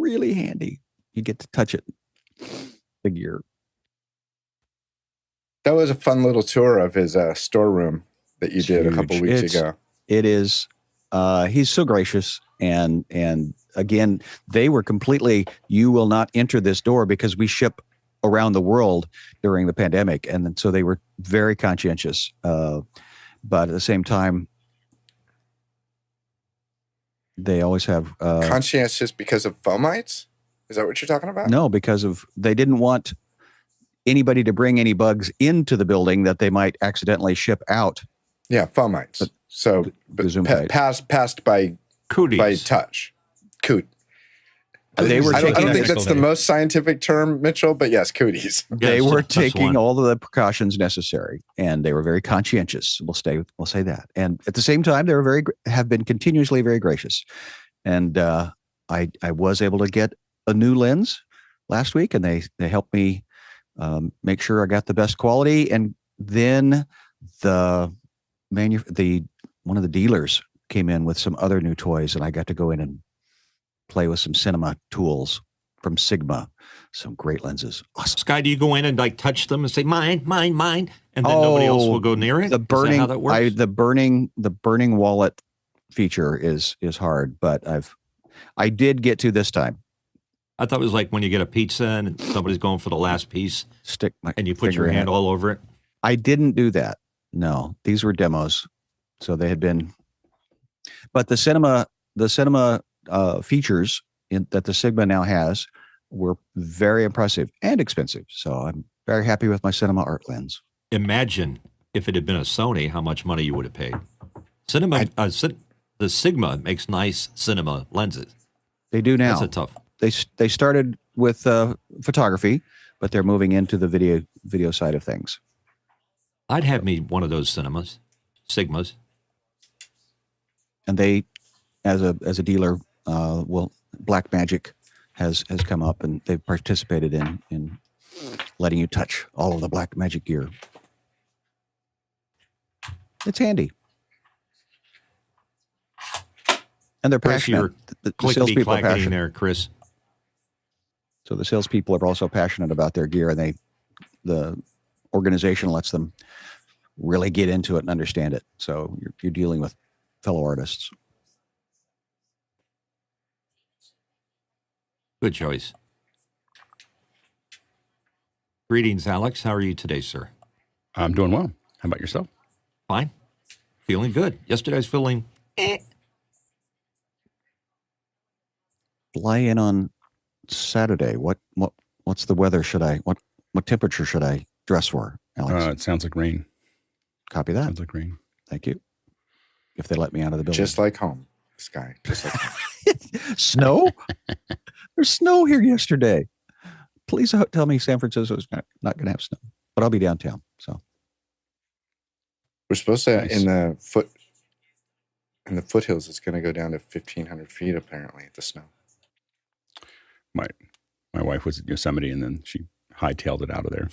really handy. You get to touch it, the gear. That was a fun little tour of his storeroom that you did a couple weeks ago. It is. He's so gracious, and again, they were completely. You will not enter this door because we ship around the world during the pandemic, and so they were very conscientious. But at the same time, they always have conscientious because of fomites. Is that what you're talking about? No, because of they didn't want anybody to bring any bugs into the building that they might accidentally ship out. Yeah, fomites. Passed by cooties. By touch. Coot. I don't think that's the most scientific term, Mitchell, but yes, cooties. They were taking all of the precautions necessary, and they were very conscientious. We'll say that. And at the same time, they have been continuously very gracious. And I was able to get a new lens last week, and they helped me make sure I got the best quality. And then one of the dealers came in with some other new toys, and I got to go in and play with some cinema tools from Sigma, some great lenses. Awesome. Sky, do you go in and like touch them and say mine, and then nobody else will go near it? The burning, is that how that works? the burning wallet feature is hard, but I did get to this time. I thought it was like when you get a pizza and somebody's going for the last piece, and you put your hand all over it. I didn't do that. No, these were demos, so they had been. But the cinema features that the Sigma now has were very impressive and expensive. So I'm very happy with my cinema art lens. Imagine if it had been a Sony, how much money you would have paid. The Sigma makes nice cinema lenses. They do now. That's a tough. They started with photography, but they're moving into the video side of things. I'd have me one of those Sigmas. And they, as a dealer, Black Magic has come up, and they've participated in letting you touch all of the Black Magic gear. It's handy. And they're passionate. The salespeople are passionate there, Chris. So the salespeople are also passionate about their gear, and the organization lets them really get into it and understand it. So you're dealing with fellow artists. Good choice. Greetings, Alex. How are you today, sir? I'm doing well. How about yourself? Fine. Feeling good. Yesterday I was feeling Fly in on Saturday. What's the weather? What temperature should I dress for, Alex? It sounds like rain. Copy that. Sounds like rain. Thank you. If they let me out of the building. Just like home, Sky. Just like home. Snow? There's snow here yesterday. Please don't tell me San Francisco's not going to have snow, but I'll be downtown. So we're supposed to in the foothills. It's going to go down to 1,500 feet apparently. The snow. My wife was at Yosemite, and then she hightailed it out of there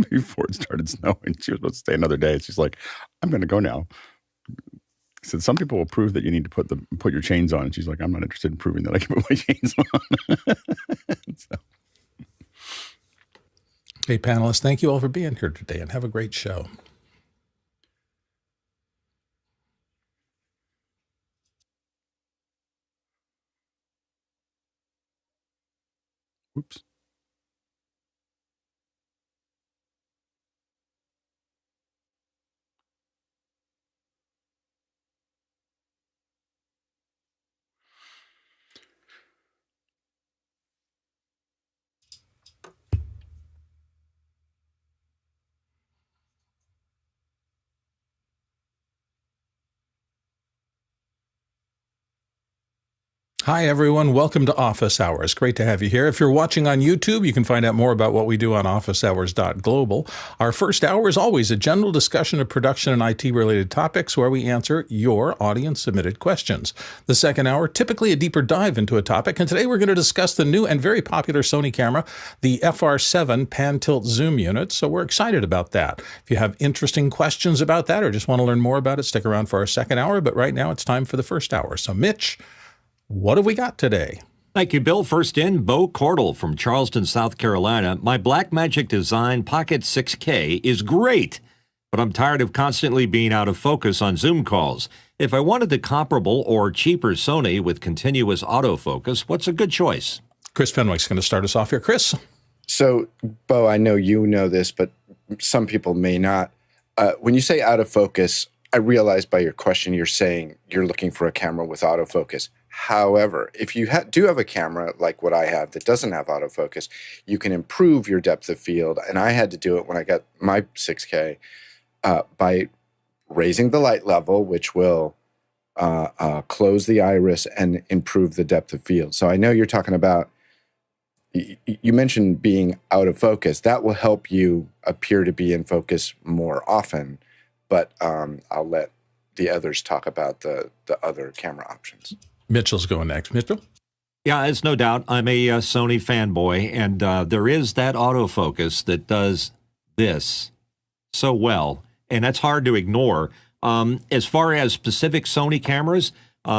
before it started snowing. She was supposed to stay another day. She's like, "I'm going to go now." He said, "Some people will prove that you need to put your chains on." And she's like, "I'm not interested in proving that I can put my chains on." So. Hey, panelists, thank you all for being here today, and have a great show. Oops. Hi, everyone. Welcome to Office Hours. Great to have you here. If you're watching on YouTube, you can find out more about what we do on officehours.global. Our first hour is always a general discussion of production and IT-related topics where we answer your audience-submitted questions. The second hour, typically a deeper dive into a topic, and today we're going to discuss the new and very popular Sony camera, the FR7 pan-tilt zoom unit, so we're excited about that. If you have interesting questions about that or just want to learn more about it, stick around for our second hour, but right now it's time for the first hour. So, Mitch, what have we got today? Thank you, Bill. First in, Bo Cordell from Charleston, South Carolina. My Blackmagic Design Pocket 6K is great, but I'm tired of constantly being out of focus on Zoom calls. If I wanted the comparable or cheaper Sony with continuous autofocus, what's a good choice? Chris Fenwick's going to start us off here. Chris? So, Bo, I know you know this, but some people may not. When you say out of focus, I realize by your question you're saying you're looking for a camera with autofocus. However, if you do have a camera like what I have that doesn't have autofocus, you can improve your depth of field. And I had to do it when I got my 6K by raising the light level, which will close the iris and improve the depth of field. So I know you're talking about, you mentioned being out of focus. That will help you appear to be in focus more often, but I'll let the others talk about the other camera options. Mitchell's going next. Mitchell? Yeah, it's no doubt. I'm a Sony fanboy, and there is that autofocus that does this so well, and that's hard to ignore. As far as specific Sony cameras,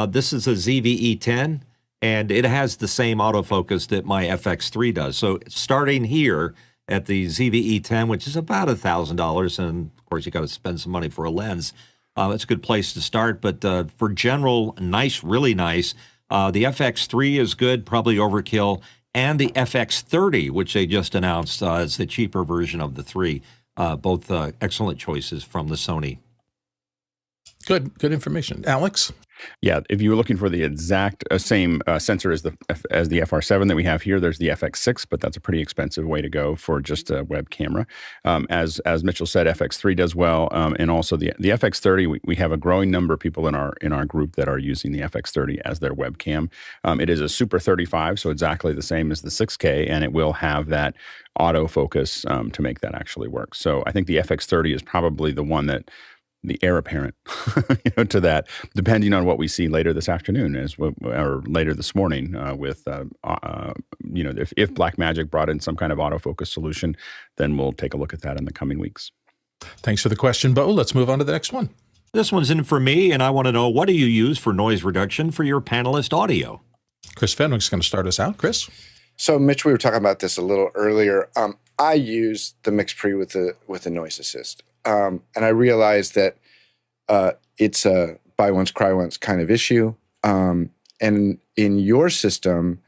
this is a ZV-E10, and it has the same autofocus that my FX3 does. So starting here at the ZV-E10, which is about $1,000, and of course you got to spend some money for a lens, that's a good place to start. But for general, nice, really nice, the FX3 is good, probably overkill, and the FX30, which they just announced, is the cheaper version of the 3. Both excellent choices from the Sony. Good information. Alex? Yeah, if you were looking for the exact same sensor as the FR7 that we have here, there's the FX6, but that's a pretty expensive way to go for just a web camera. As Mitchell said, FX3 does well, and also the FX30. We have a growing number of people in our group that are using the FX30 as their webcam. It is a Super 35, so exactly the same as the 6K, and it will have that autofocus to make that actually work. So I think the FX30 is probably the one that the heir apparent to that, depending on what we see later this afternoon or later this morning with, if Blackmagic brought in some kind of autofocus solution, then we'll take a look at that in the coming weeks. Thanks for the question, Bo. Let's move on to the next one. This one's in for me, and I want to know, what do you use for noise reduction for your panelist audio? Chris Fenwick's going to start us out. Chris? So, Mitch, we were talking about this a little earlier. I use the Mix Pre with the noise assist. And I realized that it's a buy once, cry once kind of issue. And in your system,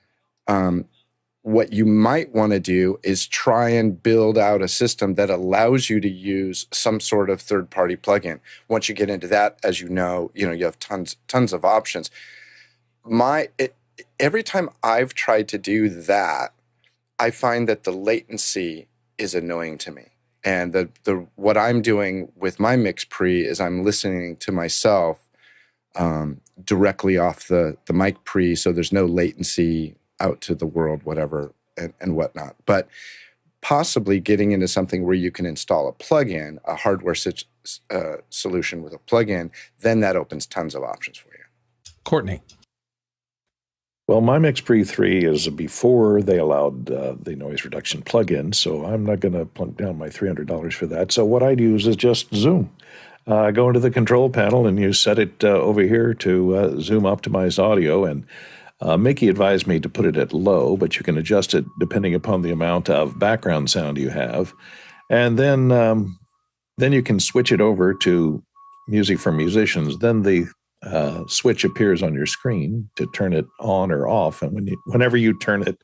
what you might want to do is try and build out a system that allows you to use some sort of third-party plugin. Once you get into that, as you know, you have tons of options. Every time I've tried to do that, I find that the latency is annoying to me. And what I'm doing with my Mix Pre is I'm listening to myself directly off the mic pre, so there's no latency out to the world, whatever, and whatnot. But possibly getting into something where you can install a plugin, a hardware solution with a plugin, then that opens tons of options for you. Courtney. Well, my Mix Pre 3 is before they allowed the noise reduction plugin, so I'm not going to plunk down my $300 for that. So what I'd use is just Zoom. Go into the control panel and you set it over here to Zoom optimized audio. And Mickey advised me to put it at low, but you can adjust it depending upon the amount of background sound you have. And then you can switch it over to music for musicians. Then the switch appears on your screen to turn it on or off. And whenever you turn it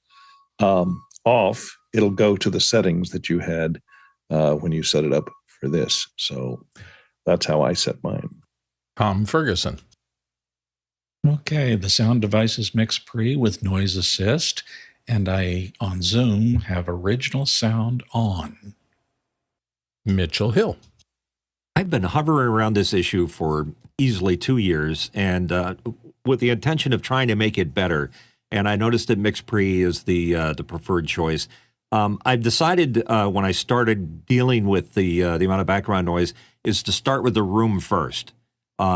off, it'll go to the settings that you had when you set it up for this. So that's how I set mine. Tom Ferguson. Okay, the sound device is Mix Pre with noise assist, and I, on Zoom, have original sound on. Mitchell Hill. I've been hovering around this issue for easily 2 years, and with the intention of trying to make it better. And I noticed that Mix Pre is the preferred choice. I've decided when I started dealing with the amount of background noise is to start with the room first.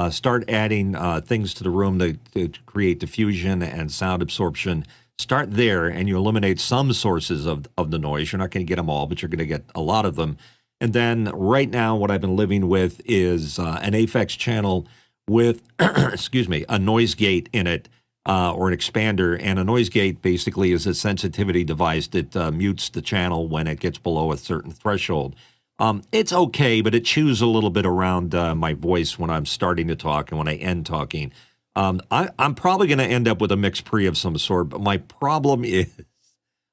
Start adding things to the room to create diffusion and sound absorption. Start there, and you eliminate some sources of the noise. You're not going to get them all, but you're going to get a lot of them. And then right now, what I've been living with is an Aphex channel with, a noise gate in it or an expander, and a noise gate basically is a sensitivity device that mutes the channel when it gets below a certain threshold. It's okay, but it chews a little bit around my voice when I'm starting to talk and when I end talking. I'm probably going to end up with a mixed pre of some sort, but my problem is,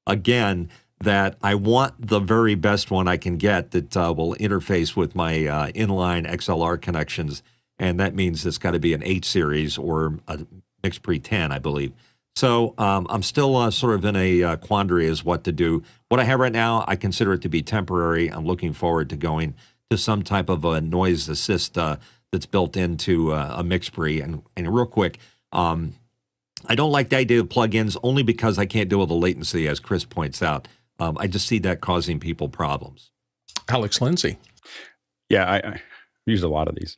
again, that I want the very best one I can get that will interface with my inline XLR connections, and that means it's got to be an 8 series or a mixed pre 10, I believe. So I'm still sort of in a quandary as what to do. What I have right now, I consider it to be temporary. I'm looking forward to going to some type of a noise assist that's built into a mix pre. And real quick, I don't like the idea of plugins only because I can't deal with the latency, as Chris points out. I just see that causing people problems. Alex Lindsay. Yeah, I use a lot of these,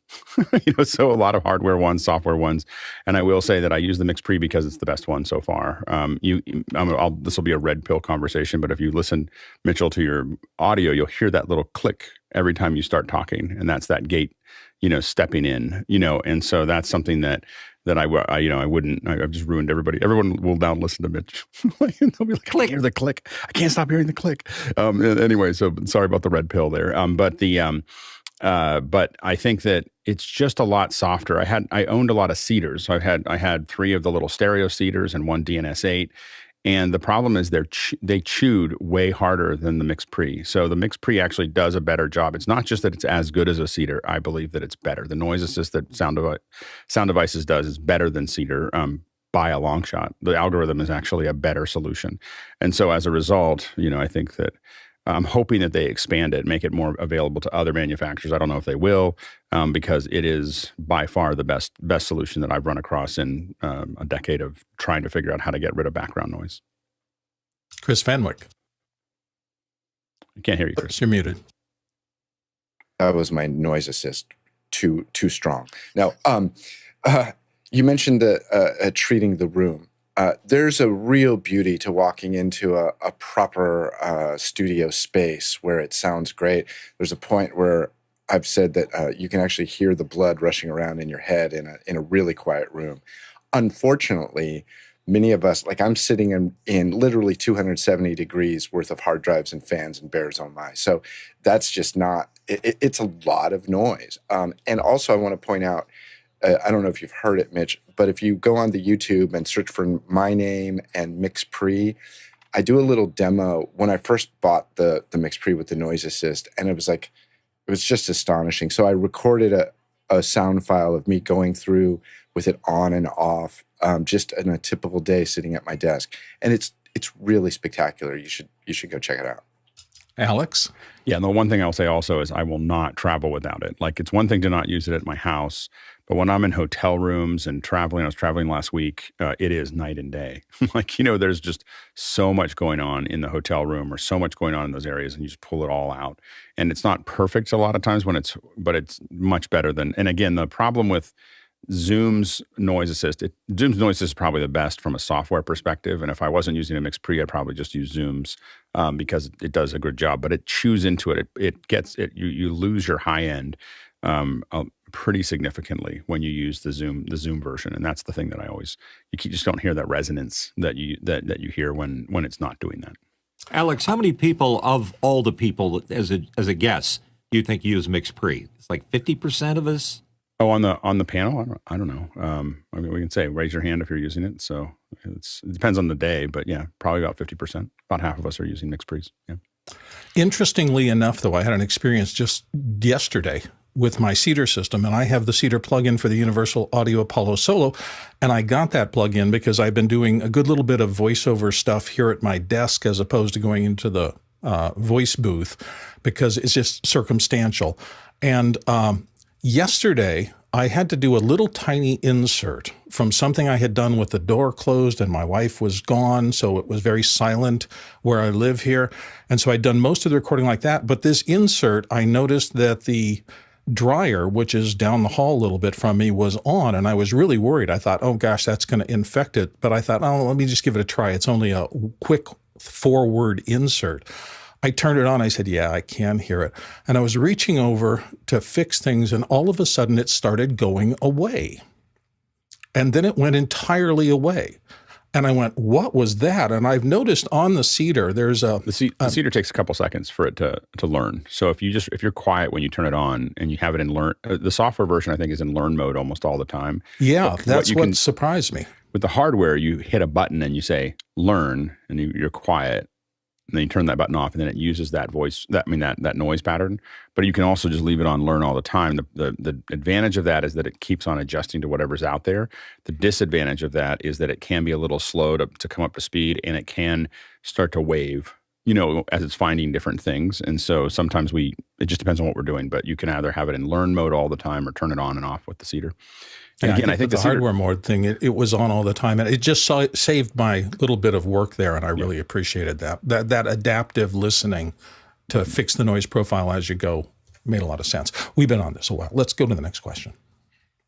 so a lot of hardware ones, software ones. And I will say that I use the Mix Pre because it's the best one so far. This will be a red pill conversation, but if you listen, Mitchell, to your audio, you'll hear that little click every time you start talking. And that's that gate, stepping in, and so that's something that I wouldn't. I've just ruined everybody. Everyone will now listen to Mitch. They'll be like, click, hear the click. I can't stop hearing the click. Anyway, so sorry about the red pill there. But I think that it's just a lot softer. I owned a lot of cedars. So I had 3 of the little stereo cedars and 1 DNS8. And the problem is they chewed way harder than the Mix Pre. So the Mix Pre actually does a better job. It's not just that it's as good as a cedar. I believe that it's better. The noise assist that Sound Devices does is better than cedar by a long shot. The algorithm is actually a better solution. And so as a result, I think that I'm hoping that they expand it, make it more available to other manufacturers. I don't know if they will, because it is by far the best solution that I've run across in a decade of trying to figure out how to get rid of background noise. Chris Fenwick. I can't hear you, Chris. You're muted. That was my noise assist. Too strong. Now, you mentioned treating the room. There's a real beauty to walking into a proper studio space where it sounds great. There's a point where I've said that you can actually hear the blood rushing around in your head in a really quiet room. Unfortunately, many of us, like I'm sitting in literally 270 degrees worth of hard drives and fans and Bears on my. So that's just not, it's a lot of noise. And also I want to point out, I don't know if you've heard it, Mitch, but if you go on the YouTube and search for my name and Mix Pre, I do a little demo when I first bought the Mix Pre with the noise assist, and it was just astonishing. So I recorded a sound file of me going through with it on and off, just in a typical day sitting at my desk, and it's really spectacular. You should go check it out. Alex? Yeah, and the one thing I'll say also is I will not travel without it. Like, it's one thing to not use it at my house, but when I'm in hotel rooms and traveling, I was traveling last week, it is night and day. There's just so much going on in the hotel room or so much going on in those areas, and you just pull it all out. And it's not perfect a lot of times but it's much better than, and again, the problem with Zoom's noise assist, Zoom's noise assist is probably the best from a software perspective. And if I wasn't using a Mix Pre, I'd probably just use Zoom's because it does a good job. But it chews into it. You lose your high end pretty significantly when you use the Zoom version. And that's the thing that you just don't hear that resonance that you hear when it's not doing that. Alex, how many people of all the people as a guess do you think use Mix Pre? It's like 50% of us. Oh, on the panel, I don't know. We can say raise your hand if you're using it. So it depends on the day, but yeah, probably about 50%. About half of us are using Mix Pre's. Yeah. Interestingly enough, though, I had an experience just yesterday with my Cedar system, and I have the Cedar plugin for the Universal Audio Apollo Solo, and I got that plugin because I've been doing a good little bit of voiceover stuff here at my desk as opposed to going into the voice booth because it's just circumstantial. And yesterday, I had to do a little tiny insert from something I had done with the door closed and my wife was gone, so it was very silent where I live here. And so I'd done most of the recording like that. But this insert, I noticed that the dryer, which is down the hall a little bit from me, was on, and I was really worried. I thought, oh gosh, that's going to infect it. But I thought, oh, let me just give it a try. It's only a quick 4-word insert. I turned it on. I said, yeah, I can hear it. And I was reaching over to fix things, and all of a sudden it started going away. and then it went entirely away. And I went, what was that? And I've noticed on the Cedar, there's a... The Cedar takes a couple seconds for it to learn. So if you're quiet when you turn it on and you have it in learn, the software version, I think, is in learn mode almost all the time. Yeah, that's what surprised me. With the hardware, you hit a button and you say, learn, and you're quiet. And then you turn that button off, and then it uses that that noise pattern. But you can also just leave it on learn all the time. The advantage of that is that it keeps on adjusting to whatever's out there. The disadvantage of that is that it can be a little slow to come up to speed, and it can start to wave, as it's finding different things. And so sometimes it just depends on what we're doing, but you can either have it in learn mode all the time or turn it on and off with the Cedar. And again, I think the hardware mode thing, it was on all the time, and it just saved my little bit of work there, and I really appreciated that. That adaptive listening to fix the noise profile as you go made a lot of sense. We've been on this a while. Let's go to the next question.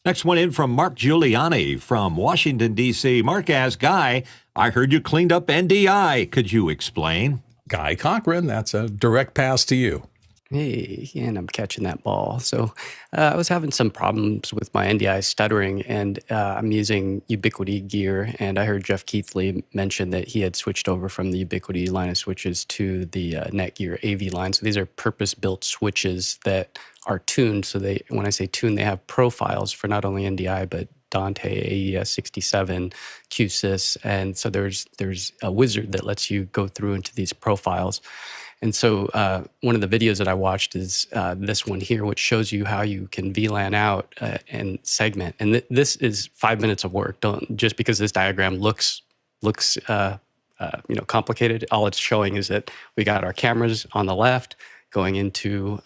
Next one in from Mark Giuliani from Washington, D.C. Mark asks, Guy, I heard you cleaned up NDI. Could you explain? Guy Cochran, that's a direct pass to you. Hey, and I'm catching that ball. So I was having some problems with my NDI stuttering, and I'm using Ubiquiti gear. And I heard Jeff Keithley mention that he had switched over from the Ubiquiti line of switches to the Netgear AV line. So these are purpose-built switches that are tuned. So when I say tuned, they have profiles for not only NDI, but Dante, AES67, QSYS. And so there's a wizard that lets you go through into these profiles. And so one of the videos that I watched is this one here, which shows you how you can VLAN out and segment. And this is 5 minutes of work. Don't just because this diagram looks complicated. All it's showing is that we got our cameras on the left going into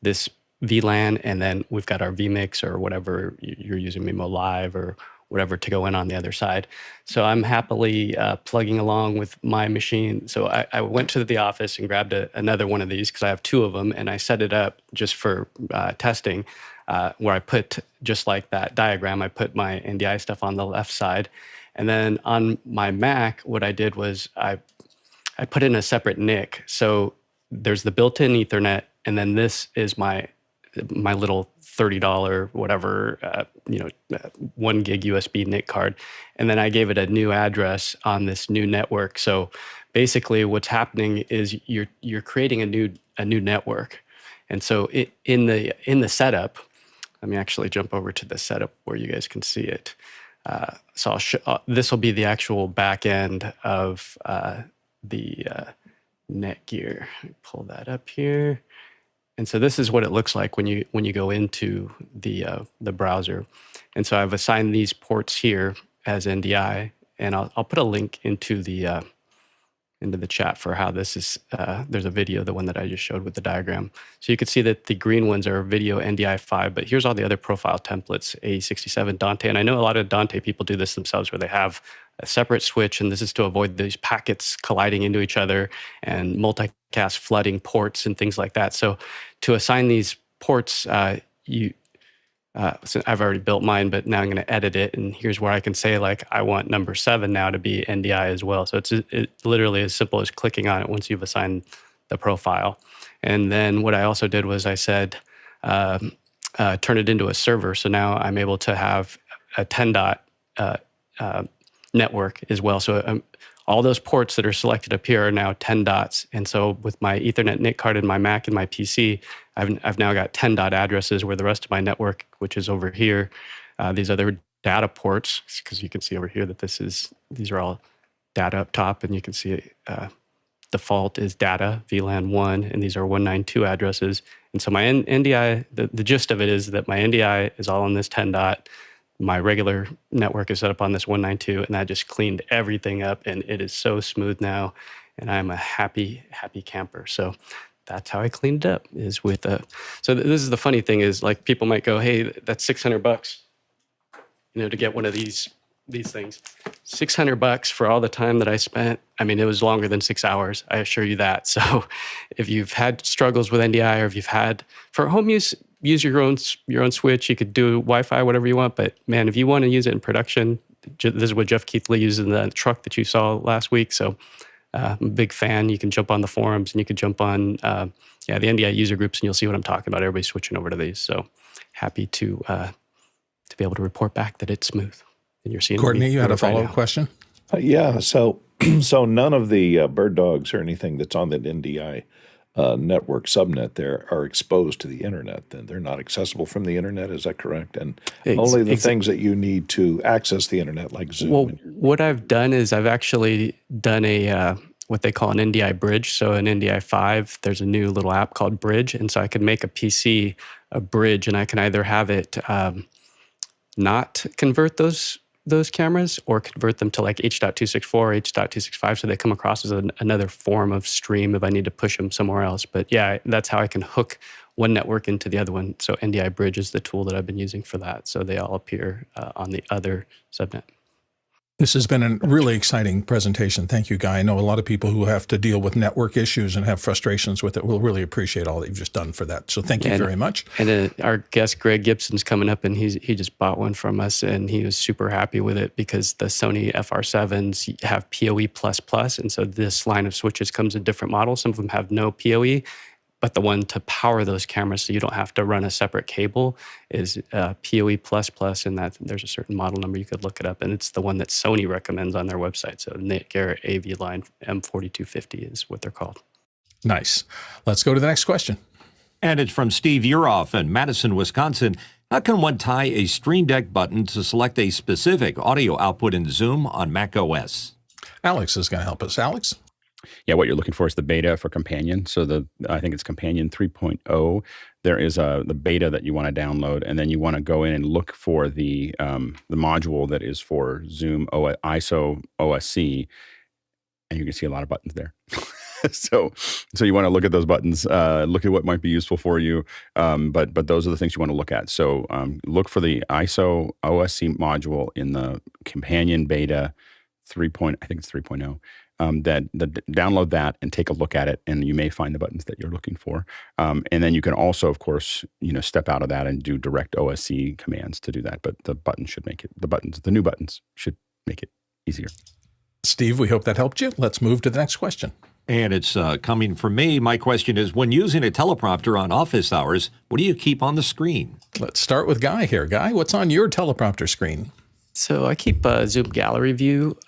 this VLAN, and then we've got our vMix or whatever you're using, MimoLive or whatever to go in on the other side. So I'm happily plugging along with my machine. So I went to the office and grabbed another one of these because I have two of them, and I set it up just for testing where I put, just like that diagram, I put my NDI stuff on the left side. And then on my Mac, what I did was I put in a separate NIC. So there's the built-in Ethernet, and then this is my little $30 whatever 1 gig USB NIC card, and then I gave it a new address on this new network. So basically, what's happening is you're creating a new network, and so in the setup, let me actually jump over to the setup where you guys can see it. So this will be the actual back end of the Netgear. Let me pull that up here. And so this is what it looks like when you go into the browser. And so I've assigned these ports here as NDI, and I'll put a link into the chat for how this is. There's a video, the one that I just showed with the diagram. So you can see that the green ones are video NDI5, but here's all the other profile templates, A67, Dante. And I know a lot of Dante people do this themselves where they have a separate switch, and this is to avoid these packets colliding into each other and multicast flooding ports and things like that. So to assign these ports, so I've already built mine, but now I'm going to edit it, and here's where I can say, like, I want number 7 now to be NDI as well. So it's literally as simple as clicking on it once you've assigned the profile. And then what I also did was I said, turn it into a server. So now I'm able to have a 10-dot network as well. So all those ports that are selected up here are now 10 dots. And so with my Ethernet NIC card in my Mac and my PC, I've now got 10 dot addresses, where the rest of my network, which is over here, these other data ports, because you can see over here that these are all data up top, and you can see default is data, VLAN 1, and these are 192 addresses. And so my NDI, the gist of it is that my NDI is all on this 10 dot. My regular network is set up on this 192, and that just cleaned everything up, and it is so smooth now, and I'm a happy camper. So that's how I cleaned it up, is with so this is the funny thing is, like, people might go, hey, that's $600, to get one of these things. $600 for all the time that I spent. I mean, it was longer than 6 hours, I assure you that. So if you've had struggles with NDI, or if you've had, for home use your own switch. You could do Wi-Fi, whatever you want. But man, if you want to use it in production, this is what Jeff Keithley uses in the truck that you saw last week. So I'm a big fan. You can jump on the forums, and you can jump on the NDI user groups, and you'll see what I'm talking about. Everybody's switching over to these. So happy to to be able to report back that it's smooth. And you're seeing Courtney, you had a right follow-up now. question? Yeah, so none of the BirdDogs or anything that's on that NDI network subnet there are exposed to the internet. Then they're not accessible from the internet. Is that correct? And only the things that you need to access the internet, like Zoom. Well, what I've done is I've actually done a what they call an NDI bridge. So in NDI 5, there's a new little app called Bridge, and so I could make a PC a bridge, and I can either have it not convert those cameras or convert them to like H.264 or H.265, so they come across as another form of stream if I need to push them somewhere else. But yeah, that's how I can hook one network into the other one. So NDI Bridge is the tool that I've been using for that. So they all appear on the other subnet. This has been a really exciting presentation. Thank you, Guy. I know a lot of people who have to deal with network issues and have frustrations with it will really appreciate all that you've just done for that. So thank you very much. And our guest, Greg Gibson's coming up, and he just bought one from us, and he was super happy with it because the Sony FR7s have PoE++, and so this line of switches comes in different models. Some of them have no PoE, but the one to power those cameras so you don't have to run a separate cable is PoE++, and that there's a certain model number. You could look it up, and it's the one that Sony recommends on their website. So Nate Garrett AV line M4250 is what they're called. Nice. Let's go to the next question. And it's from Steve Uroff in Madison, Wisconsin. How can one tie a StreamDeck button to select a specific audio output in Zoom on macOS? Alex is going to help us. Alex? Yeah, what you're looking for is the beta for Companion. So I think it's Companion 3.0. There is the beta that you want to download, and then you want to go in and look for the module that is for Zoom ISO OSC, and you can see a lot of buttons there. So you want to look at those buttons, look at what might be useful for you, but those are the things you want to look at. So look for the ISO OSC module in the Companion beta 3.0. I think it's 3.0. Download that and take a look at it, and you may find the buttons that you're looking for. And then you can also, of course, step out of that and do direct OSC commands to do that. But the buttons should make it. The new buttons should make it easier. Steve, we hope that helped you. Let's move to the next question. And it's coming from me. My question is, when using a teleprompter on office hours, what do you keep on the screen? Let's start with Guy here. Guy, what's on your teleprompter screen? So I keep Zoom Gallery View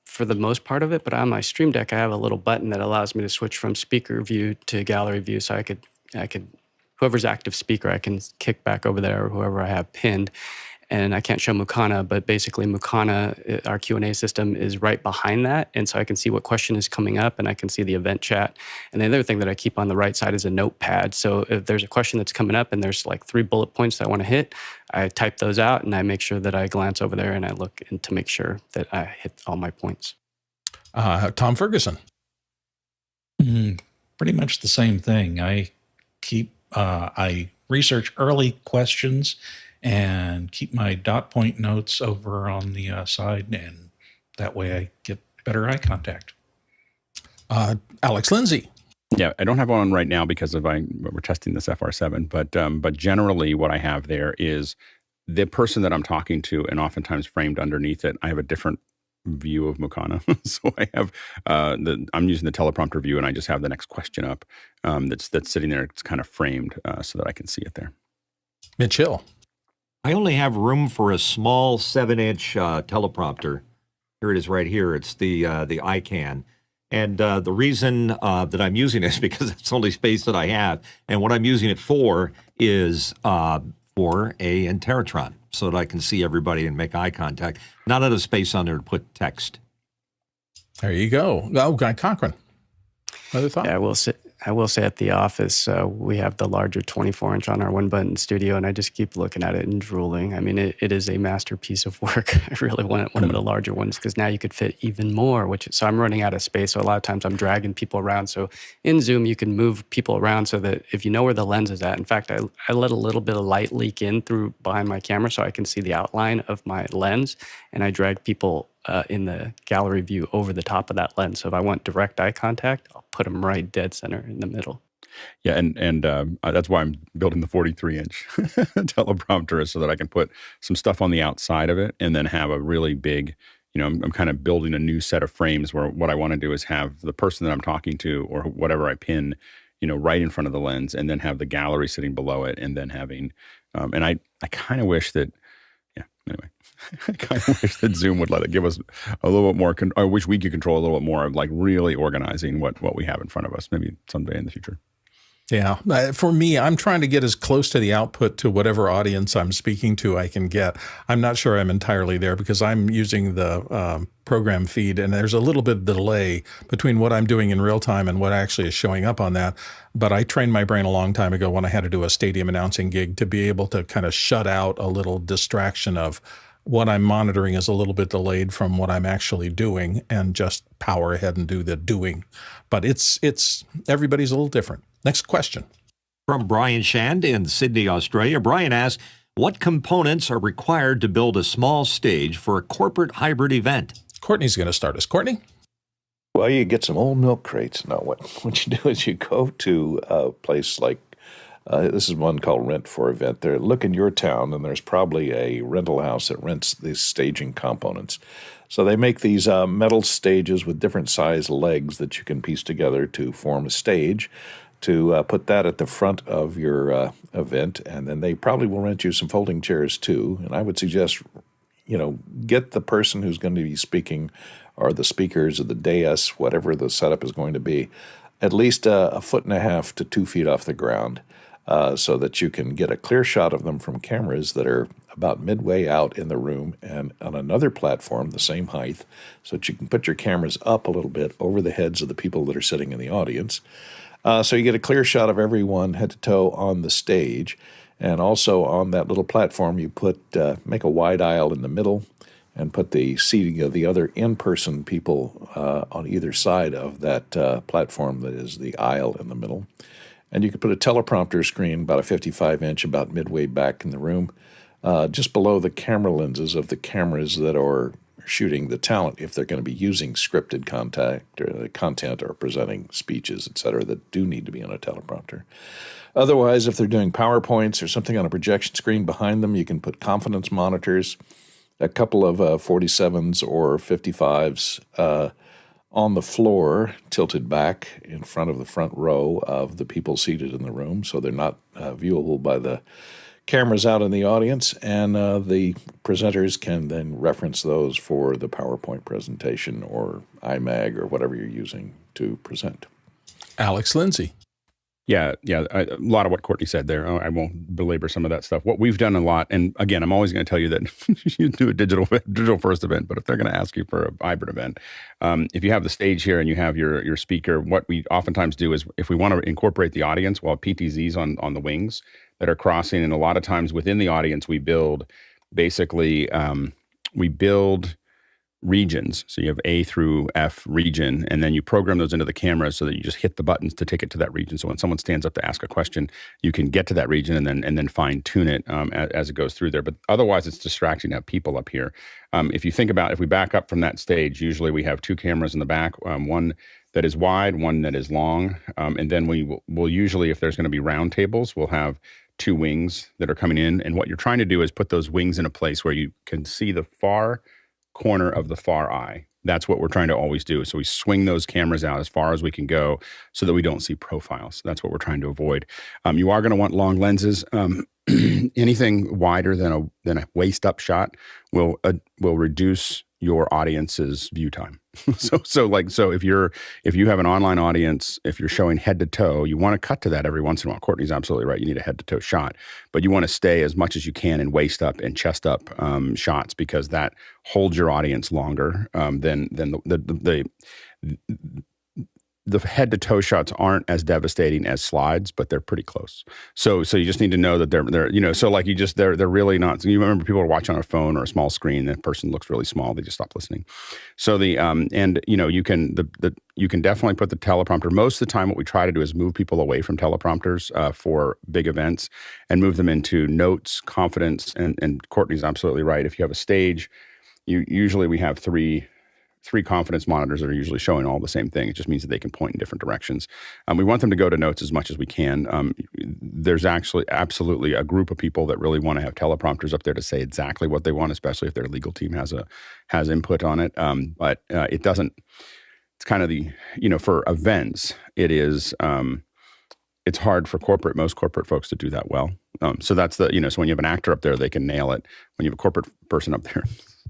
for the most part of it, but on my StreamDeck, I have a little button that allows me to switch from speaker view to gallery view. So I could, whoever's active speaker, I can kick back over there, or whoever I have pinned. And I can't show Mukana, but basically Mukana, our Q&A system, is right behind that. And so I can see what question is coming up, and I can see the event chat. And the other thing that I keep on the right side is a notepad. So if there's a question that's coming up and there's like 3 bullet points that I want to hit, I type those out, and I make sure that I glance over there and I look in to make sure that I hit all my points. Tom Ferguson. Pretty much the same thing. I keep, I research early questions and keep my dot point notes over on the side, and that way I get better eye contact. Alex Lindsay. Yeah, I don't have one right now because we're testing this FR7, but generally what I have there is the person that I'm talking to, and oftentimes framed underneath it, I have a different view of Mukana. So I have I'm using the teleprompter view, and I just have the next question up that's sitting there. It's kind of framed so that I can see it there. Mitch Hill. I only have room for a small 7-inch teleprompter. Here it is right here. It's the iCan. And the reason that I'm using it is because it's the only space that I have. And what I'm using it for is for a Interatron, so that I can see everybody and make eye contact. Not enough space on there to put text. There you go. Oh, Guy Cochran. Another thought? Yeah, I will say at the office, we have the larger 24-inch on our one-button studio, and I just keep looking at it and drooling. I mean, it is a masterpiece of work. I really want one of the larger ones because now you could fit even more, so I'm running out of space. So a lot of times I'm dragging people around. So in Zoom, you can move people around so that if you know where the lens is at, in fact, I let a little bit of light leak in through behind my camera so I can see the outline of my lens, and I drag people in the gallery view over the top of that lens. So if I want direct eye contact, I'll put them right dead center in the middle. Yeah, and that's why I'm building the 43-inch teleprompter, is so that I can put some stuff on the outside of it and then have a really big, I'm kind of building a new set of frames where what I want to do is have the person that I'm talking to or whatever I pin, right in front of the lens, and then have the gallery sitting below it, and then having, and I kind of wish that Anyway, I kind of wish that Zoom would give us a little bit more. I wish we could control a little bit more of like really organizing what we have in front of us. Maybe someday in the future. Yeah. For me, I'm trying to get as close to the output to whatever audience I'm speaking to I can get. I'm not sure I'm entirely there because I'm using the program feed, and there's a little bit of delay between what I'm doing in real time and what actually is showing up on that. But I trained my brain a long time ago when I had to do a stadium announcing gig to be able to kind of shut out a little distraction of what I'm monitoring is a little bit delayed from what I'm actually doing and just power ahead and do the doing. But it's everybody's a little different. Next question. From Brian Shand in Sydney, Australia. Brian asks, what components are required to build a small stage for a corporate hybrid event? Courtney's going to start us. Courtney? Well, you get some old milk crates. No, what you do is you go to a place like, this is one called Rent for Event. Look in your town, and there's probably a rental house that rents these staging components. So they make these metal stages with different size legs that you can piece together to form a stage, to put that at the front of your event, and then they probably will rent you some folding chairs too. And I would suggest, get the person who's going to be speaking, or the speakers, or the dais, whatever the setup is going to be, at least 1.5 to 2 feet off the ground, so that you can get a clear shot of them from cameras that are about midway out in the room and on another platform the same height, so that you can put your cameras up a little bit over the heads of the people that are sitting in the audience. So you get a clear shot of everyone head to toe on the stage. And also on that little platform, you make a wide aisle in the middle and put the seating of the other in-person people on either side of that platform that is the aisle in the middle. And you could put a teleprompter screen, about a 55-inch, about midway back in the room, just below the camera lenses of the cameras that are shooting the talent, if they're going to be using scripted content or presenting speeches, etc., that do need to be on a teleprompter. Otherwise, if they're doing PowerPoints or something on a projection screen behind them, you can put confidence monitors, a couple of 47s or 55s on the floor, tilted back in front of the front row of the people seated in the room, so they're not viewable by the cameras out in the audience, and the presenters can then reference those for the PowerPoint presentation or iMag or whatever you're using to present. Alex Lindsay. Yeah, a lot of what Courtney said there. I won't belabor some of that stuff. What we've done a lot, and again, I'm always going to tell you that you do a digital first event, but if they're going to ask you for a hybrid event, if you have the stage here and you have your speaker, what we oftentimes do is if we want to incorporate the audience, we'll have PTZs on the wings that are crossing, and a lot of times within the audience, we build regions. So you have A through F region, and then you program those into the camera so that you just hit the buttons to take it to that region. So when someone stands up to ask a question, you can get to that region and then fine tune it as it goes through there. But otherwise, it's distracting to have people up here. If you think about, if we back up from that stage, usually we have two cameras in the back, one that is wide, one that is long, and then we'll usually, if there's going to be round tables, we'll have two wings that are coming in. And what you're trying to do is put those wings in a place where you can see the far corner of the far eye. That's what we're trying to always do. So we swing those cameras out as far as we can go so that we don't see profiles. That's what we're trying to avoid. You are going to want long lenses. Anything wider than a waist up shot will reduce your audience's view time. So if you have an online audience, if you're showing head to toe, you want to cut to that every once in a while. Courtney's absolutely right. You need a head to toe shot, but you want to stay as much as you can in waist up and chest up shots, because that holds your audience longer than the head to toe shots aren't as devastating as slides, but they're pretty close. So you just need to know that they're they're really not. You remember people are watching on a phone or a small screen, the person looks really small, they just stop listening. So you can definitely put the teleprompter. Most of the time what we try to do is move people away from teleprompters for big events and move them into notes, confidence, and Courtney's absolutely right. If you have a stage, usually we have three confidence monitors that are usually showing all the same thing. It just means that they can point in different directions. We want them to go to notes as much as we can. There's actually absolutely a group of people that really want to have teleprompters up there to say exactly what they want, especially if their legal team has input on it. But it doesn't. It's kind of for events. It's it's hard for most corporate folks to do that well. So that's so when you have an actor up there, they can nail it. When you have a corporate person up there,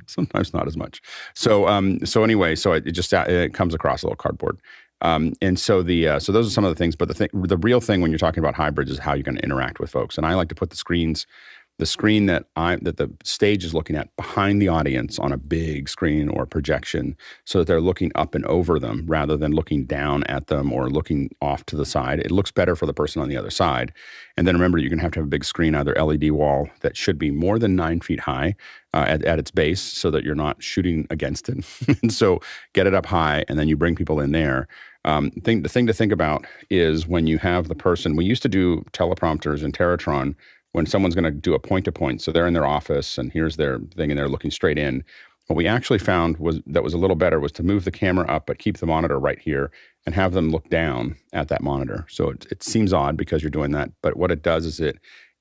sometimes not as much. So anyway, it comes across a little cardboard. And so so those are some of the things. But the real thing when you're talking about hybrids is how you're going to interact with folks. And I like to put the screen that the stage is looking at behind the audience on a big screen or projection, so that they're looking up and over them rather than looking down at them or looking off to the side. It looks better for the person on the other side. And then remember, you're going to have a big screen, either LED wall that should be more than 9 feet high at its base, so that you're not shooting against it. And so get it up high, and then you bring people in there. The thing to think about is when you have the person. We used to do teleprompters in Teratron when someone's going to do a point-to-point. So they're in their office, and here's their thing, and they're looking straight in. What we actually found was a little better was to move the camera up, but keep the monitor right here and have them look down at that monitor. So it seems odd because you're doing that, but what it does is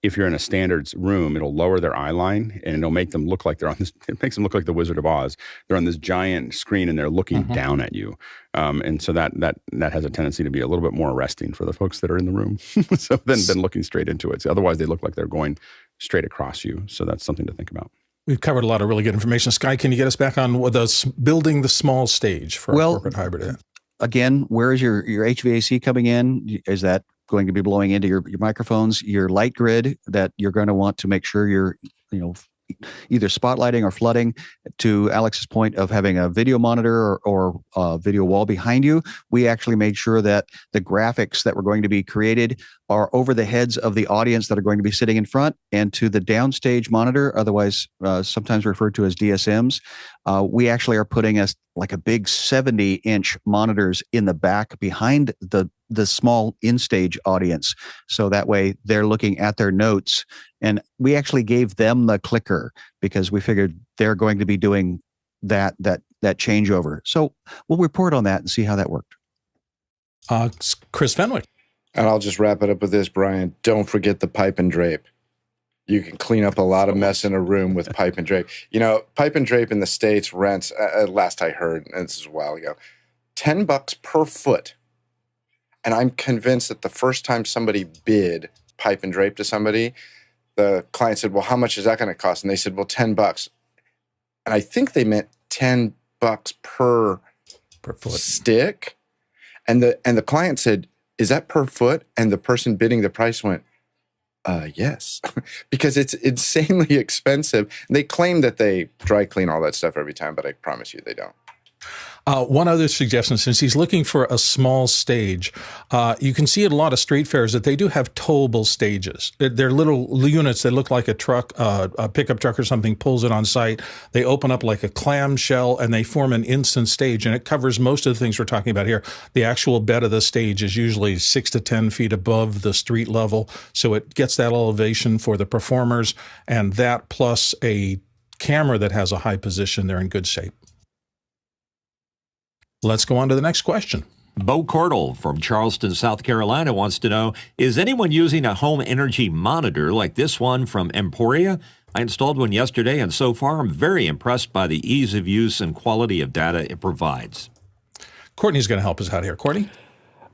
if you're in a standards room, it'll lower their eye line, and it'll make them look like they're on this. It makes them look like the Wizard of Oz. They're on this giant screen, and they're looking down at you. And so that has a tendency to be a little bit more arresting for the folks that are in the room. So than looking straight into it. So otherwise, they look like they're going straight across you. So that's something to think about. We've covered a lot of really good information. Sky, can you get us back on building the small stage for a corporate hybrid? Again, where is your HVAC coming in? Is that going to be blowing into your microphones, your light grid that you're going to want to make sure you're, either spotlighting or flooding? To Alex's point of having a video monitor or a video wall behind you, we actually made sure that the graphics that were going to be created are over the heads of the audience that are going to be sitting in front, and to the downstage monitor, otherwise sometimes referred to as DSMs. We actually are putting a big 70-inch monitors in the back behind the small in-stage audience. So that way they're looking at their notes, and we actually gave them the clicker because we figured they're going to be doing that changeover. So we'll report on that and see how that worked. Chris Fenwick. And I'll just wrap it up with this, Brian. Don't forget the pipe and drape. You can clean up a lot of mess in a room with pipe and drape. Pipe and drape in the States rents, last I heard, and this is a while ago, $10 per foot. And I'm convinced that the first time somebody bid pipe and drape to somebody, the client said, well, how much is that going to cost? And they said, well, $10. And I think they meant $10 per foot stick. And the client said, is that per foot? And the person bidding the price went, yes, because it's insanely expensive. And they claim that they dry clean all that stuff every time, but I promise you they don't. One other suggestion, since he's looking for a small stage, you can see at a lot of street fairs that they do have towable stages. They're little units that look like a truck, a pickup truck or something pulls it on site. They open up like a clamshell and they form an instant stage, and it covers most of the things we're talking about here. The actual bed of the stage is usually 6 to 10 feet above the street level, so it gets that elevation for the performers, and that plus a camera that has a high position, they're in good shape. Let's go on to the next question. Bo Cordell from Charleston, South Carolina wants to know, is anyone using a home energy monitor like this one from Emporia? I installed one yesterday, and so far I'm very impressed by the ease of use and quality of data it provides. Courtney's going to help us out here. Courtney?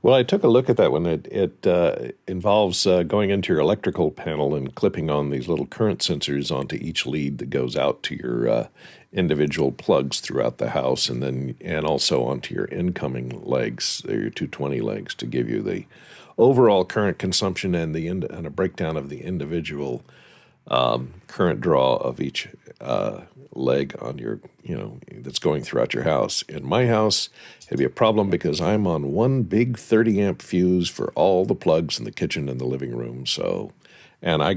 Well, I took a look at that one. It involves going into your electrical panel and clipping on these little current sensors onto each lead that goes out to your individual plugs throughout the house, and also onto your incoming legs, your 220 legs, to give you the overall current consumption and a breakdown of the individual current draw of each leg on your, that's going throughout your house. In my house, it'd be a problem because I'm on one big 30 amp fuse for all the plugs in the kitchen and the living room. So, and I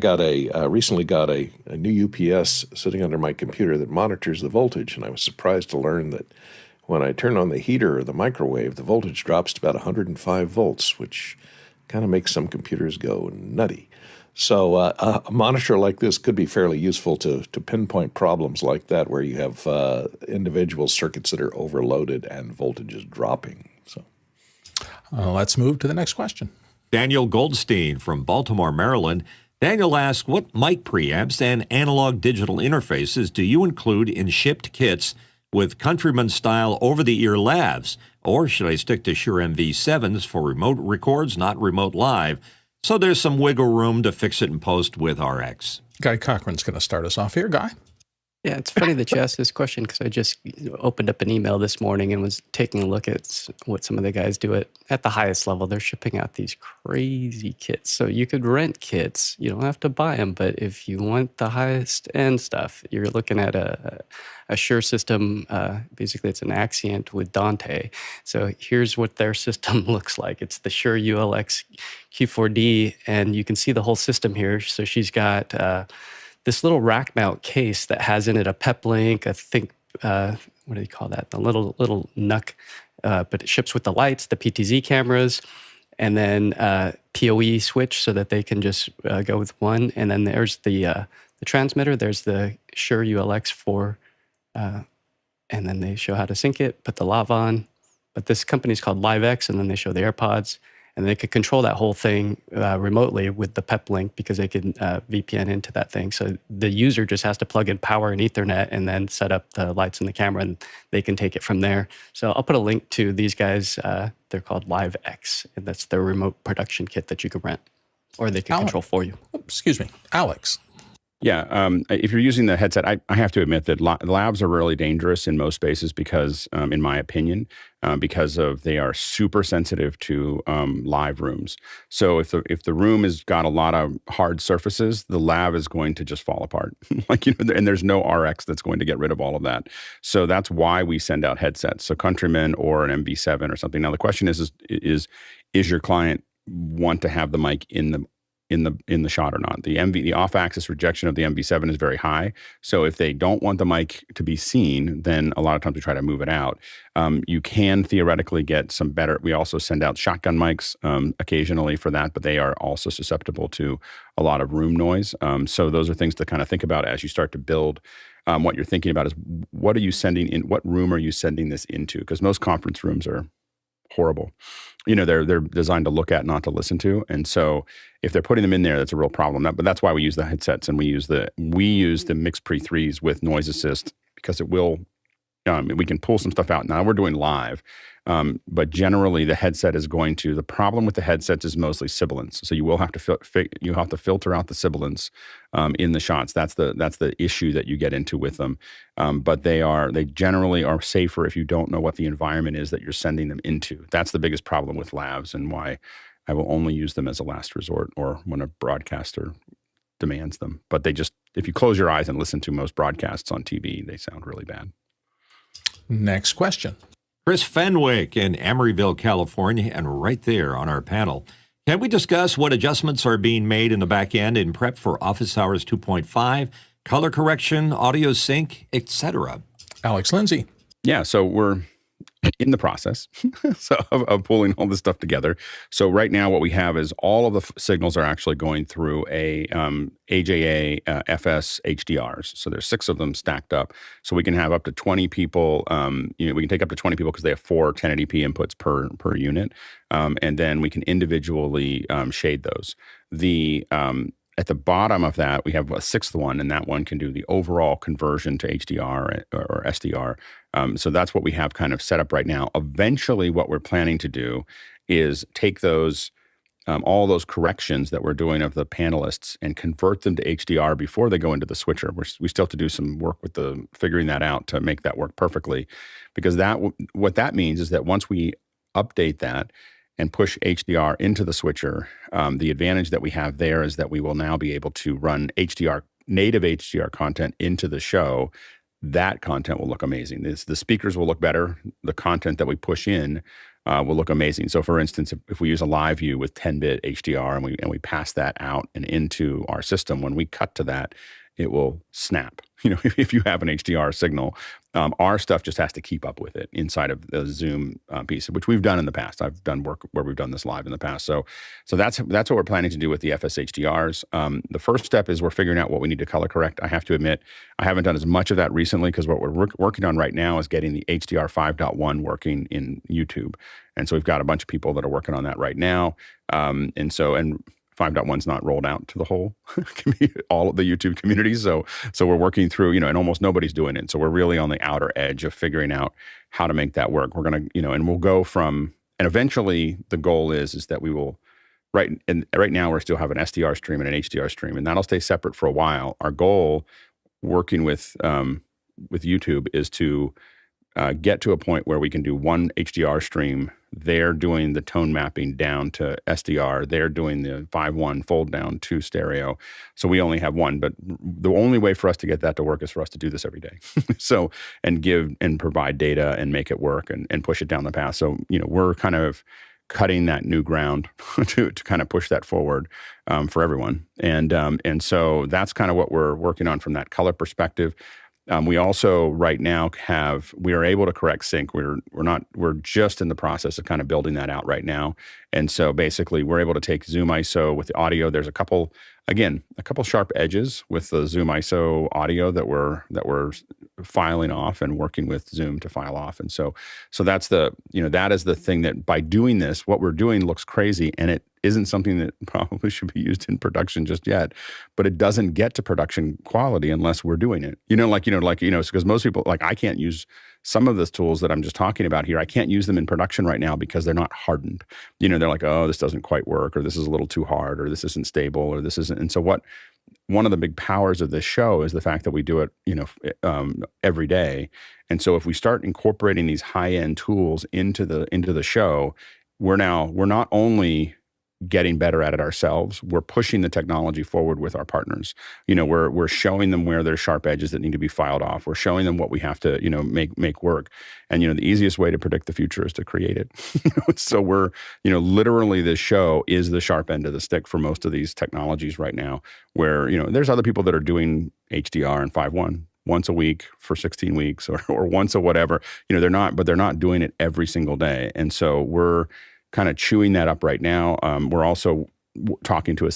recently got a new UPS sitting under my computer that monitors the voltage, and I was surprised to learn that when I turn on the heater or the microwave, the voltage drops to about 105 volts, which kind of makes some computers go nutty. So a monitor like this could be fairly useful to pinpoint problems like that, where you have individual circuits that are overloaded and voltage is dropping. So let's move to the next question. Daniel Goldstein from Baltimore, Maryland. Daniel asks, what mic preamps and analog digital interfaces do you include in shipped kits with Countrymen-style over-the-ear lavs? Or should I stick to Shure MV7s for remote records, not remote live? So there's some wiggle room to fix it in post with RX. Guy Cochran's going to start us off here. Guy? Yeah, it's funny that you asked this question because I just opened up an email this morning and was taking a look at what some of the guys do at the highest level. They're shipping out these crazy kits. So you could rent kits. You don't have to buy them. But if you want the highest end stuff, you're looking at a Shure system. Basically, it's an Axient with Dante. So here's what their system looks like. It's the Shure ULX Q4D, and you can see the whole system here. So she's got this little rack mount case that has in it a pep link, I think, what do you call that? The little NUC, but it ships with the lights, the PTZ cameras, and then PoE switch so that they can just go with one. And then there's the transmitter. There's the Shure ULX 4, and then they show how to sync it, put the lav on. But this company's called LiveX, and then they show the AirPods. And they could control that whole thing remotely with the PEP link because they can VPN into that thing. So the user just has to plug in power and Ethernet and then set up the lights and the camera, and they can take it from there. So I'll put a link to these guys. They're called LiveX, and that's their remote production kit that you can rent, or they can control for you. Excuse me, Alex. Yeah, if you're using the headset, I have to admit that lavs are really dangerous in most spaces because, in my opinion, because they are super sensitive to live rooms. So if the room has got a lot of hard surfaces, the lav is going to just fall apart. And there's no RX that's going to get rid of all of that. So that's why we send out headsets. So Countrymen or an MV7 or something. Now the question is your client want to have the mic in the shot or not? The off-axis rejection of the MV7 is very high. So if they don't want the mic to be seen, then a lot of times we try to move it out. You can theoretically get some better. We also send out shotgun mics occasionally for that, but they are also susceptible to a lot of room noise. So those are things to kind of think about as you start to build. What you're thinking about is what are you sending in? What room are you sending this into? Because most conference rooms are horrible. They're designed to look at, not to listen to. And so if they're putting them in there, that's a real problem. But that's why we use the headsets, and we use the Mix Pre 3s with noise assist because it will, we can pull some stuff out. Now we're doing live, but generally the headset is going to, the problem with the headsets is mostly sibilance. So you will have to filter out the sibilance in the shots. That's the issue that you get into with them. But they generally are safer if you don't know what the environment is that you're sending them into. That's the biggest problem with lavs and why I will only use them as a last resort or when a broadcaster demands them. But if you close your eyes and listen to most broadcasts on TV, they sound really bad. Next question. Chris Fenwick in Emeryville, California, and right there on our panel. Can we discuss what adjustments are being made in the back end in prep for Office Hours 2.5, color correction, audio sync, etc.? Alex Lindsay. Yeah, so we're in the process of pulling all this stuff together. So right now what we have is all of the signals are actually going through a AJA FS HDRs. So there's 6 of them stacked up. So we can have up to 20 people. We can take up to 20 people because they have 4 1080p inputs per unit. And then we can individually shade those. At the bottom of that, we have a 6th one, and that one can do the overall conversion to HDR or SDR. So that's what we have kind of set up right now. Eventually, what we're planning to do is take those, all those corrections that we're doing of the panelists and convert them to HDR before they go into the switcher. We still have to do some work with figuring that out to make that work perfectly, because what that means is that once we update that and push HDR into the switcher, the advantage that we have there is that we will now be able to run native HDR content into the show. That content will look amazing. The speakers will look better. The content that we push in will look amazing. So for instance, if we use a live view with 10-bit HDR and we pass that out and into our system, when we cut to that, it will snap. If you have an HDR signal, our stuff just has to keep up with it inside of the Zoom piece, which we've done in the past. I've done work where we've done this live in the past. So that's what we're planning to do with the FS HDRs. The first step is we're figuring out what we need to color correct. I have to admit, I haven't done as much of that recently because what we're working on right now is getting the HDR 5.1 working in YouTube. And so we've got a bunch of people that are working on that right now. And 5.1's not rolled out to the whole all of the YouTube community. So we're working through, and almost nobody's doing it. So we're really on the outer edge of figuring out how to make that work. We're going to, and we'll go from, and eventually the goal is that we will right now we're still have an SDR stream and an HDR stream, and that'll stay separate for a while. Our goal, working with YouTube, is to get to a point where we can do one HDR stream. They're doing the tone mapping down to SDR. They're doing the 5:1 fold down to stereo. So we only have one, but the only way for us to get that to work is for us to do this every day. So, and give and provide data and make it work and push it down the path. So, we're kind of cutting that new ground to kind of push that forward for everyone. And so that's kind of what we're working on from that color perspective. We also right now we are able to correct sync. We're just in the process of kind of building that out right now. And so basically we're able to take Zoom ISO with the audio. There's a couple sharp edges with the Zoom ISO audio that we're filing off and working with Zoom to file off. And so that's that is the thing that by doing this, what we're doing looks crazy, and it isn't something that probably should be used in production just yet, but it doesn't get to production quality unless we're doing it. Because most people, like, I can't use some of the tools that I'm just talking about here. I can't use them in production right now because they're not hardened. They're like, oh, this doesn't quite work, or this is a little too hard, or this isn't stable, or this isn't. And so one of the big powers of this show is the fact that we do it, every day. And so if we start incorporating these high-end tools into the show, we're not only getting better at it ourselves, we're pushing the technology forward with our partners. We're showing them where there's sharp edges that need to be filed off. We're showing them what we have to, make work. And, the easiest way to predict the future is to create it. So we're, literally this show is the sharp end of the stick for most of these technologies right now, where, there's other people that are doing HDR and 5:1 once a week for 16 weeks or once a whatever. They're not doing it every single day. And so we're kind of chewing that up right now. We're also talking to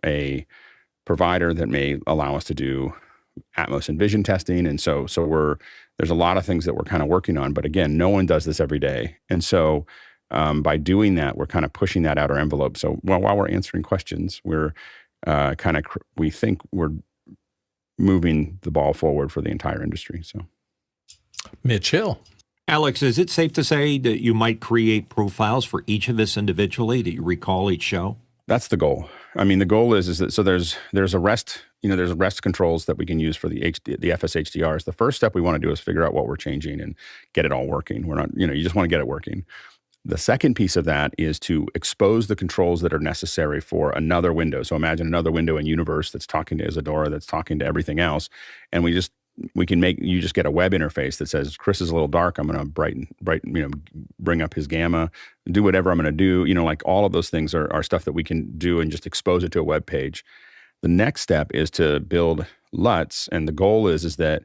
a provider that may allow us to do Atmos and vision testing. And so there's a lot of things that we're kind of working on, but again, no one does this every day. And so by doing that, we're kind of pushing that outer envelope. So while we're answering questions, we're we think we're moving the ball forward for the entire industry. So Mitch Hill. Alex, is it safe to say that you might create profiles for each of us individually that you recall each show? That's the goal. I mean, the goal is that so there's a rest, there's rest controls that we can use for the FS HDRs. The first step we want to do is figure out what we're changing and get it all working. We're not, you just want to get it working. The second piece of that is to expose the controls that are necessary for another window. So imagine another window in Universe that's talking to Isadora, that's talking to everything else, and you just get a web interface that says, Chris is a little dark, I'm going to brighten, bring up his gamma, do whatever I'm going to do. Like all of those things are stuff that we can do and just expose it to a web page. The next step is to build LUTs. And the goal is that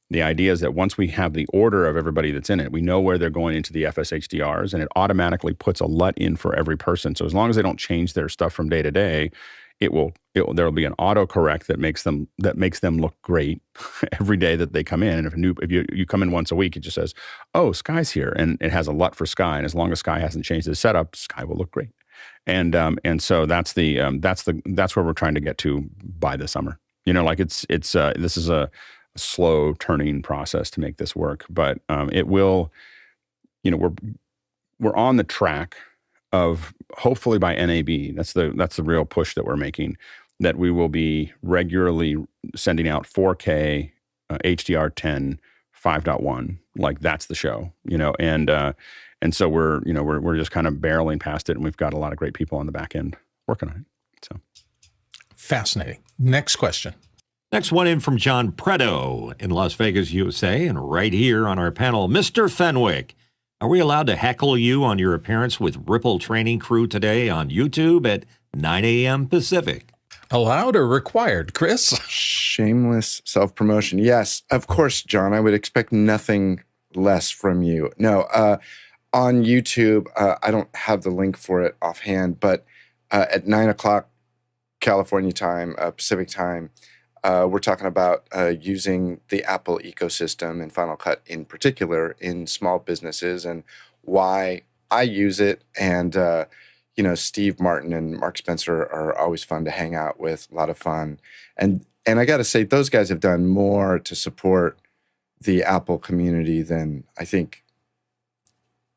the idea is that once we have the order of everybody that's in it, we know where they're going into the FS HDRs, and it automatically puts a LUT in for every person. So as long as they don't change their stuff from day to day, there'll be an autocorrect that makes them look great every day that they come in. And if you come in once a week, it just says, "Oh, Sky's here," and it has a LUT for Sky. And as long as Sky hasn't changed his setup, Sky will look great. And so that's where we're trying to get to by the summer. This is a slow turning process to make this work, but it will. We're on the track of hopefully by NAB, that's the real push that we're making, that we will be regularly sending out 4K HDR10 5.1. Like that's the show, and so we're just kind of barreling past it, and we've got a lot of great people on the back end working on it. So fascinating. Next question. Next one in from John Preto in Las Vegas, USA, and right here on our panel, Mr. Fenwick. Are we allowed to heckle you on your appearance with Ripple Training Crew today on YouTube at 9 a.m. Pacific? Allowed or required, Chris? Shameless self-promotion. Yes, of course, John. I would expect nothing less from you. No, on YouTube, I don't have the link for it offhand, but at 9 o'clock California time, Pacific time, we're talking about using the Apple ecosystem and Final Cut in particular in small businesses and why I use it. And, Steve Martin and Mark Spencer are always fun to hang out with, a lot of fun. And I got to say, those guys have done more to support the Apple community than I think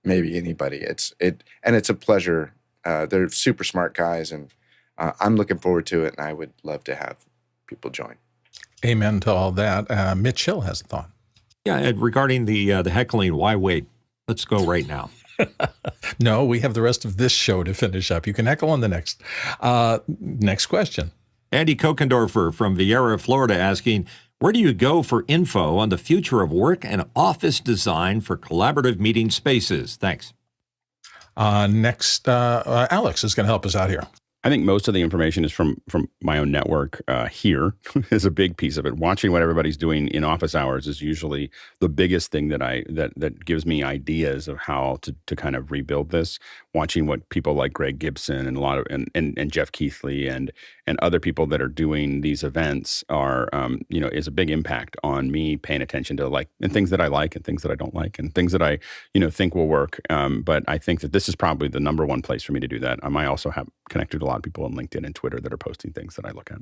maybe anybody. And it's a pleasure They're super smart guys, and I'm looking forward to it, and I would love to have people join. Amen to all that. Mitch Hill has a thought. Yeah, and regarding the heckling, why wait? Let's go right now. No, we have the rest of this show to finish up. You can heckle on the next. Next question. Andy Kokendorfer from Vieira, Florida, asking, where do you go for info on the future of work and office design for collaborative meeting spaces? Thanks. Next, Alex is going to help us out here. I think most of the information is from my own network. Here is a big piece of it. Watching what everybody's doing in office hours is usually the biggest thing that gives me ideas of how to kind of rebuild this. Watching what people like Greg Gibson and a lot of and Jeff Keithley and other people that are doing these events are is a big impact on me paying attention to and things that I like and things that I don't like and things that I think will work. But I think that this is probably the number one place for me to do that. I might also have connected to a lot of people on LinkedIn and Twitter that are posting things that I look at.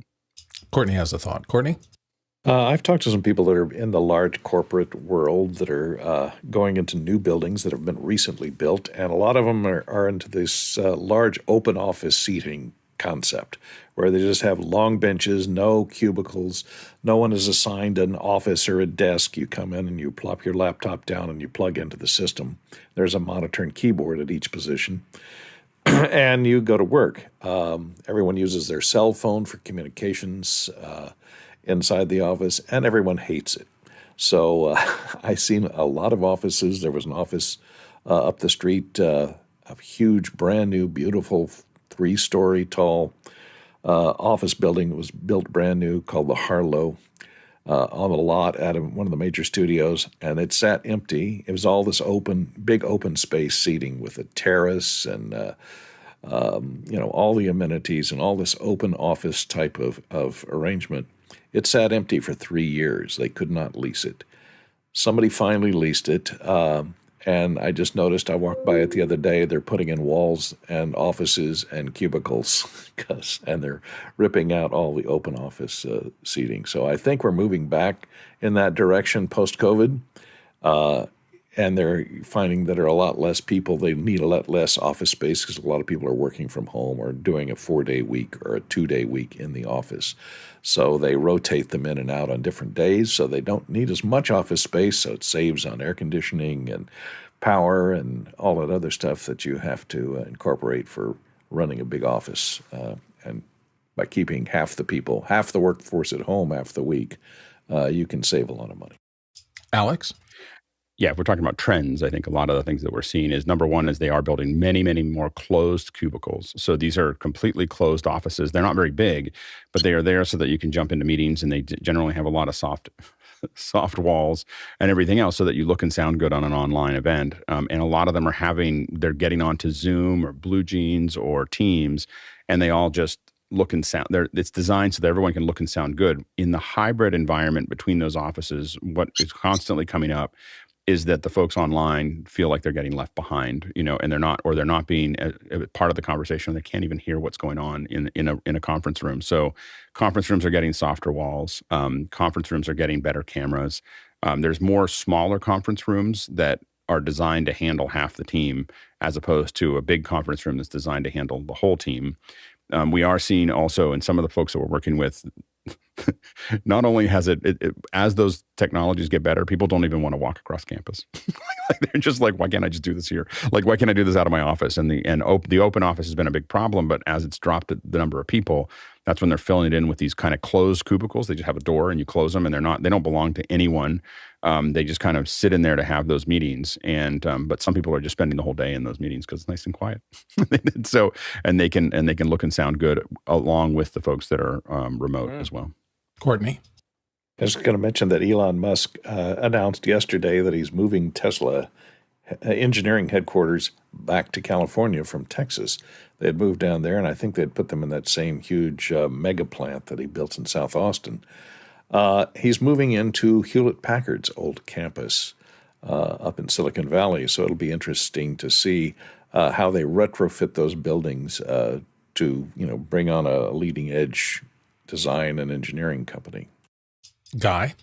Courtney has a thought. Courtney? I've talked to some people that are in the large corporate world that are going into new buildings that have been recently built, and a lot of them are into this large open office seating concept where they just have long benches, no cubicles, no one is assigned an office or a desk. You come in and you plop your laptop down and you plug into the system. There's a monitor and keyboard at each position. And you go to work. Everyone uses their cell phone for communications inside the office, and everyone hates it. So I've seen a lot of offices. There was an office up the street, a huge, brand new, beautiful, 3-story tall office building. It was built brand new, called the Harlow, on a lot at one of the major studios, and it sat empty. It was all this big open space seating with a terrace and all the amenities and all this open office type of arrangement. It sat empty for 3 years. They could not lease it. Somebody finally leased it, and I just noticed, I walked by it the other day, they're putting in walls and offices and cubicles, and they're ripping out all the open office seating. So I think we're moving back in that direction post-COVID, and they're finding that there are a lot less people. They need a lot less office space because a lot of people are working from home or doing a 4-day week or a 2-day week in the office. So they rotate them in and out on different days, so they don't need as much office space, so it saves on air conditioning and power and all that other stuff that you have to incorporate for running a big office. And by keeping half the workforce at home half the week, you can save a lot of money. Alex? Yeah, if we're talking about trends, I think a lot of the things that we're seeing is, number one, is they are building many, many more closed cubicles. So these are completely closed offices. They're not very big, but they are there so that you can jump into meetings, and they generally have a lot of soft walls and everything else so that you look and sound good on an online event. And a lot of them they're getting onto Zoom or Blue Jeans or Teams, and they all just look and sound. It's designed so that everyone can look and sound good. In the hybrid environment between those offices, what is constantly coming up is that the folks online feel like they're getting left behind, and they're not being a part of the conversation. They can't even hear what's going on in a conference room. So conference rooms are getting softer walls. Conference rooms are getting better cameras. There's more smaller conference rooms that are designed to handle half the team, as opposed to a big conference room that's designed to handle the whole team. We are seeing also in some of the folks that we're working with, not only has as those technologies get better, people don't even want to walk across campus. They're just like, why can't I just do this here? Like, why can't I do this out of my office? And the open office has been a big problem, but as it's dropped the number of people, that's when they're filling it in with these kind of closed cubicles. They just have a door and you close them, and they don't belong to anyone. They just kind of sit in there to have those meetings. And but some people are just spending the whole day in those meetings because it's nice and quiet. So they can look and sound good along with the folks that are remote as well. Courtney? I was going to mention that Elon Musk announced yesterday that he's moving Tesla engineering headquarters back to California from Texas. They had moved down there, and I think they'd put them in that same huge mega plant that he built in South Austin. He's moving into Hewlett-Packard's old campus up in Silicon Valley, so it'll be interesting to see how they retrofit those buildings to bring on a leading-edge design and engineering company. Guy?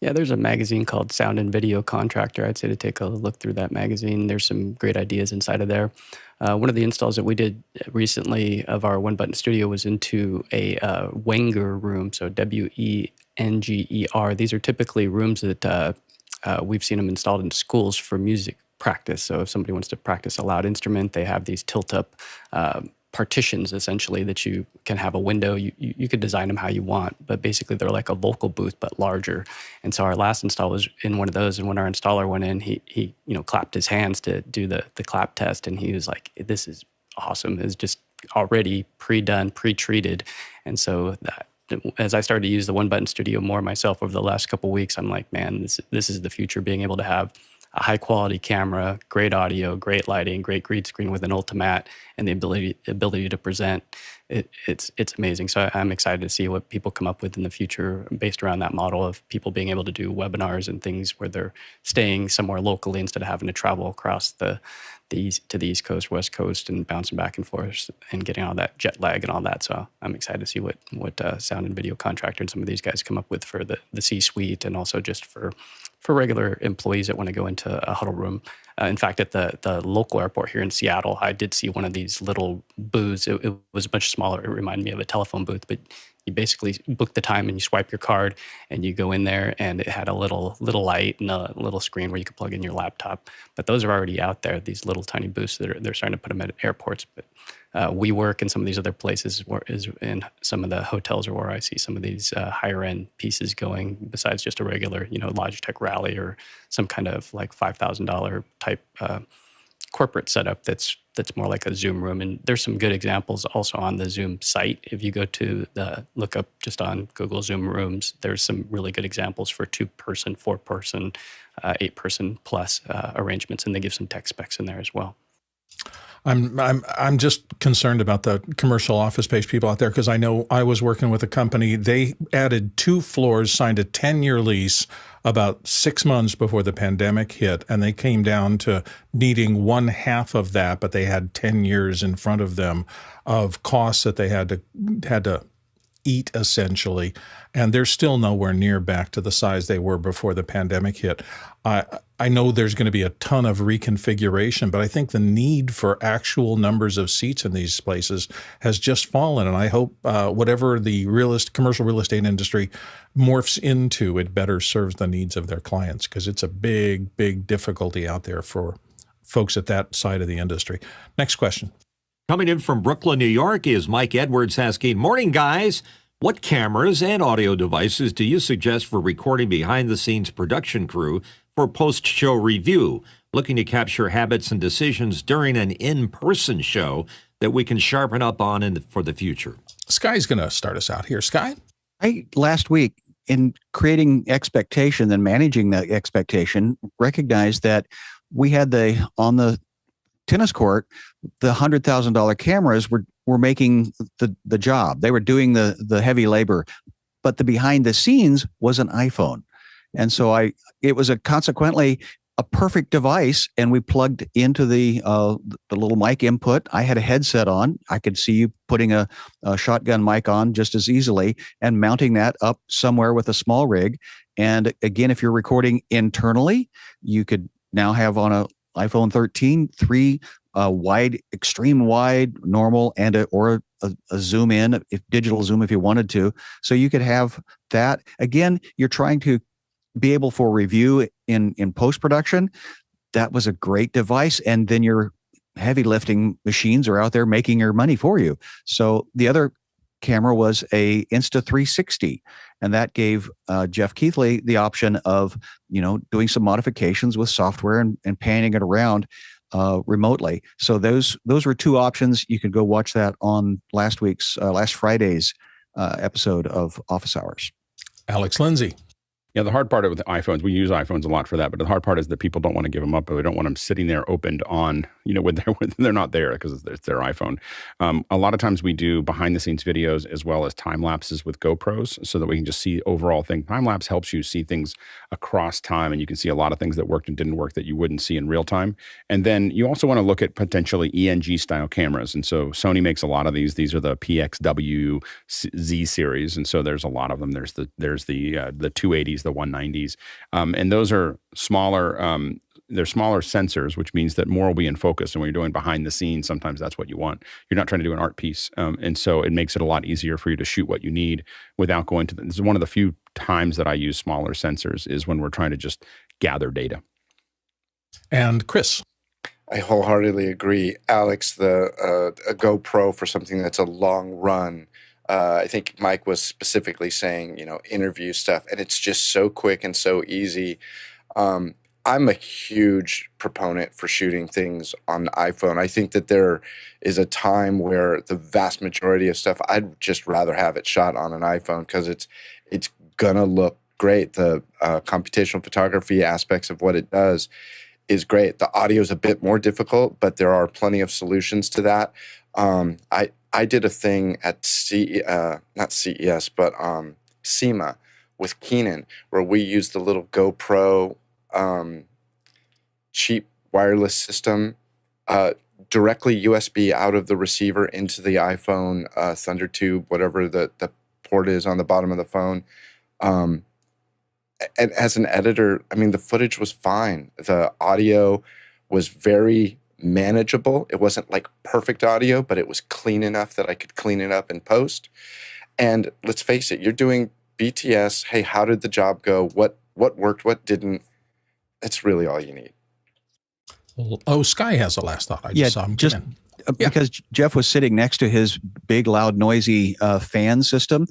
Yeah, there's a magazine called Sound and Video Contractor. I'd say to take a look through that magazine. There's some great ideas inside of there. One of the installs that we did recently of our one-button studio was into a Wenger room, so Wenger. These are typically rooms that we've seen them installed in schools for music practice. So if somebody wants to practice a loud instrument, they have these tilt-up partitions, essentially, that you can have a window. You could design them how you want, but basically they're like a vocal booth, but larger. And so our last install was in one of those, and when our installer went in, he clapped his hands to do the clap test, and he was like, this is awesome. It's just already pre-done, pre-treated. And so as I started to use the one-button studio more myself over the last couple of weeks, I'm like, man, this is the future, being able to have a high-quality camera, great audio, great lighting, great green screen with an Ultimat, and the ability to present. It's amazing. So I'm excited to see what people come up with in the future based around that model of people being able to do webinars and things where they're staying somewhere locally instead of having to travel across to the East Coast, West Coast, and bouncing back and forth and getting all that jet lag and all that. So I'm excited to see what Sound and Video Contractor and some of these guys come up with for the C-suite, and also just for regular employees that want to go into a huddle room. In fact, at the local airport here in Seattle, I did see one of these little booths. It was much smaller. It reminded me of a telephone booth, but you basically book the time and you swipe your card and you go in there, and it had a little light and a little screen where you could plug in your laptop. But those are already out there, these little tiny booths they're starting to put them at airports. But WeWork and some of these other places is in some of the hotels are where I see some of these higher end pieces going, besides just a regular, Logitech Rally or some kind of like $5,000 type corporate setup that's more like a Zoom room. And there's some good examples also on the Zoom site. If you go to look up just on Google Zoom Rooms, there's some really good examples for 2-person, 4-person, 8-person plus arrangements, and they give some tech specs in there as well. I'm just concerned about the commercial office space people out there, because I know I was working with a company. They added 2 floors, signed a 10-year lease about 6 months before the pandemic hit, and they came down to needing 1/2 of that, but they had 10 years in front of them of costs that they had to eat, essentially, and they're still nowhere near back to the size they were before the pandemic hit. I know there's going to be a ton of reconfiguration, but I think the need for actual numbers of seats in these places has just fallen, and I hope whatever the commercial real estate industry morphs into, it better serves the needs of their clients, because it's a big, big difficulty out there for folks at that side of the industry. Next question. Coming in from Brooklyn, New York is Mike Edwards asking, morning guys, what cameras and audio devices do you suggest for recording behind-the-scenes production crew for post-show review, looking to capture habits and decisions during an in-person show that we can sharpen up on for the future? Sky's going to start us out here. Sky? Last week, in creating expectation and managing that expectation, recognized that we had on the tennis court, the $100,000 cameras were making the job. They were doing the heavy labor, but the behind the scenes was an iPhone. And so it was consequently a perfect device, and we plugged into the little mic input. I had a headset on. I could see you putting a shotgun mic on just as easily and mounting that up somewhere with a small rig. And again, if you're recording internally, you could now have on a iPhone 13, 3 wide, extreme wide, normal, and a zoom in, digital zoom if you wanted to. So you could have that. Again, you're trying to be able for review in post-production. That was a great device. And then your heavy lifting machines are out there making your money for you. So the other camera was a Insta360, and that gave Jeff Keithley the option of doing some modifications with software and panning it around remotely. So those were 2 options. You could go watch that on last Friday's episode of Office Hours. Alex Lindsay. Yeah, the hard part with the iPhones, we use iPhones a lot for that, but the hard part is that people don't want to give them up, but we don't want them sitting there opened on, when they're not there, because it's their iPhone. A lot of times we do behind-the-scenes videos as well as time lapses with GoPros, so that we can just see overall thing. Time lapse helps you see things across time, and you can see a lot of things that worked and didn't work that you wouldn't see in real time. And then you also want to look at potentially ENG-style cameras, and so Sony makes a lot of these. These are the PXW Z series, and so there's a lot of them. There's the 280s the 190s. And those are smaller, they're smaller sensors, which means that more will be in focus. And when you're doing behind the scenes, sometimes that's what you want. You're not trying to do an art piece. And so it makes it a lot easier for you to shoot what you need without going to this is one of the few times that I use smaller sensors is when we're trying to just gather data. And Chris. I wholeheartedly agree. Alex, a GoPro for something that's a long run. I think Mike was specifically saying, interview stuff, and it's just so quick and so easy. I'm a huge proponent for shooting things on the iPhone. I think that there is a time where the vast majority of stuff, I'd just rather have it shot on an iPhone because it's gonna look great. The computational photography aspects of what it does is great. The audio is a bit more difficult, but there are plenty of solutions to that. I did a thing at not CES, but SEMA with Keenan, where we used the little GoPro cheap wireless system directly USB out of the receiver into the iPhone Thunder Tube, whatever the port is on the bottom of the phone. And as an editor, I mean, the footage was fine. The audio was very manageable. It wasn't like perfect audio, but it was clean enough that I could clean it up in post. And let's face it, you're doing BTS. Hey, how did the job go? What worked? What didn't? That's really all you need. Oh, Sky has a last thought. I just saw him come in. Because Jeff was sitting next to his big, loud, noisy fan system.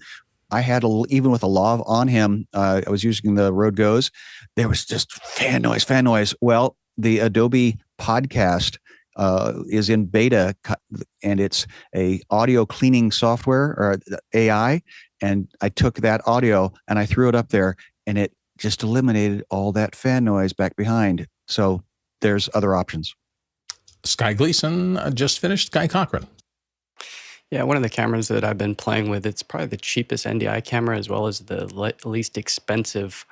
I had, even with a lav on him, I was using the Rode Go's. There was just fan noise. Well, the Adobe Podcast is in beta, and it's a audio cleaning software or AI. And I took that audio and I threw it up there, and it just eliminated all that fan noise back behind. So there's other options. Sky Gleason just finished. Sky Cochran. Yeah, one of the cameras that I've been playing with, it's probably the cheapest NDI camera as well as the least expensive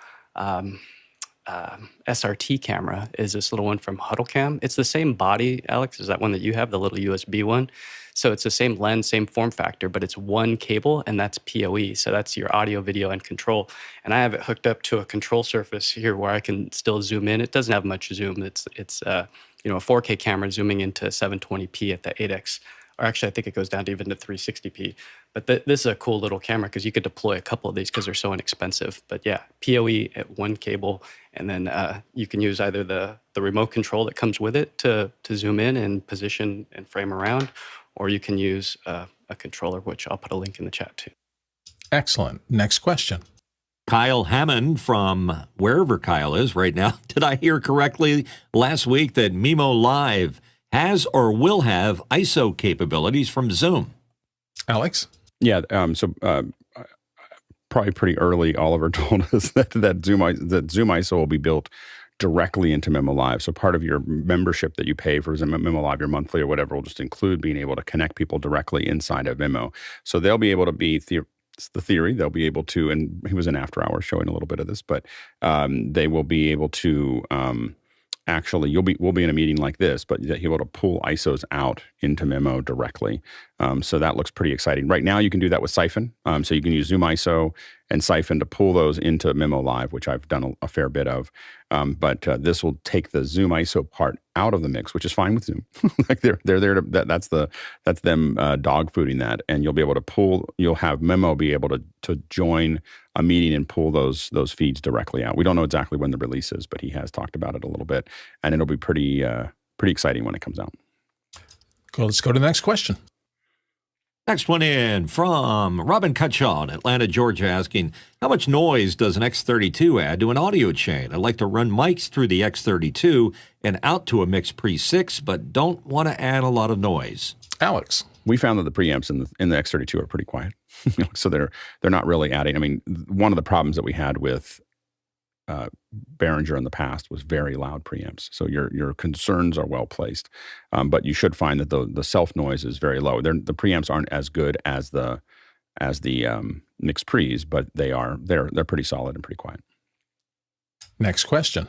SRT camera is this little one from HuddleCam. It's the same body, Alex, as that one that you have, the little USB one. So it's the same lens, same form factor, but it's one cable, and that's PoE. So that's your audio, video, and control. And I have it hooked up to a control surface here where I can still zoom in. It doesn't have much zoom. It's a 4K camera zooming into 720p at the 8x. Or actually, I think it goes down to even to 360p. But this is a cool little camera because you could deploy a couple of these because they're so inexpensive. But yeah, PoE at one cable, and then you can use either the remote control that comes with it to zoom in and position and frame around, or you can use a controller, which I'll put a link in the chat too. Excellent. Next question. Kyle Hammond from wherever Kyle is right now. Did I hear correctly last week that MimoLive has or will have ISO capabilities from Zoom? Alex? Yeah, so probably pretty early, Oliver told us that Zoom ISO will be built directly into MimoLive. So part of your membership that you pay for MimoLive, your monthly or whatever, will just include being able to connect people directly inside of Mimo. So they'll be able to be the theory. They'll be able to, and he was in After Hours showing a little bit of this, but they will be able to actually, we'll be in a meeting like this, but you'll be able to pull ISOs out into Mimo directly. So that looks pretty exciting. Right now, you can do that with Siphon. So you can use Zoom ISO and Siphon to pull those into MimoLive, which I've done a fair bit of. But this will take the Zoom ISO part out of the mix, which is fine with Zoom. Like they're there to that's them dog fooding that, and you'll be able to pull. You'll have Mimo be able to join a meeting and pull those feeds directly out. We don't know exactly when the release is, but he has talked about it a little bit, and it'll be pretty exciting when it comes out. Cool. Let's go to the next question. Next one in from Robin Cutshaw in Atlanta, Georgia, asking, how much noise does an X32 add to an audio chain? I'd like to run mics through the X32 and out to a mix pre-6, but don't want to add a lot of noise. Alex? We found that the preamps in the X32 are pretty quiet. So they're not really adding. I mean, one of the problems that we had with Behringer in the past was very loud preamps. So your concerns are well placed, but you should find that the self noise is very low. The preamps aren't as good as the mixed pre's, but they're pretty solid and pretty quiet. Next question.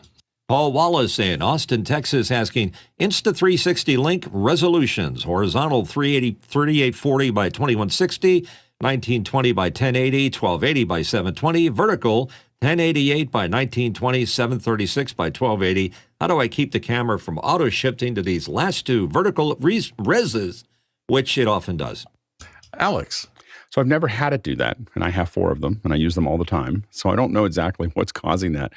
Paul Wallace in Austin, Texas, asking, Insta360 Link resolutions: horizontal 3840 by 2160, 1920 by 1080, 1280 by 720, vertical 1088 by 1920, 736 by 1280. How do I keep the camera from auto-shifting to these last two vertical rezes, which it often does? Alex. So I've never had it do that, and I have 4 of them, and I use them all the time. So I don't know exactly what's causing that.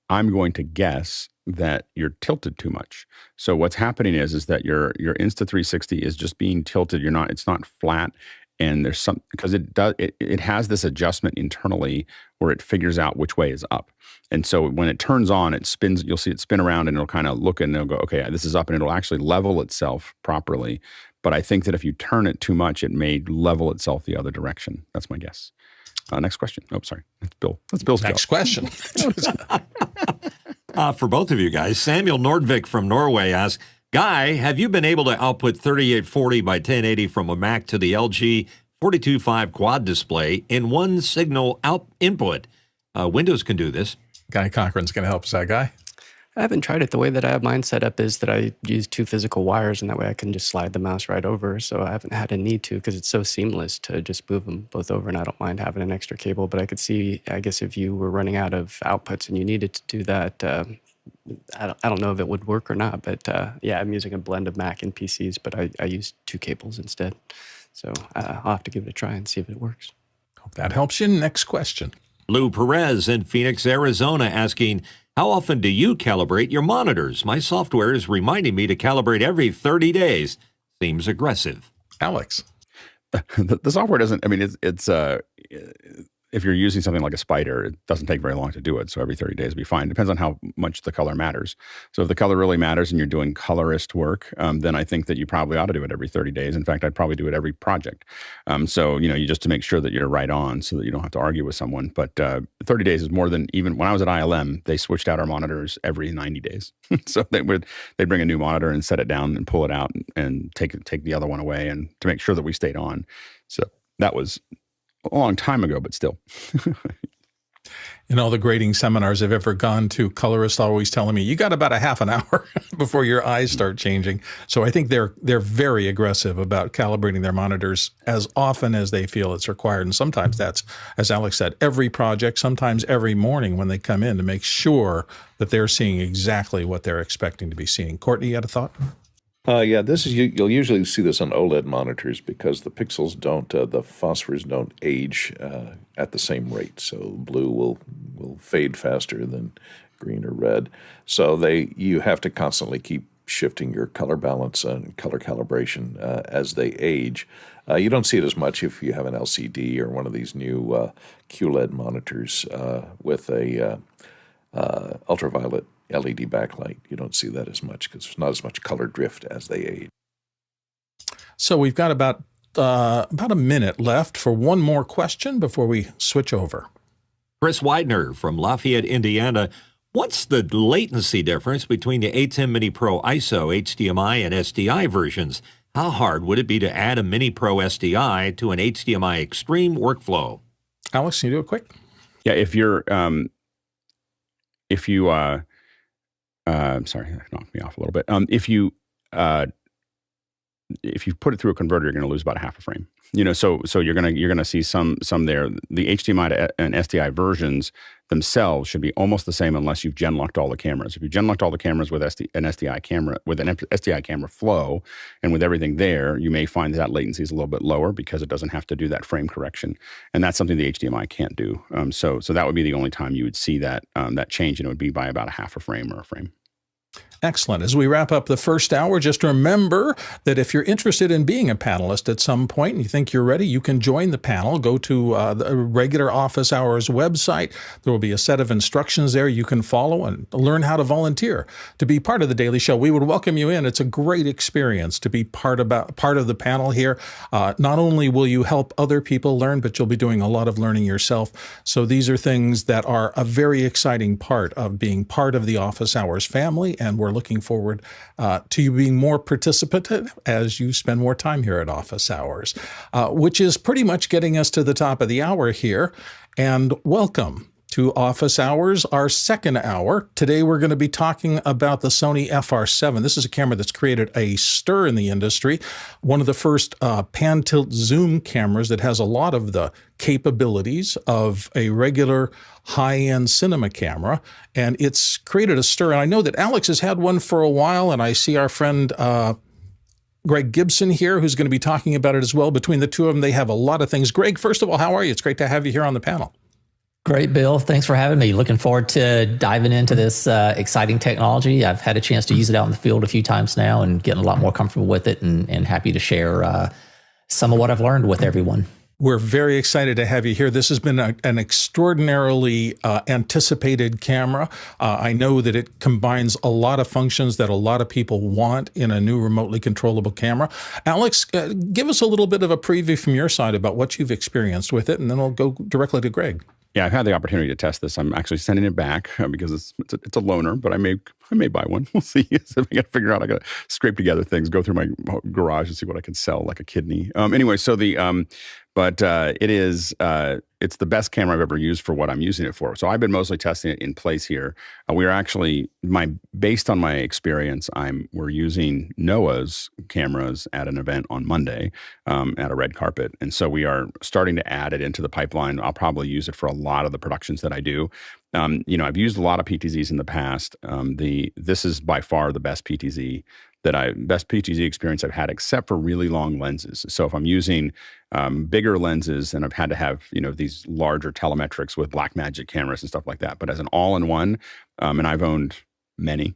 I'm going to guess that you're tilted too much. So what's happening is that your Insta360 is just being tilted. It's not flat, and there's some, because it has this adjustment internally where it figures out which way is up. And so when it turns on, it spins. You'll see it spin around, and it'll kind of look, and it'll go, okay, this is up, and it'll actually level itself properly. But I think that if you turn it too much, it may level itself the other direction. That's my guess. Next question. Oh, sorry. That's Bill. That's Bill's Next job. question. For both of you guys, Samuel Nordvik from Norway asks, Guy, have you been able to output 3840 by 1080 from a Mac to the LG 425 quad display in one signal input? Windows can do this. Guy Cochran's going to help us out, Guy. I haven't tried it. The way that I have mine set up is that I use 2 physical wires, and that way I can just slide the mouse right over. So I haven't had a need to, because it's so seamless to just move them both over, and I don't mind having an extra cable. But I could see, I guess, if you were running out of outputs and you needed to do that, I don't know if it would work or not. But yeah, I'm using a blend of Mac and PCs, but I use 2 cables instead. So I'll have to give it a try and see if it works. Hope that helps you. Next question. Lou Perez in Phoenix, Arizona asking, how often do you calibrate your monitors? My software is reminding me to calibrate every 30 days. Seems aggressive. Alex. The software doesn't, I mean, it's if you're using something like a Spider, it doesn't take very long to do it. So every 30 days would be fine. Depends on how much the color matters. So if the color really matters and you're doing colorist work, then I think that you probably ought to do it every 30 days. In fact, I'd probably do it every project. So, you just to make sure that you're right on so that you don't have to argue with someone. But 30 days is more than, even when I was at ILM, they switched out our monitors every 90 days. So they'd bring a new monitor and set it down and pull it out and take the other one away, and to make sure that we stayed on. So that was a long time ago, but still. In all the grading seminars I've ever gone to, colorists always telling me, you got about a half an hour before your eyes start changing. So I think they're very aggressive about calibrating their monitors as often as they feel it's required. And sometimes that's, as Alex said, every project, sometimes every morning when they come in, to make sure that they're seeing exactly what they're expecting to be seeing. Courtney, you had a thought? Yeah, you'll usually see this on OLED monitors because the pixels the phosphors don't age at the same rate. So blue will fade faster than green or red. So you have to constantly keep shifting your color balance and color calibration as they age. You don't see it as much if you have an LCD or one of these new QLED monitors with a ultraviolet LED backlight. You don't see that as much because there's not as much color drift as they age. So we've got about a minute left for one more question before we switch over. Chris Widener from Lafayette, Indiana. What's the latency difference between the Atem Mini Pro ISO HDMI and SDI versions? How hard would it be to add a Mini Pro SDI to an HDMI Extreme workflow? Alex, can you do it quick? Yeah, if you sorry, that knocked me off a little bit. If you put it through a converter, you're going to lose about a half a frame. So you're gonna see some there. The HDMI and SDI versions themselves should be almost the same unless you've gen locked all the cameras. If you gen locked all the cameras with an SDI camera flow and with everything there, you may find that latency is a little bit lower because it doesn't have to do that frame correction, and that's something the HDMI can't do. So that would be the only time you would see that change, and it would be by about a half a frame or a frame. Excellent. As we wrap up the first hour, just remember that if you're interested in being a panelist at some point and you think you're ready, you can join the panel. Go to the regular Office Hours website. There will be a set of instructions there you can follow and learn how to volunteer to be part of the Daily Show. We would welcome you in. It's a great experience to be part of the panel here. Not only will you help other people learn, but you'll be doing a lot of learning yourself. So these are things that are a very exciting part of being part of the Office Hours family, and we're looking forward to you being more participative as you spend more time here at Office Hours, which is pretty much getting us to the top of the hour here. And welcome to Office Hours, our second hour. Today we're going to be talking about the Sony FR7. This is a camera that's created a stir in the industry. One of the first pan-tilt zoom cameras that has a lot of the capabilities of a regular high-end cinema camera, and it's created a stir. And I know that Alex has had one for a while, and I see our friend Greg Gibson here, who's going to be talking about it as well. Between the two of them, they have a lot of things. Greg, first of all, how are you? It's great to have you here on the panel. Great, Bill. Thanks for having me. Looking forward to diving into this exciting technology. I've had a chance to use it out in the field a few times now and getting a lot more comfortable with it, and happy to share some of what I've learned with everyone. We're very excited to have you here. This has been an extraordinarily anticipated camera. I know that it combines a lot of functions that a lot of people want in a new remotely controllable camera. Alex, give us a little bit of a preview from your side about what you've experienced with it, and then I'll go directly to Greg. Yeah, I've had the opportunity to test this. I'm actually sending it back because it's a loaner, but I may buy one. We'll see. So I got to figure out. I got to scrape together things, go through my garage and see what I can sell, like a kidney. Anyway, so it's the best camera I've ever used for what I'm using it for. So I've been mostly testing it in place here. We are actually based on my experience, we're using Noah's cameras at an event on Monday at a red carpet, and so we are starting to add it into the pipeline. I'll probably use it for a lot of the productions that I do. I've used a lot of PTZs in the past. This is by far the best PTZ experience I've had, except for really long lenses. So if I'm using bigger lenses and I've had to have, these larger telemetrics with Blackmagic cameras and stuff like that, but as an all-in-one, and I've owned many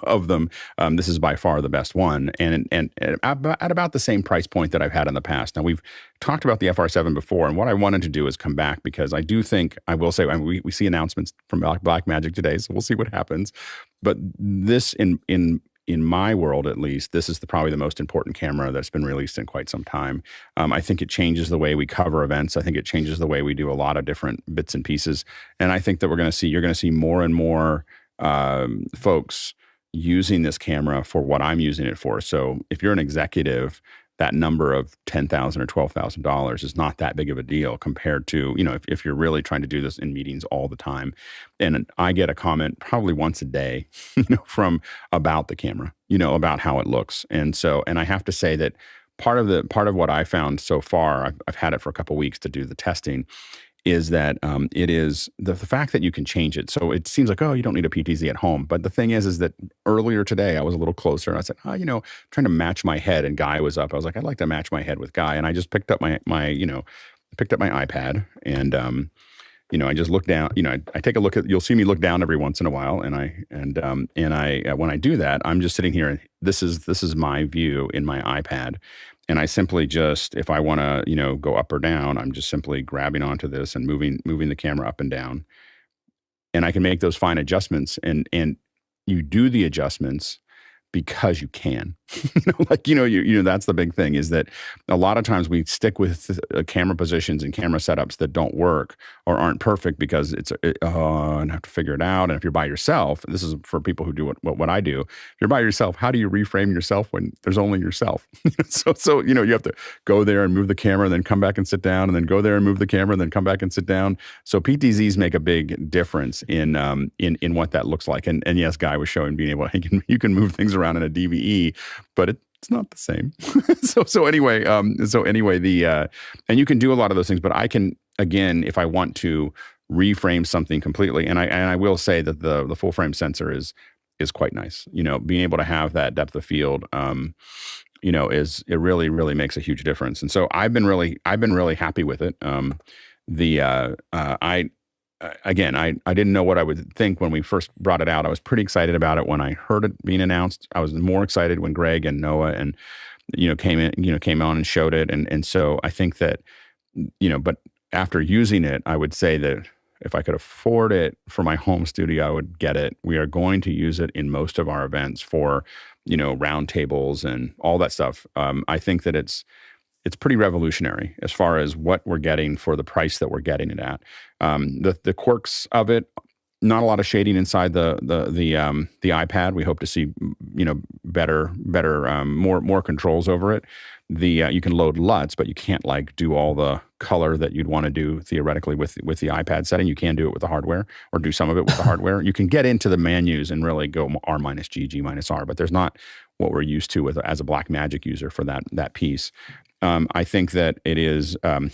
of them, this is by far the best one, and at about the same price point that I've had in the past. Now, we've talked about the FR7 before, and what I wanted to do is come back because I do think, I will say, we see announcements from Blackmagic today, so we'll see what happens. But this, in my world, at least, this is probably the most important camera that's been released in quite some time. I think it changes the way we cover events. I think it changes the way we do a lot of different bits and pieces. And I think that you're going to see more and more folks using this camera for what I'm using it for. So if you're an executive, that number of $10,000 or $12,000 is not that big of a deal compared to, if you're really trying to do this in meetings all the time. And I get a comment probably once a day, about the camera, about how it looks. And I have to say that part of what I found so far, I've had it for a couple of weeks to do the testing, is that it is the fact that you can change it. So it seems like, you don't need a PTZ at home. But the thing is that earlier today, I was a little closer. And I said, trying to match my head. And Guy was up. I was like, I'd like to match my head with Guy. And I just picked up my iPad and, I just look down, I take a look you'll see me look down every once in a while. And when I do that, I'm just sitting here and this is my view in my iPad. And I simply just, if I want to, go up or down, I'm just simply grabbing onto this and moving the camera up and down. And I can make those fine adjustments. And you do the adjustments because you can. That's the big thing, is that a lot of times we stick with camera positions and camera setups that don't work or aren't perfect because and have to figure it out. And if you're by yourself, this is for people who do what I do. If you're by yourself, how do you reframe yourself when there's only yourself? So you have to go there and move the camera and then come back and sit down, and then go there and move the camera and then come back and sit down. So PTZs make a big difference in what that looks like. And yes, Guy was showing being able, you can move things around in a DVE, but it's not the same. So anyway, and you can do a lot of those things, but I can, again, if I want to reframe something completely, and I will say that the full frame sensor is quite nice. Being able to have that depth of field, it really, really makes a huge difference. And so I've been really happy with it. I didn't know what I would think when we first brought it out. I was pretty excited about it when I heard it being announced. I was more excited when Greg and Noah and came on and showed it. And so I think that but after using it, I would say that if I could afford it for my home studio, I would get it. We are going to use it in most of our events for round tables and all that stuff. I think that it's pretty revolutionary as far as what we're getting for the price that we're getting it at. The quirks of it Not a lot of shading inside the iPad. We hope to see, better, more controls over it. You can load LUTs, but you can't like do all the color that you'd want to do theoretically with the iPad setting. You can do it with the hardware, or do some of it with the hardware. You can get into the menus and really go R minus G, G minus R, but there's not what we're used to as a Blackmagic user for that piece. I think that it is. I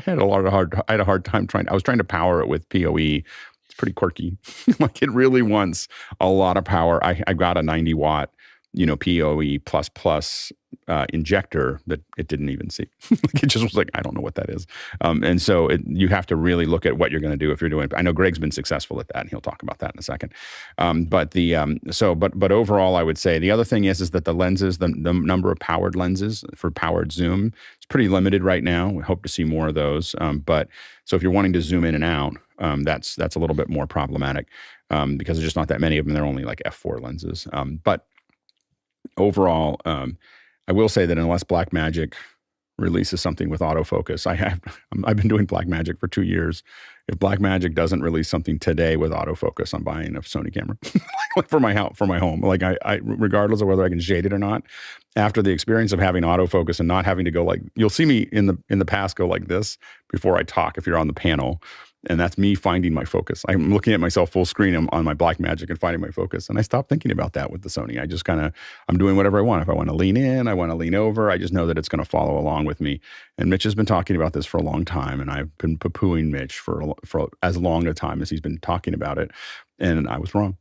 had a hard time I was trying to power it with PoE. It's pretty quirky. Like it really wants a lot of power. I got a 90 watt, PoE plus injector that it didn't even see. Like it just was like, I don't know what that is. And so you have to really look at what you're going to do if you're doing. I know Greg's been successful at that, and he'll talk about that in a second. But overall, I would say the other thing is that the lenses, the number of powered lenses for powered zoom is pretty limited right now. We hope to see more of those. But so if you're wanting to zoom in and out, that's a little bit more problematic because there's just not that many of them. They're only like f4 lenses. But overall, I will say that unless Blackmagic releases something with autofocus, I've been doing Blackmagic for 2 years. If Blackmagic doesn't release something today with autofocus, I'm buying a Sony camera for my home. Like I regardless of whether I can shade it or not. After the experience of having autofocus and not having to go like, you'll see me in the past go like this before I talk if you're on the panel. And that's me finding my focus. I'm looking at myself full screen on my Blackmagic and finding my focus. And I stopped thinking about that with the Sony. I just I'm doing whatever I want. If I want to lean in, I want to lean over. I just know that it's going to follow along with me. And Mitch has been talking about this for a long time. And I've been poo-pooing Mitch for as long a time as he's been talking about it. And I was wrong.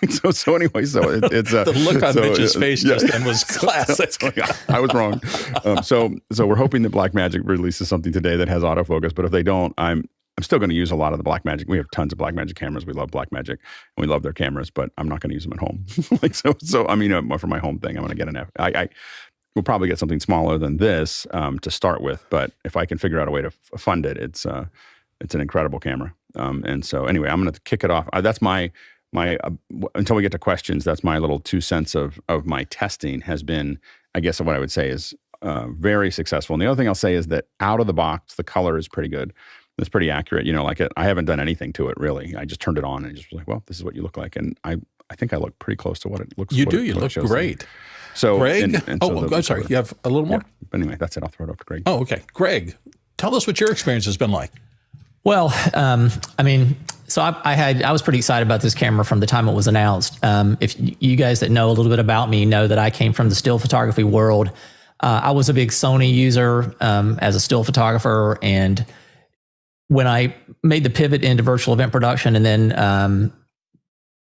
It's it's the look on Mitch's face just then was classic. I was wrong. So we're hoping that Blackmagic releases something today that has autofocus. But if they don't, I'm still going to use a lot of the Blackmagic. We have tons of Blackmagic cameras. We love Blackmagic and we love their cameras, but I'm not going to use them at home. For my home thing, I'm going to get an I will probably get something smaller than this to start with. But if I can figure out a way to fund it, it's an incredible camera. And so anyway, I'm going to kick it off. That's my until we get to questions. That's my little 2 cents of my testing has been. I guess what I would say is very successful. And the other thing I'll say is that out of the box, the color is pretty good. It's pretty accurate. I haven't done anything to it really. I just turned it on and just was like, well, this is what you look like. And I think I look pretty close to what it looks like. You look great. Like. So Greg, I'm sorry. You have a little more? Yeah. But anyway, that's it. I'll throw it over to Greg. Oh, okay. Greg, tell us what your experience has been like. Well, so I was pretty excited about this camera from the time it was announced. If you guys that know a little bit about me know that I came from the still photography world. I was a big Sony user as a still photographer, and when I made the pivot into virtual event production and then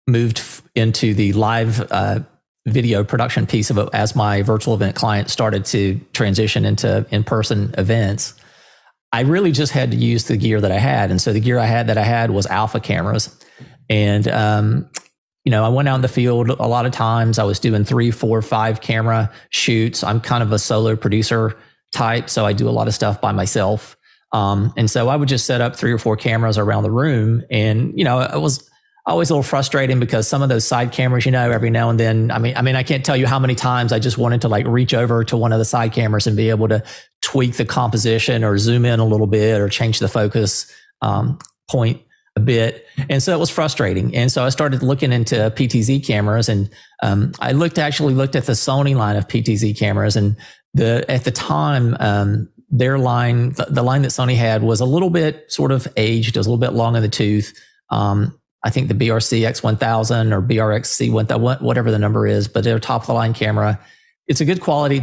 moved into the live video production piece of it as my virtual event client started to transition into in-person events, I really just had to use the gear that I had. And so the gear I had was alpha cameras. And, I went out in the field a lot of times. I was doing 3, 4, 5 camera shoots. I'm kind of a solo producer type, so I do a lot of stuff by myself. And so I would just set up 3 or 4 cameras around the room. And, it was always a little frustrating because some of those side cameras, every now and then, I can't tell you how many times I just wanted to like reach over to one of the side cameras and be able to tweak the composition or zoom in a little bit or change the focus point a bit. And so it was frustrating. And so I started looking into PTZ cameras, and I actually looked at the Sony line of PTZ cameras, and at the time, their line, the line that Sony had was a little bit sort of aged. It was a little bit long in the tooth. I think the BRC X1000 or BRX C1000, whatever the number is, but they're top of the line camera. It's a good quality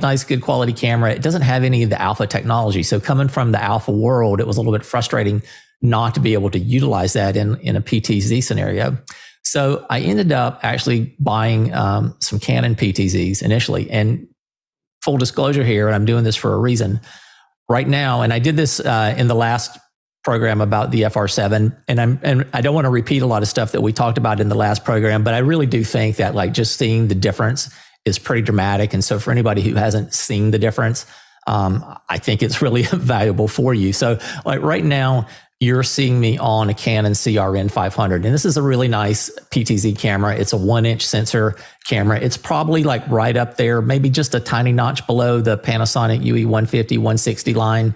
camera. It doesn't have any of the alpha technology. So coming from the alpha world, it was a little bit frustrating not to be able to utilize that in a PTZ scenario. So I ended up actually buying some Canon PTZs initially. And full disclosure here, and I'm doing this for a reason. Right now, and I did this in the last program about the FR7, and I don't want to repeat a lot of stuff that we talked about in the last program, but I really do think that like just seeing the difference is pretty dramatic. And so for anybody who hasn't seen the difference, I think it's really valuable for you. So like right now, you're seeing me on a Canon CR-N500, and this is a really nice PTZ camera. It's a 1-inch sensor camera. It's probably like right up there, maybe just a tiny notch below the Panasonic UE 150, 160 line.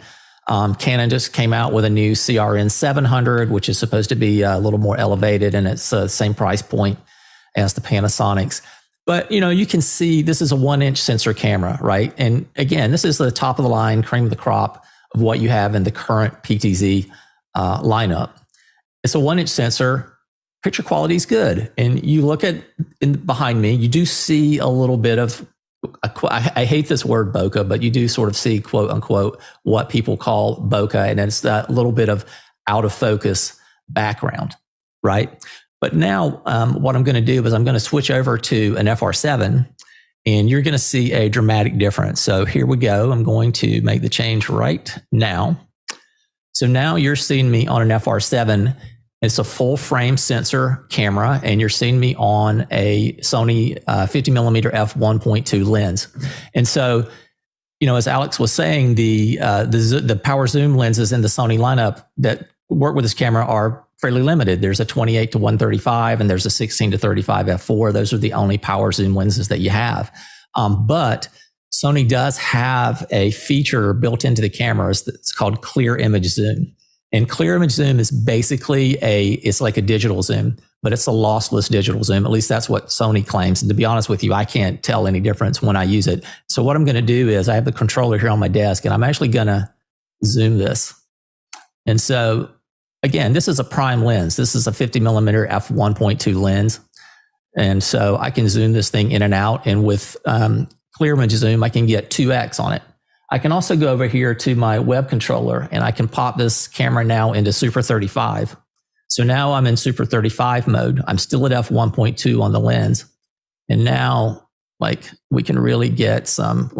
Canon just came out with a new CR-N500, which is supposed to be a little more elevated, and it's the same price point as the Panasonics. But, you can see this is a 1-inch sensor camera, right? And again, this is the top of the line, cream of the crop of what you have in the current PTZ lineup. It's a 1-inch sensor. Picture quality is good. And you look at behind me, you do see a little bit of, I hate this word bokeh, but you do sort of see, quote unquote, what people call bokeh. And it's that little bit of out of focus background, right? But now what I'm going to do is I'm going to switch over to an FR7, and you're going to see a dramatic difference. So here we go. I'm going to make the change right now. So now you're seeing me on an FR7. It's a full frame sensor camera, and you're seeing me on a Sony 50mm f1.2 lens. And so, as Alex was saying, the power zoom lenses in the Sony lineup that work with this camera are fairly limited. There's a 28 to 135, and there's a 16 to 35 f4. Those are the only power zoom lenses that you have. But Sony does have a feature built into the cameras that's called clear image zoom. And clear image zoom is basically it's like a digital zoom, but it's a lossless digital zoom. At least that's what Sony claims. And to be honest with you, I can't tell any difference when I use it. So what I'm going to do is I have the controller here on my desk, and I'm actually going to zoom this. And so again, this is a prime lens. This is a 50mm f1.2 lens. And so I can zoom this thing in and out. And with clear image zoom, I can get 2x on it. I can also go over here to my web controller, and I can pop this camera now into Super 35. So now I'm in Super 35 mode. I'm still at f1.2 on the lens. And now, we can really get some,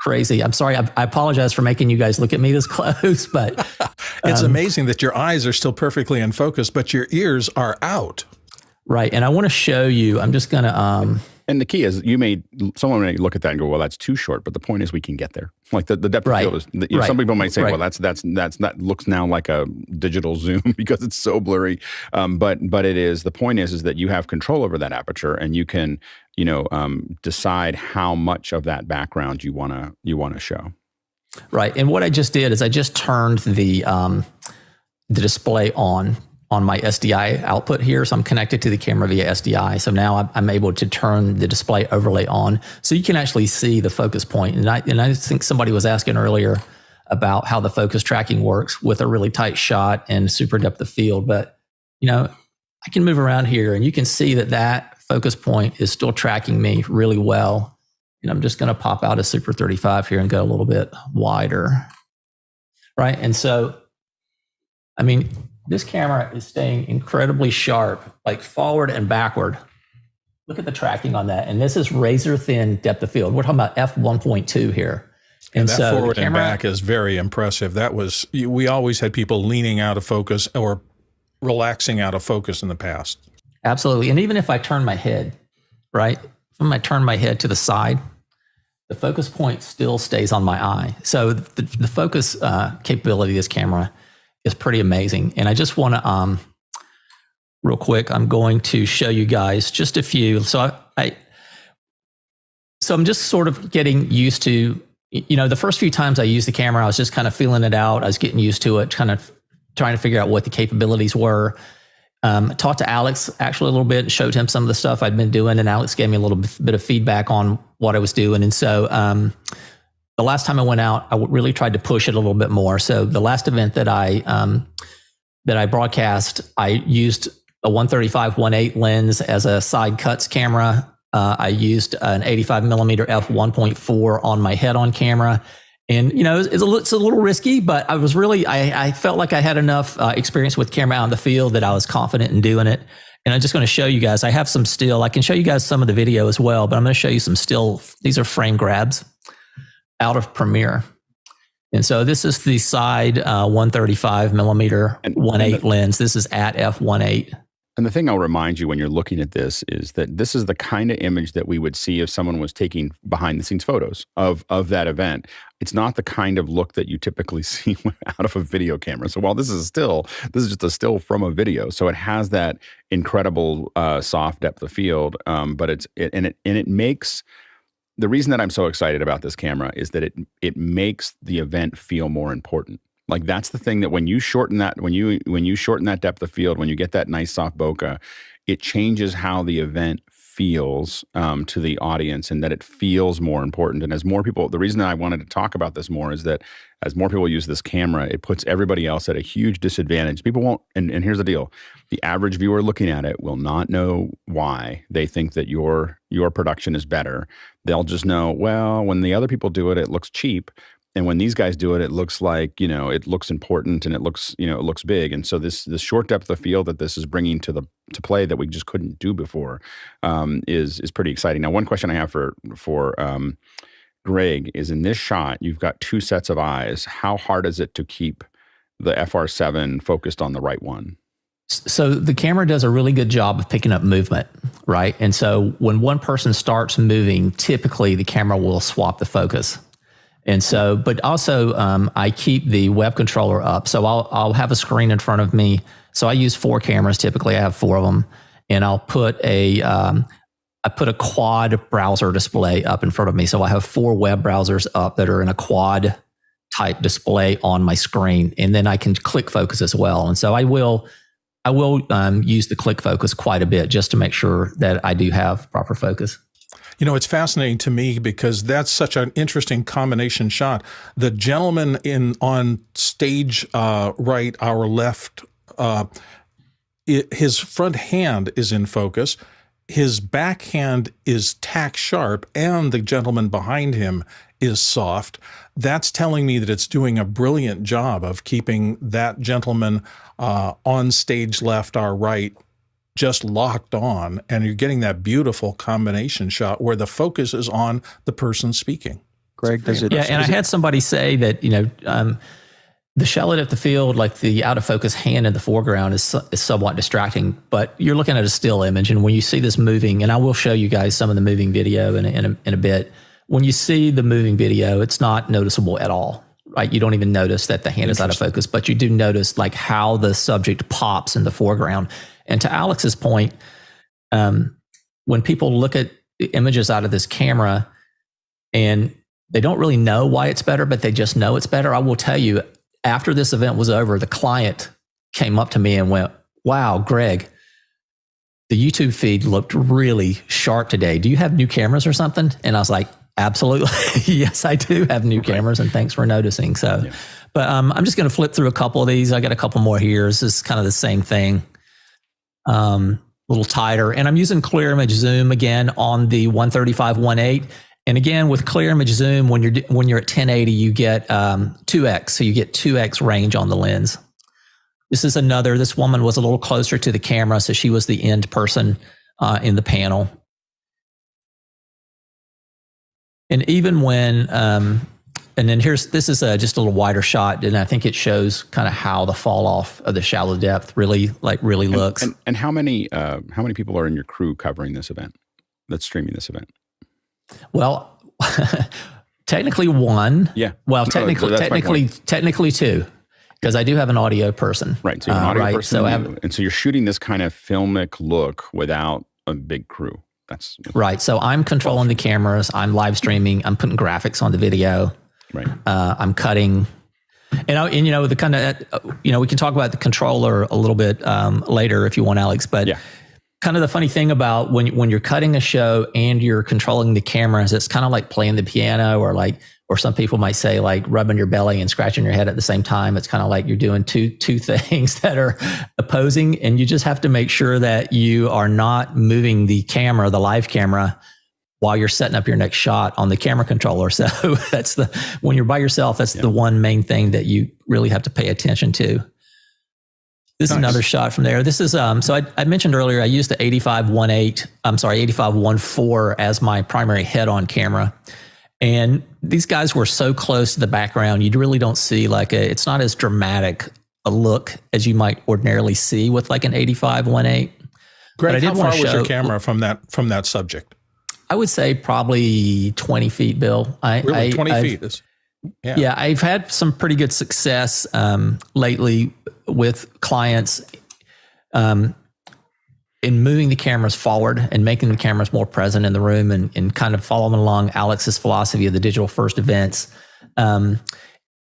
crazy. I'm sorry. I apologize for making you guys look at me this close, but it's amazing that your eyes are still perfectly in focus, but your ears are out. Right. And I want to show you, I'm just going to, and the key is someone may look at that and go, well, that's too short. But the point is we can get there. Like the depth of field is, some people might say, well, that looks now like a digital zoom because it's so blurry. But it is, the point is that you have control over that aperture, and you can, decide how much of that background you want to show. Right. And what I just did is I just turned the display on my SDI output here. So I'm connected to the camera via SDI. So now I'm able to turn the display overlay on, so you can actually see the focus point. And I think somebody was asking earlier about how the focus tracking works with a really tight shot and super depth of field. But, I can move around here, and you can see that focus point is still tracking me really well. And I'm just going to pop out a Super 35 here and go a little bit wider. Right. And so, this camera is staying incredibly sharp, forward and backward. Look at the tracking on that. And this is razor thin depth of field. We're talking about f1.2 here. And that so forward and back is very impressive. We always had people leaning out of focus or relaxing out of focus in the past. Absolutely. And even if I turn my head, right? If I turn my head to the side, the focus point still stays on my eye. So the focus capability of this camera is pretty amazing. And I just want to, real quick, I'm going to show you guys just a few. So I'm just sort of getting used to, the first few times I used the camera, I was just kind of feeling it out. I was getting used to it, kind of trying to figure out what the capabilities were. Talked to Alex actually a little bit, showed him some of the stuff I'd been doing, and Alex gave me a little bit of feedback on what I was doing. And so, the last time I went out, I really tried to push it a little bit more. So the last event that I broadcast, I used a 135 1.8 lens as a side cuts camera. I used an 85mm f1.4 on my head-on camera. And, it's a little risky, but I felt like I had enough experience with camera out in the field that I was confident in doing it. And I'm just going to show you guys, I have some still. I can show you guys some of the video as well, but I'm going to show you some still. These are frame grabs out of Premiere. And so this is the side 135mm 1.8 lens. This is at f1.8. And the thing I'll remind you when you're looking at this is that this is the kind of image that we would see if someone was taking behind the scenes photos of that event. It's not the kind of look that you typically see out of a video camera. So while this is just a still from a video. So it has that incredible soft depth of field, but it makes. The reason that I'm so excited about this camera is that it makes the event feel more important. Like that's the thing that when you shorten that depth of field, when you get that nice soft bokeh, it changes how the event feels to the audience, and that it feels more important. And as more people, the reason that I wanted to talk about this more is that as more people use this camera, it puts everybody else at a huge disadvantage. People won't, and here's the deal. The average viewer looking at it will not know why they think that your production is better. They'll just know, well, when the other people do it, it looks cheap. And when these guys do it, it looks like, it looks important and it looks big. And so this short depth of field that this is bringing to play that we just couldn't do before is pretty exciting. Now, one question I have for Greg is, in this shot, you've got two sets of eyes. How hard is it to keep the FR7 focused on the right one? So the camera does a really good job of picking up movement, right? And so when one person starts moving, typically the camera will swap the focus. And so, but also I keep the web controller up. So I'll have a screen in front of me. So I use 4 cameras. Typically I have 4 of them, and I'll put I put a quad browser display up in front of me. So I have 4 web browsers up that are in a quad type display on my screen. And then I can click focus as well. And so I will use the click focus quite a bit just to make sure that I do have proper focus. It's fascinating to me because that's such an interesting combination shot. The gentleman on stage right, our left, his front hand is in focus. His backhand is tack sharp, and the gentleman behind him is soft. That's telling me that it's doing a brilliant job of keeping that gentleman on stage left, our right, just locked on, and you're getting that beautiful combination shot where the focus is on the person speaking. Greg, does it? Yeah, and I had somebody say that the shallow depth of field, like the out of focus hand in the foreground, is somewhat distracting. But you're looking at a still image, and when you see this moving, and I will show you guys some of the moving video in a bit. When you see the moving video, it's not noticeable at all. Right, you don't even notice that the hand is out of focus, but you do notice like how the subject pops in the foreground. And to Alex's point, when people look at the images out of this camera and they don't really know why it's better, but they just know it's better, I will tell you, after this event was over, the client came up to me and went, "Wow, Greg, the YouTube feed looked really sharp today. Do you have new cameras or something?" And I was like, "Absolutely. Yes, I do have new cameras, and thanks for noticing." So, yeah. But I'm just going to flip through a couple of these. I got a couple more here. This is kind of the same thing. A little tighter, and I'm using clear image zoom again on the 135/1.8. And again, with clear image zoom, when you're at 1080, you get 2x, so you get 2x range on the lens. This woman was a little closer to the camera, so she was the end person in the panel. And even when and then this is just a little wider shot, and I think it shows kind of how the fall off of the shallow depth really looks. And how many people are in your crew covering this event, that's streaming this event? Well, technically 1. Yeah. Well, technically 2, because I do have an audio person. Right. So you have an audio person, and so you're shooting this kind of filmic look without a big crew. That's right. So I'm controlling the cameras. I'm live streaming. I'm putting graphics on the video. Right. I'm cutting, the kind of, we can talk about the controller a little bit later if you want, Alex. But yeah. Kind of the funny thing about when you're cutting a show and you're controlling the cameras, it's kind of like playing the piano, or some people might say like rubbing your belly and scratching your head at the same time. It's kind of like you're doing two things that are opposing, and you just have to make sure that you are not moving the camera, the live camera, while you're setting up your next shot on the camera controller. So when you're by yourself, that's the one main thing that you really have to pay attention to. This is another shot from there. This is, so I mentioned earlier, I used the 85/1.4 as my primary head-on camera. And these guys were so close to the background, you really don't see it's not as dramatic a look as you might ordinarily see with like an 85/1.8. Greg, how far was your camera from that subject? I would say probably 20 feet, Bill. 20 feet? Yeah, I've had some pretty good success lately with clients in moving the cameras forward and making the cameras more present in the room, and kind of following along Alex's philosophy of the digital first events, in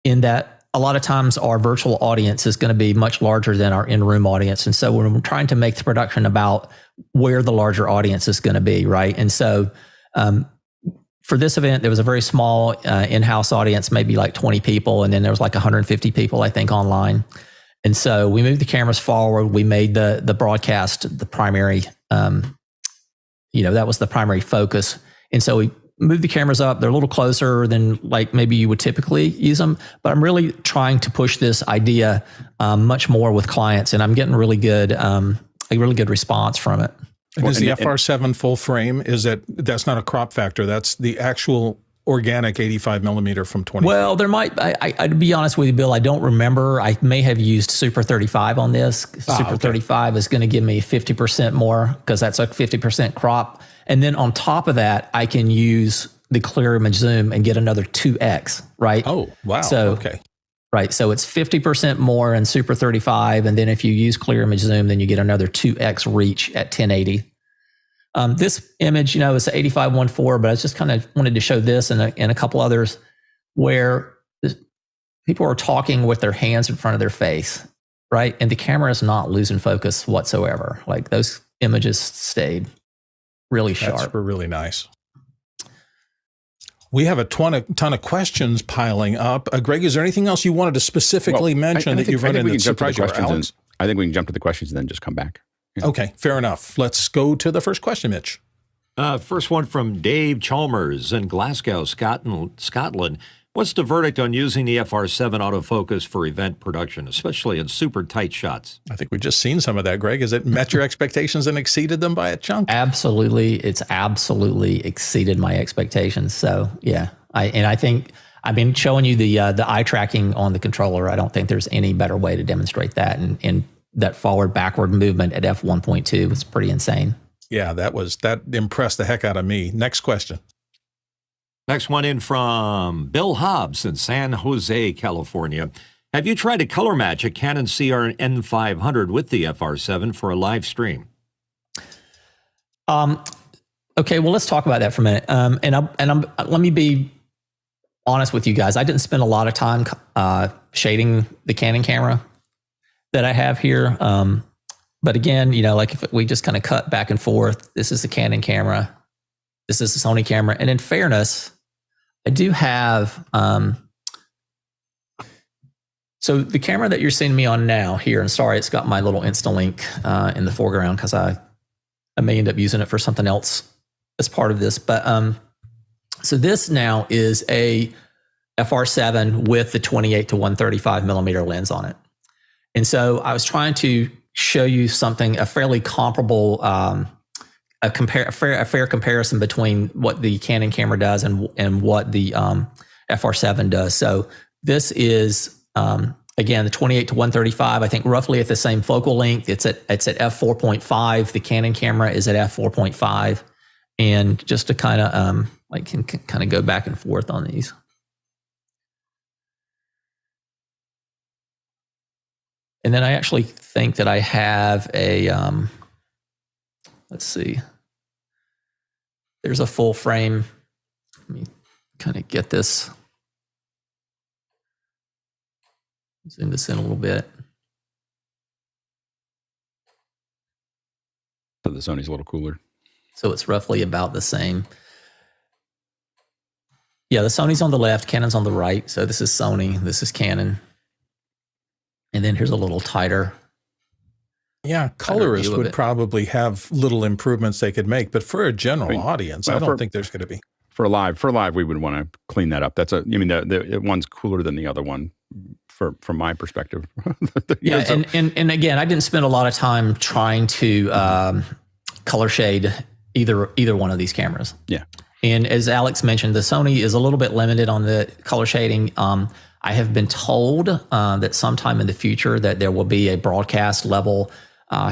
that a lot of times our virtual audience is going to be much larger than our in-room audience. And so when we're trying to make the production about where the larger audience is going to be, right? And so for this event, there was a very small in-house audience, maybe like 20 people. And then there was like 150 people, I think, online. And so we moved the cameras forward. We made the broadcast the primary, that was the primary focus. And so we moved the cameras up. They're a little closer than like maybe you would typically use them. But I'm really trying to push this idea much more with clients, and I'm getting really good, a really good response from it. And is the FR7 full frame? That's not a crop factor? That's the actual organic 85 millimeter from 20. Well, there might. I'd be honest with you, Bill. I don't remember. I may have used Super 35 on this. Super 35 is going to give me 50% more because that's a 50% crop. And then on top of that, I can use the clear image zoom and get another 2x. Right? Oh, wow. So, okay. Right. So it's 50% more in Super 35. And then if you use clear image zoom, then you get another 2x reach at 1080. This image, is 85-1.4, but I just kind of wanted to show this and a couple others where people are talking with their hands in front of their face, right? And the camera is not losing focus whatsoever. Like those images stayed really sharp. That's really nice. We have a ton of questions piling up. Greg, is there anything else you wanted to specifically mention that you've run into that surprised you? I think we can jump to the questions and then just come back. Yeah. Okay, fair enough. Let's go to the first question, Mitch. First one from Dave Chalmers in Glasgow, Scotland. What's the verdict on using the FR7 autofocus for event production, especially in super tight shots? I think we've just seen some of that, Greg. Has it met your expectations and exceeded them by a chunk? Absolutely. It's absolutely exceeded my expectations. So, yeah. I think I've been showing you the eye tracking on the controller. I don't think there's any better way to demonstrate that. And that forward-backward movement at f1.2 was pretty insane. Yeah, that impressed the heck out of me. Next question. Next one in from Bill Hobbs in San Jose, California. Have you tried to color match a Canon CR-N500 with the FR7 for a live stream? Okay, well, let's talk about that for a minute. Let me be honest with you guys. I didn't spend a lot of time shading the Canon camera that I have here. But again, like if we just kind of cut back and forth, this is the Canon camera, this is the Sony camera. And in fairness, I do have, so the camera that you're seeing me on now here, and sorry, it's got my little Insta-Link in the foreground because I may end up using it for something else as part of this. But so this now is a FR7 with the 28 to 135 millimeter lens on it. And so I was trying to show you something, a fairly comparable, a fair comparison between what the Canon camera does and what the FR7 does. So this is, again, the 28 to 135, I think roughly at the same focal length. It's at f4.5. The Canon camera is at f4.5. And just to kind of, can kind of go back and forth on these. And then I actually think that I have a, let's see, there's a full frame. Let me kind of get this, zoom this in a little bit. So the Sony's a little cooler. So it's roughly about the same. Yeah, the Sony's on the left, Canon's on the right. So this is Sony, this is Canon. And then here's a little tighter. Yeah, colorists would probably have little improvements they could make, but for a general audience, I don't think there's going to be. For live, we would want to clean that up. That's the one's cooler than the other one, from my perspective. Yeah, and again, I didn't spend a lot of time trying to color shade either one of these cameras. Yeah. And as Alex mentioned, the Sony is a little bit limited on the color shading. I have been told that sometime in the future that there will be a broadcast level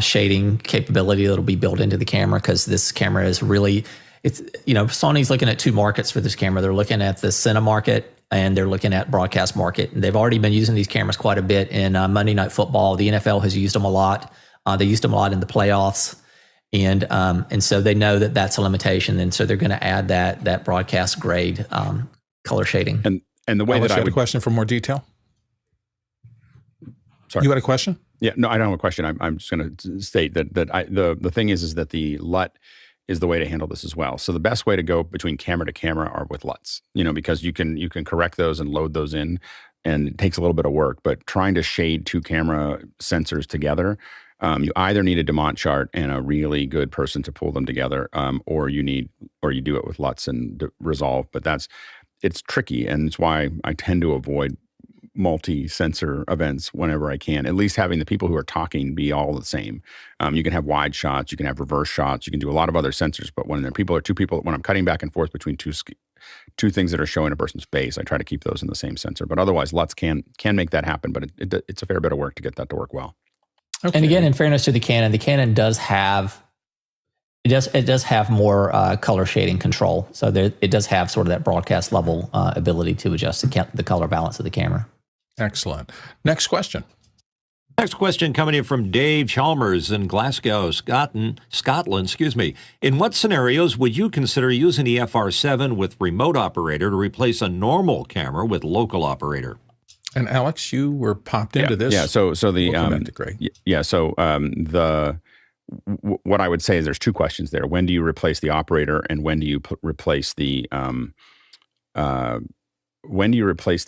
shading capability that'll be built into the camera, because this camera is really, Sony's looking at two markets for this camera. They're looking at the Cine market and they're looking at broadcast market. And they've already been using these cameras quite a bit in Monday Night Football. The NFL has used them a lot. They used them a lot in the playoffs. And so they know that that's a limitation. And so they're going to add that broadcast grade color shading. And the way Alice, that I had a question for more detail. Sorry. You had a question? Yeah, no, I don't have a question. I'm just going to state that the thing is that the LUT is the way to handle this as well. So the best way to go between camera to camera are with LUTs, because you can correct those and load those in, and it takes a little bit of work. But trying to shade two camera sensors together, you either need a Demont chart and a really good person to pull them together, or you do it with LUTs and Resolve. But it's tricky, and it's why I tend to avoid multi-sensor events whenever I can, at least having the people who are talking be all the same. You can have wide shots, you can have reverse shots, you can do a lot of other sensors, but when when I'm cutting back and forth between two things that are showing a person's face, I try to keep those in the same sensor. But otherwise, LUTs can make that happen, but it's a fair bit of work to get that to work well. Okay. And again, in fairness to the Canon does have more color shading control. So it does have sort of that broadcast level ability to adjust the color balance of the camera. Excellent. Next question. Next question coming in from Dave Chalmers in Glasgow, Scotland. In what scenarios would you consider using the FR7 with remote operator to replace a normal camera with local operator? And Alex, you were popped into this. Yeah. So the welcome back to Greg. Yeah. So what I would say is there's two questions there. When do you replace the operator, and when do you replace the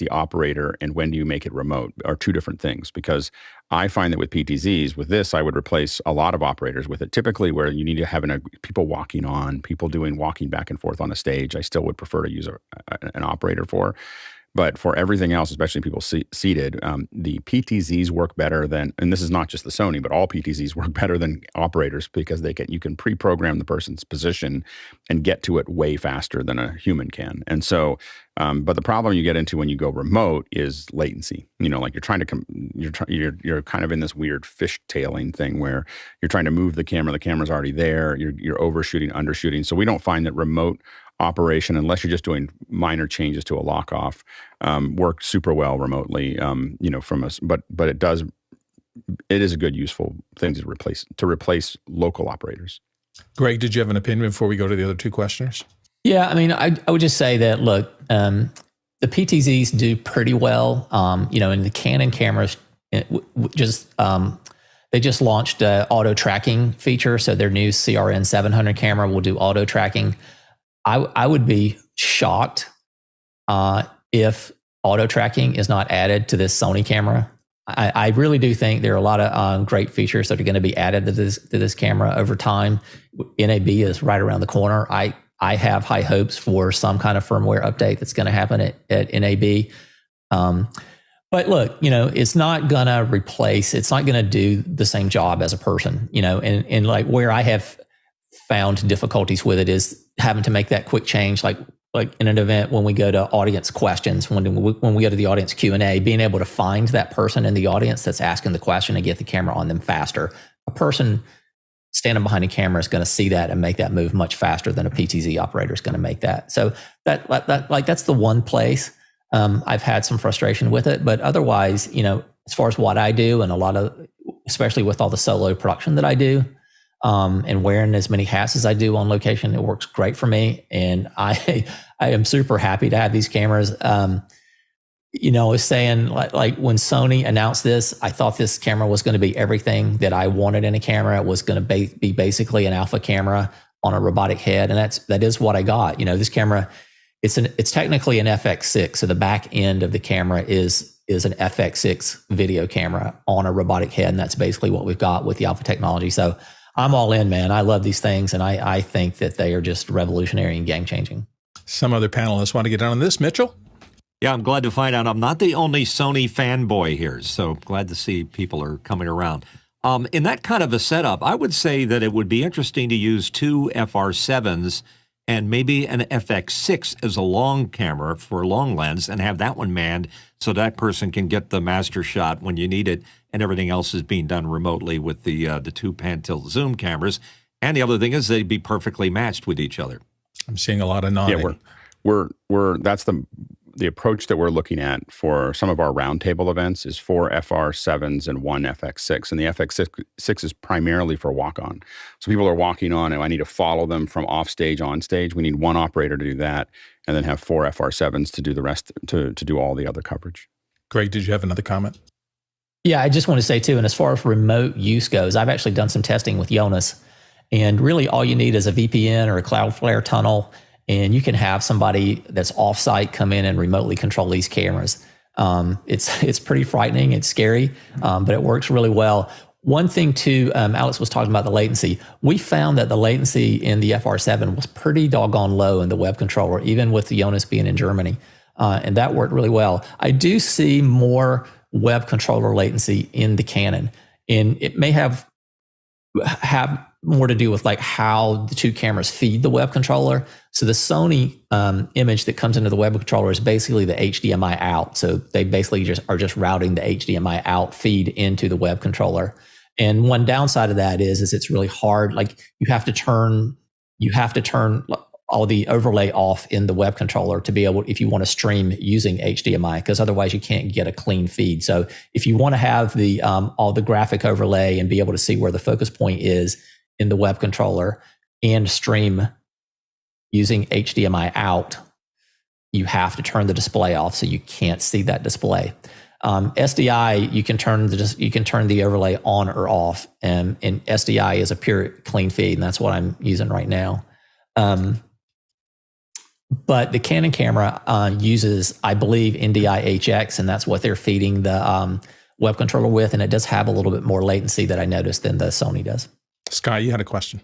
operator, and when do you make it remote, are two different things. Because I find that with PTZs, with this, I would replace a lot of operators with it. Typically where you need to have people walking back and forth on a stage, I still would prefer to use an operator for. But for everything else, especially people seated, the PTZs work better than, and this is not just the Sony, but all PTZs work better than operators, because you can pre-program the person's position and get to it way faster than a human can. And so, but the problem you get into when you go remote is latency. Like you're kind of in this weird fishtailing thing where you're trying to move the camera's already there, you're overshooting, undershooting. So we don't find that remote operation, unless you're just doing minor changes to a lock off, work super well remotely. But it is a good, useful thing to replace local operators. Greg, did you have an opinion before we go to the other two questioners? Yeah, I mean, I would just say that, look, the PTZs do pretty well. In the Canon cameras, they just launched an auto tracking feature. So their new CR-N500 camera will do auto tracking. I would be shocked if auto tracking is not added to this Sony camera. I really do think there are a lot of great features that are going to be added to this camera over time. NAB is right around the corner. I have high hopes for some kind of firmware update that's going to happen at NAB. But look, it's not going to do the same job as a person, and like where I have found difficulties with it is having to make that quick change, like in an event when we go to audience questions, when we go to the audience Q&A, being able to find that person in the audience that's asking the question and get the camera on them faster. A person standing behind a camera is going to see that and make that move much faster than a PTZ operator is going to make that. So that's the one place I've had some frustration with it. But otherwise, as far as what I do, and especially with all the solo production that I do, and wearing as many hats as I do on location, it works great for me. And I am super happy to have these cameras. I was saying like when Sony announced this, I thought this camera was going to be everything that I wanted in a camera. It was going to be basically an alpha camera on a robotic head. And that is what I got. This camera, it's technically an FX6. So the back end of the camera is an FX6 video camera on a robotic head. And that's basically what we've got with the alpha technology. So I'm all in, man. I love these things, and I think that they are just revolutionary and game-changing. Some other panelists want to get on this. Mitchell? Yeah, I'm glad to find out I'm not the only Sony fanboy here, so glad to see people are coming around. In that kind of a setup, I would say that it would be interesting to use two FR7s and maybe an FX6 as a long camera for a long lens and have that one manned so that person can get the master shot when you need it, and everything else is being done remotely with the two pan-tilt zoom cameras. And the other thing is they'd be perfectly matched with each other. I'm seeing a lot of nodding. Yeah, we're that's the approach that we're looking at for some of our roundtable events is 4 FR7s and 1 FX6. And the FX6 is primarily for walk-on. So people are walking on and I need to follow them from off stage, on stage. We need one operator to do that and then have 4 FR7s to do the rest, to do all the other coverage. Greg, did you have another comment? Yeah, I just want to say too, and as far as remote use goes, I've actually done some testing with Jonas, and really all you need is a VPN or a Cloudflare tunnel, and you can have somebody that's offsite come in and remotely control these cameras. It's pretty frightening, it's scary, but it works really well. One thing too, Alex was talking about the latency. We found that the latency in the FR7 was pretty doggone low in the web controller, even with the Jonas being in Germany, and that worked really well. I do see more web controller latency in the Canon, and it may have more to do with like how the two cameras feed the web controller. So the Sony image that comes into the web controller is basically the HDMI out. So they basically are just routing the HDMI out feed into the web controller. And one downside of that is it's really hard. Like you have to turn all the overlay off in the web controller to be able, if you want to stream using HDMI, because otherwise you can't get a clean feed. So if you want to have the all the graphic overlay and be able to see where the focus point is in the web controller and stream using HDMI out, you have to turn the display off so you can't see that display. SDI, you can turn the overlay on or off, and SDI is a pure clean feed, and that's what I'm using right now. But the Canon camera uses, I believe, NDI HX, and that's what they're feeding the web controller with, and it does have a little bit more latency that I noticed than the Sony does. Sky, you had a question.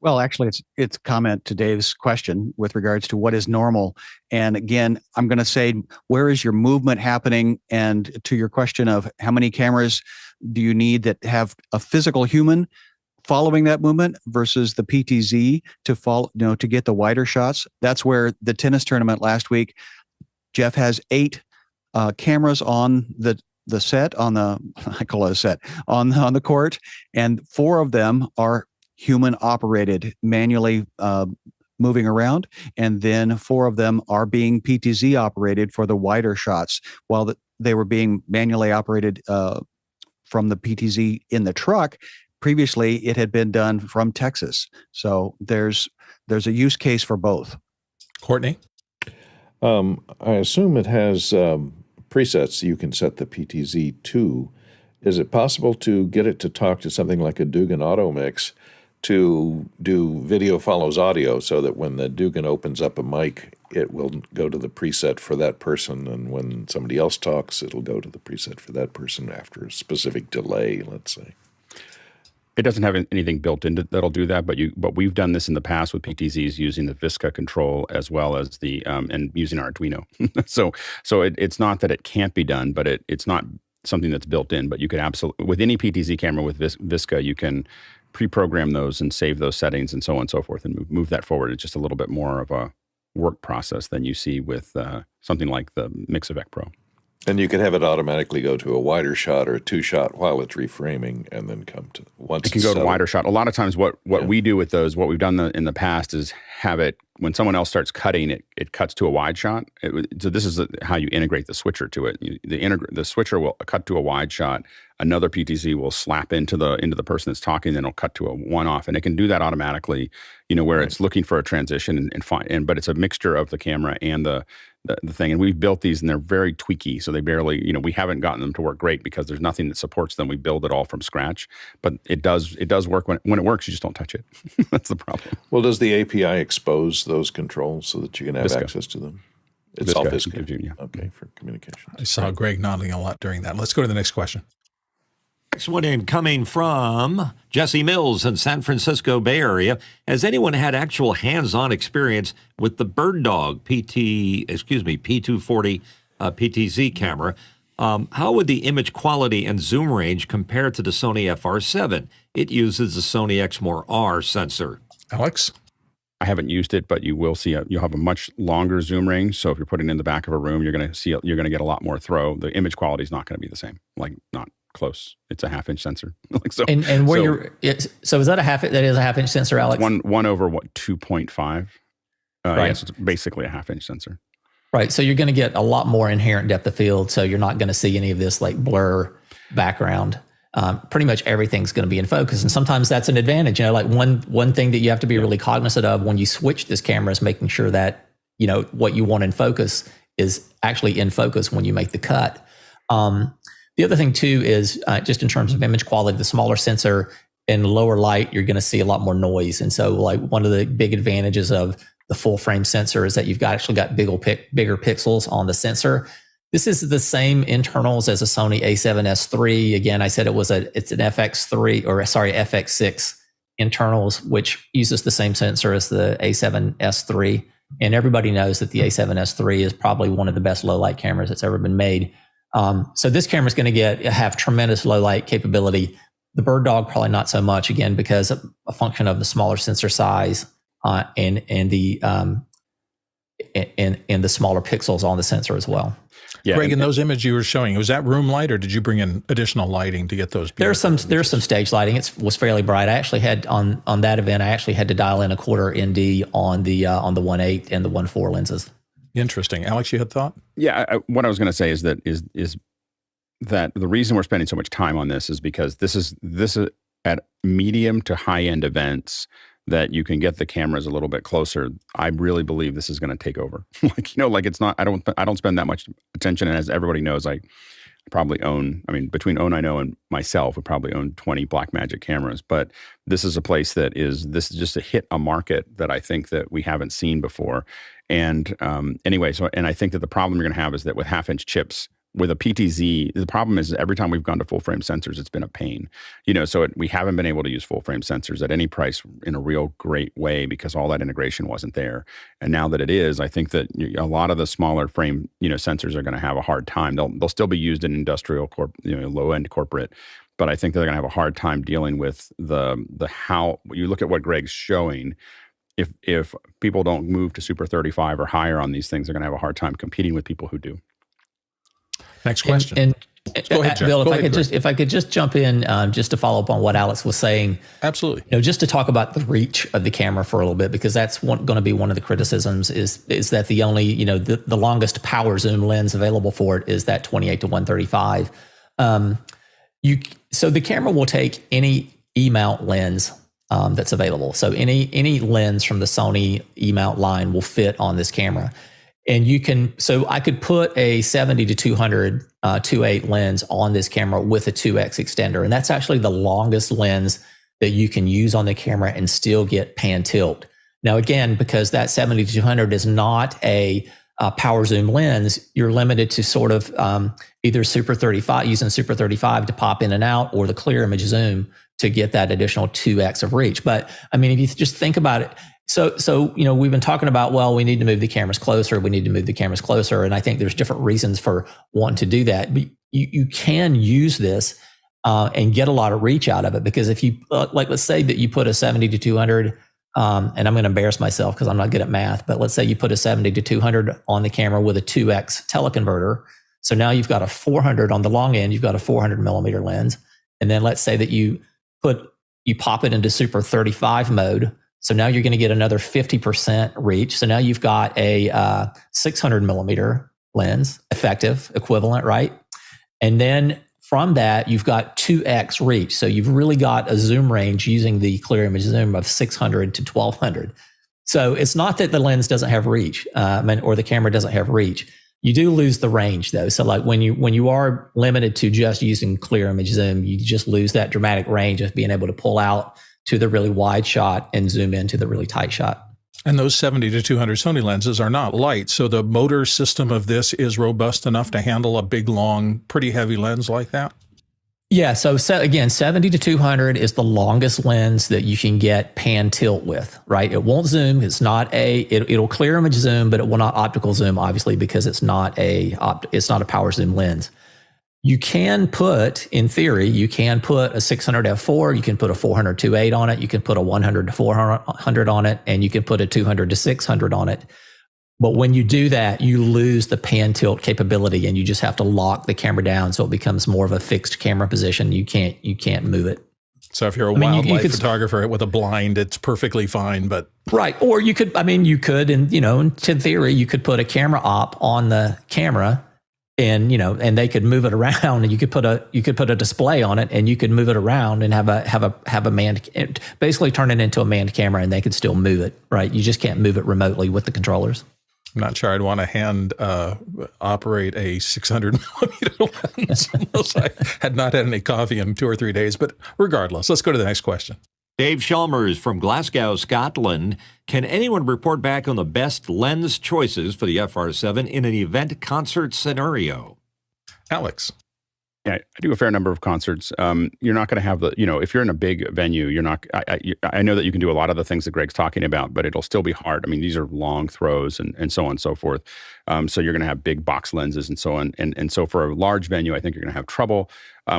Well, actually, it's a comment to Dave's question with regards to what is normal. And again, I'm going to say, where is your movement happening? And to your question of how many cameras do you need that have a physical human following that movement versus the PTZ to follow, to get the wider shots. That's where the tennis tournament last week, Jeff has 8 cameras on the set, on the, I call it a set, on the court, and 4 of them are human operated, manually moving around, and then 4 of them are being PTZ operated for the wider shots, while they were being manually operated from the PTZ in the truck. Previously, it had been done from Texas. So there's a use case for both. Courtney? I assume it has presets you can set the PTZ to. Is it possible to get it to talk to something like a Dugan Auto Mix to do video follows audio, so that when the Dugan opens up a mic, it will go to the preset for that person, and when somebody else talks, it'll go to the preset for that person after a specific delay, let's say? It doesn't have anything built in that'll do that, but we've done this in the past with PTZs using the Visca control as well as the and using our Arduino. so it's not that it can't be done, but it's not something that's built in. But you could absolutely, with any PTZ camera with Visca, you can pre-program those and save those settings and so on and so forth, and move that forward. It's just a little bit more of a work process than you see with something like the Mixavec Pro. And you could have it automatically go to a wider shot or a 2-shot while it's reframing, and then come to once it can go to wider shot. A lot of times what we do with those, what we've done in the past is have it, when someone else starts cutting, it cuts to a wide shot. So this is how you integrate the switcher to it. The switcher will cut to a wide shot. Another PTZ will slap into the person that's talking, then it'll cut to a one-off, and it can do that automatically. Where it's looking for a transition but it's a mixture of the camera and the thing. And we've built these, and they're very tweaky, so they barely, we haven't gotten them to work great because there's nothing that supports them. We build it all from scratch, but it does work. When it works, you just don't touch it. That's the problem. Well, does the API expose those controls so that you can have Visca. access to them? It's all Visca. Yeah. Okay, for communication. I saw Greg nodding a lot during that. Let's go to the next question. Next one in, coming from Jesse Mills in San Francisco Bay Area. Has anyone had actual hands-on experience with the BirdDog P240 PTZ camera? How would the image quality and zoom range compare to the Sony FR7? It uses the Sony Exmor-R sensor. Alex? I haven't used it, but you will see you'll have a much longer zoom range. So if you're putting it in the back of a room, you're going to get a lot more throw. The image quality is not going to be the same. Not close. It's a 1/2-inch sensor. So is that that is a 1/2-inch sensor, Alex? One over 2.5. Right. Yeah, so it's basically a 1/2-inch sensor. Right. So you're going to get a lot more inherent depth of field. So you're not going to see any of this like blur background. Pretty much everything's going to be in focus. And sometimes that's an advantage. Like one thing that you have to be really cognizant of when you switch this camera is making sure that, what you want in focus is actually in focus when you make the cut. The other thing too is just in terms of image quality, the smaller sensor in lower light, you're going to see a lot more noise. And so like one of the big advantages of the full frame sensor is that you've actually got bigger pixels on the sensor. This is the same internals as a Sony A7S III. Again, I said it's an FX6 internals, which uses the same sensor as the A7S III. And everybody knows that the A7S III is probably one of the best low light cameras that's ever been made. So this camera is going to have tremendous low light capability. The BirdDog probably not so much, again, because of a function of the smaller sensor size and the smaller pixels on the sensor as well. Yeah, Greg, in those images you were showing, was that room light, or did you bring in additional lighting to get those? There's some stage lighting. It was fairly bright. I actually had on that event, I actually had to dial in a 1/4 ND on the 1.8 and the 1.4 lenses. Interesting. Alex, you had thought? Yeah, what I was going to say is that the reason we're spending so much time on this is because this is at medium to high end events that you can get the cameras a little bit closer. I really believe this is going to take over. It's not. I don't spend that much attention, and as everybody knows, I probably own. I mean, between O90 and myself, we probably own 20 Blackmagic cameras. But this is a place this is just a market that I think that we haven't seen before. And anyway, and I think that the problem you're going to have is that with 1/2-inch chips. With a PTZ, the problem is every time we've gone to full frame sensors, it's been a pain. So we haven't been able to use full frame sensors at any price in a real great way because all that integration wasn't there. And now that it is, I think that a lot of the smaller frame, sensors are going to have a hard time. They'll still be used in industrial, low end corporate, but I think they're going to have a hard time dealing with the how. You look at what Greg's showing. If people don't move to Super 35 or higher on these things, they're going to have a hard time competing with people who do. Next question. And go ahead, Jack. Bill, if I could just jump in just to follow up on what Alex was saying. Absolutely. Just to talk about the reach of the camera for a little bit, because that's going to be one of the criticisms is that the only, the longest power zoom lens available for it is that 28 to 135. So the camera will take any E-mount lens that's available. So any lens from the Sony E-mount line will fit on this camera. And so I could put a 70 to 200 2.8 lens on this camera with a 2x extender. And that's actually the longest lens that you can use on the camera and still get pan tilt. Now, again, because that 70 to 200 is not a power zoom lens, you're limited to sort of either Super 35, using Super 35 to pop in and out, or the clear image zoom to get that additional 2x of reach. But I mean, if you just think about it, So we've been talking about, well, we need to move the cameras closer. And I think there's different reasons for wanting to do that. But you can use this and get a lot of reach out of it, because if you, let's say that you put a 70 to 200, and I'm going to embarrass myself because I'm not good at math, but let's say you put a 70 to 200 on the camera with a 2x teleconverter. So now you've got a 400 on the long end, you've got a 400 millimeter lens. And then let's say that you pop it into Super 35 mode. So now you're going to get another 50% reach. So now you've got a 600 millimeter lens, effective, equivalent, right? And then from that, you've got 2x reach. So you've really got a zoom range using the clear image zoom of 600 to 1200. So it's not that the lens doesn't have reach, or the camera doesn't have reach. You do lose the range though. So like when you are limited to just using clear image zoom, you just lose that dramatic range of being able to pull out to the really wide shot and zoom into the really tight shot. And those 70 to 200 Sony lenses are not light. So the motor system of this is robust enough to handle a big, long, pretty heavy lens like that? Yeah. So again, 70 to 200 is the longest lens that you can get pan tilt with, right? It won't zoom. It's not it'll clear image zoom, but it will not optical zoom, obviously, because it's not a power zoom lens. You can put, in theory, a 600 f4, you can put a 400 2.8 on it, you can put a 100 to 400 on it, and you can put a 200 to 600 on it. But when you do that, you lose the pan tilt capability, and you just have to lock the camera down so it becomes more of a fixed camera position. You can't move it. So if you're a wildlife photographer with a blind, it's perfectly fine, but right. Or you could, and in theory, you could put a camera op on the camera. And and they could move it around, and you could put a display on it, and you could move it around and have a manned, basically turn it into a manned camera, and they could still move it. Right? You just can't move it remotely with the controllers. I'm not sure I'd want to hand operate a 600 millimeter lens unless I had not had any coffee in 2 or 3 days. But regardless, let's go to the next question. Dave Chalmers from Glasgow, Scotland. Can anyone report back on the best lens choices for the FR7 in an event concert scenario? Alex. Yeah, I do a fair number of concerts. You're not going to have the, if you're in a big venue, you're not, I know that you can do a lot of the things that Greg's talking about, but it'll still be hard. I mean, these are long throws and so on and so forth. So you're going to have big box lenses and so on. And so for a large venue, I think you're going to have trouble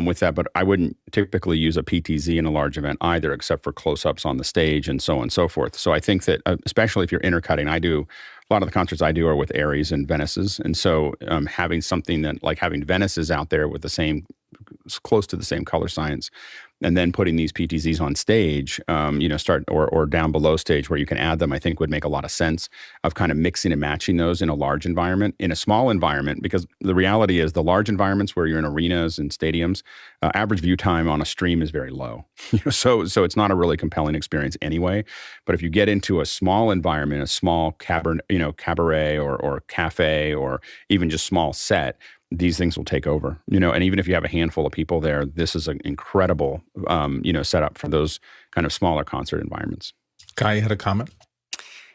with that, but I wouldn't typically use a PTZ in a large event either, except for close-ups on the stage and so on and so forth. So I think that, especially if you're intercutting, a lot of the concerts I do are with Aries and Venices. And so having something that, like having Venices out there with the same, close to the same color science, and then putting these PTZs on stage, start or down below stage where you can add them, I think would make a lot of sense of kind of mixing and matching those in a large environment. In a small environment, because the reality is the large environments where you're in arenas and stadiums, average view time on a stream is very low. So it's not a really compelling experience anyway. But if you get into a small environment, a small cabaret or cafe or even just small set, these things will take over, and even if you have a handful of people there, this is an incredible, setup for those kind of smaller concert environments. Kai had a comment.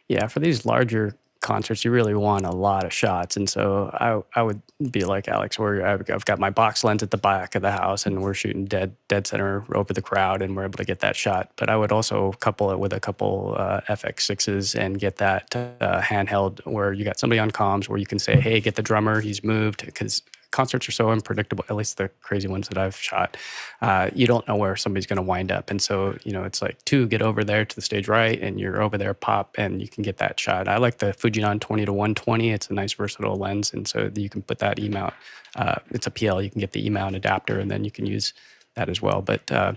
Yeah, for these larger concerts, you really want a lot of shots. And so I would be like Alex, where I've got my box lens at the back of the house and we're shooting dead center over the crowd and we're able to get that shot. But I would also couple it with a couple FX6s and get that handheld where you got somebody on comms where you can say, hey, get the drummer, he's moved, because concerts are so unpredictable, at least the crazy ones that I've shot. You don't know where somebody's going to wind up. And so, it's like, get over there to the stage right, and you're over there, pop, and you can get that shot. I like the Fujinon 20-120. It's a nice versatile lens, and so you can put that E-mount. It's a PL. You can get the E-mount adapter, and then you can use that as well. But the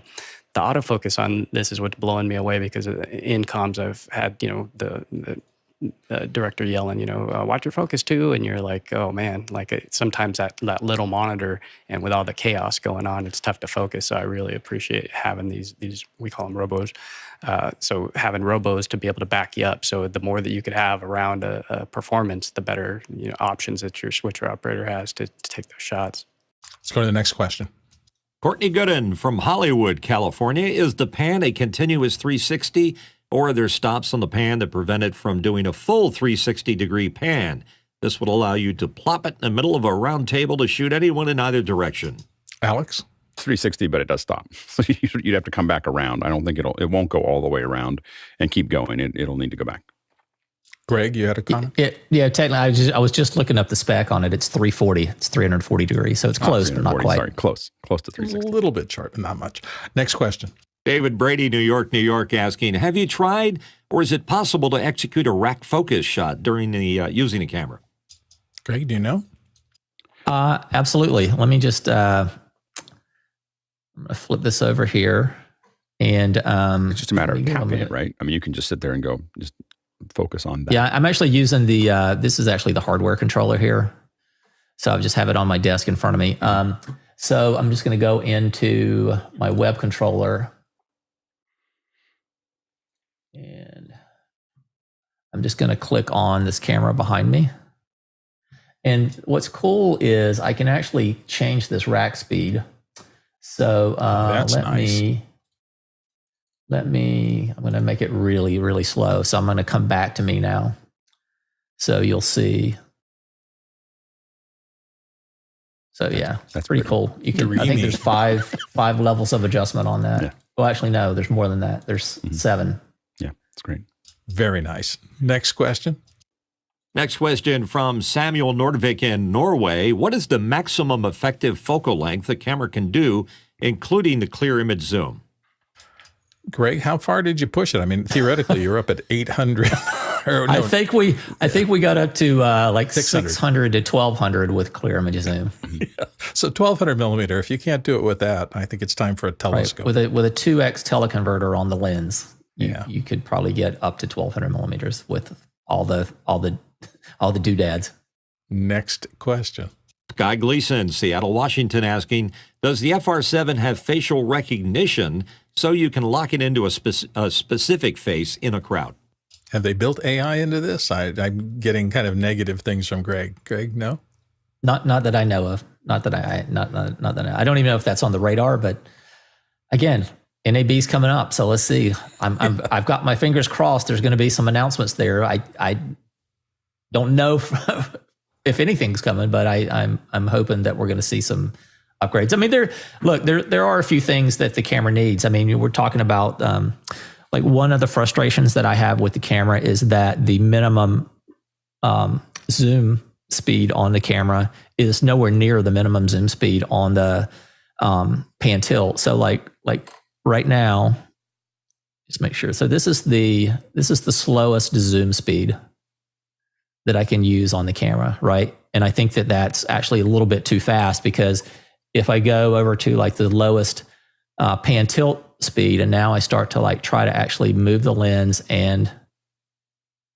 autofocus on this is what's blowing me away, because in comms I've had, the director yelling, watch your focus too. And you're like, oh man, sometimes that little monitor and with all the chaos going on, it's tough to focus. So I really appreciate having these we call them robos. So having robos to be able to back you up. So the more that you could have around a performance, the better options that your switcher operator has to take those shots. Let's go to the next question. Courtney Gooden from Hollywood, California. Is the pan a continuous 360? Or are there stops on the pan that prevent it from doing a full 360-degree pan? This would allow you to plop it in the middle of a round table to shoot anyone in either direction. Alex? 360, but it does stop. So you'd have to come back around. I don't think it won't go all the way around and keep going. It'll need to go back. Greg, you had a comment? Yeah, technically, I was just looking up the spec on it. It's 340. It's 340 degrees, so it's close, but not quite. Sorry, close to 360. A little bit sharp, but not much. Next question. David Brady, New York, asking, have you tried or is it possible to execute a rack focus shot during the using a camera? Greg, do you know? Absolutely. Let me just I'm going to flip this over here. And it's just a matter of tapping it, right? I mean, you can just sit there and go, just focus on that. Yeah, I'm actually using this is actually the hardware controller here. So I just have it on my desk in front of me. So I'm just going to go into my web controller. And I'm just going to click on this camera behind me. And what's cool is I can actually change this rack speed. So I'm going to make it really, really slow. So I'm going to come back to me now. So you'll see. So yeah, that's pretty cool. You can, I think there's five levels of adjustment on that. Yeah. Well, actually, no, there's more than that. There's 7. Yeah, that's great. Very nice. Next question. Next question from Samuel Nordvik in Norway. What is the maximum effective focal length the camera can do, including the clear image zoom? Greg, how far did you push it? I mean, theoretically, you're up at 800. No. I think we got up to like 600 to 1200 with clear image zoom. Yeah. So 1200 millimeter. If you can't do it with that, I think it's time for a telescope. Right. With a 2x teleconverter on the lens, you could probably get up to 1200 millimeters with all the doodads. Next question. Guy Gleason, Seattle, Washington, asking, does the FR7 have facial recognition so you can lock it into a specific face in a crowd? Have they built AI into this? I'm getting kind of negative things from Greg. Greg, no? Not that I know of. Not that I don't even know if that's on the radar, but again, NAB's coming up, so let's see. I've got my fingers crossed. There's going to be some announcements there. I don't know if anything's coming, but I'm hoping that we're going to see some upgrades. I mean, there are a few things that the camera needs. I mean, we're talking about like one of the frustrations that I have with the camera is that the minimum zoom speed on the camera is nowhere near the minimum zoom speed on the pan tilt. So like right now, just make sure. So this is the slowest zoom speed that I can use on the camera, right? And I think that that's actually a little bit too fast, because if I go over to like the lowest pan tilt speed, and now I start to like try to actually move the lens and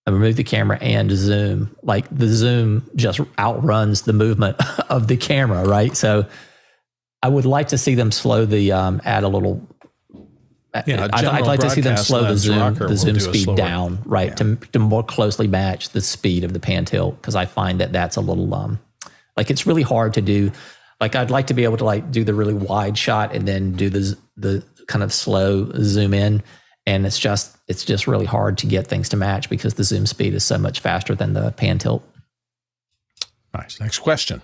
remove the camera and zoom, like the zoom just outruns the movement of the camera, right? So I would like to see them slow the add a little. Yeah, I'd like to see them slow the zoom speed down, right, yeah, to more closely match the speed of the pan tilt, because I find that that's a little like it's really hard to do. Like I'd like to be able to like do the really wide shot and then do the kind of slow zoom in, and it's just really hard to get things to match because the zoom speed is so much faster than the pan tilt. Nice. Next question.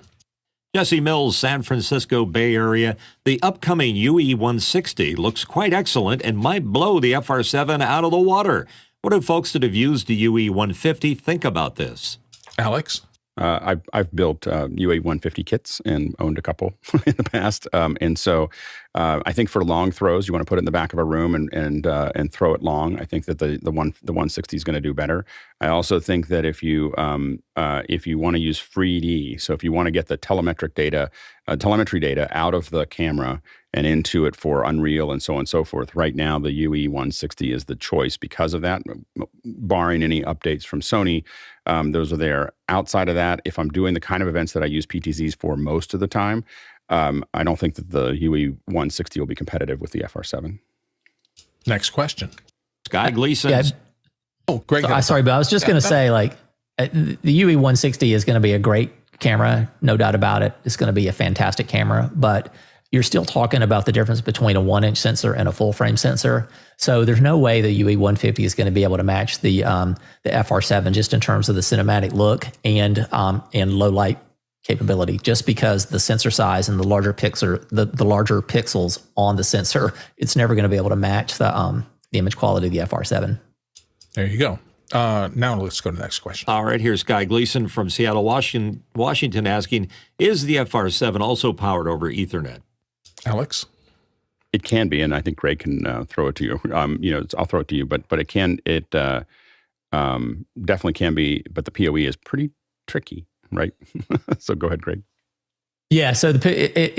Jesse Mills, San Francisco Bay Area. The upcoming UE160 looks quite excellent and might blow the FR7 out of the water. What do folks that have used the UE150 think about this? Alex? I've built UE150 kits and owned a couple in the past, and so I think for long throws, you want to put it in the back of a room and throw it long. I think that the 160 is going to do better. I also think that if you want to use 3D, so if you want to get the telemetry data out of the camera and into it for Unreal and so on and so forth, right now the UE160 is the choice because of that, barring any updates from Sony. Those are there. Outside of that, if I'm doing the kind of events that I use PTZs for most of the time, I don't think that the UE160 will be competitive with the FR7. Next question. Sky Gleason. Yeah. Oh, Greg. Sorry, but I was just going to say, like, the UE160 is going to be a great camera, no doubt about it. It's going to be a fantastic camera, but you're still talking about the difference between a 1-inch sensor and a full frame sensor. So there's no way the UE150 is going to be able to match the FR7 just in terms of the cinematic look and low light capability, just because the sensor size and the larger pixels on the sensor, it's never going to be able to match the image quality of the FR7. There you go. Now let's go to the next question. All right, here's Sky Gleason from Seattle, Washington asking, is the FR7 also powered over Ethernet? Alex? It can be, and I think Greg can throw it to you. I'll throw it to you, but it can. It definitely can be, but the PoE is pretty tricky, right? So go ahead, Greg. Yeah, so it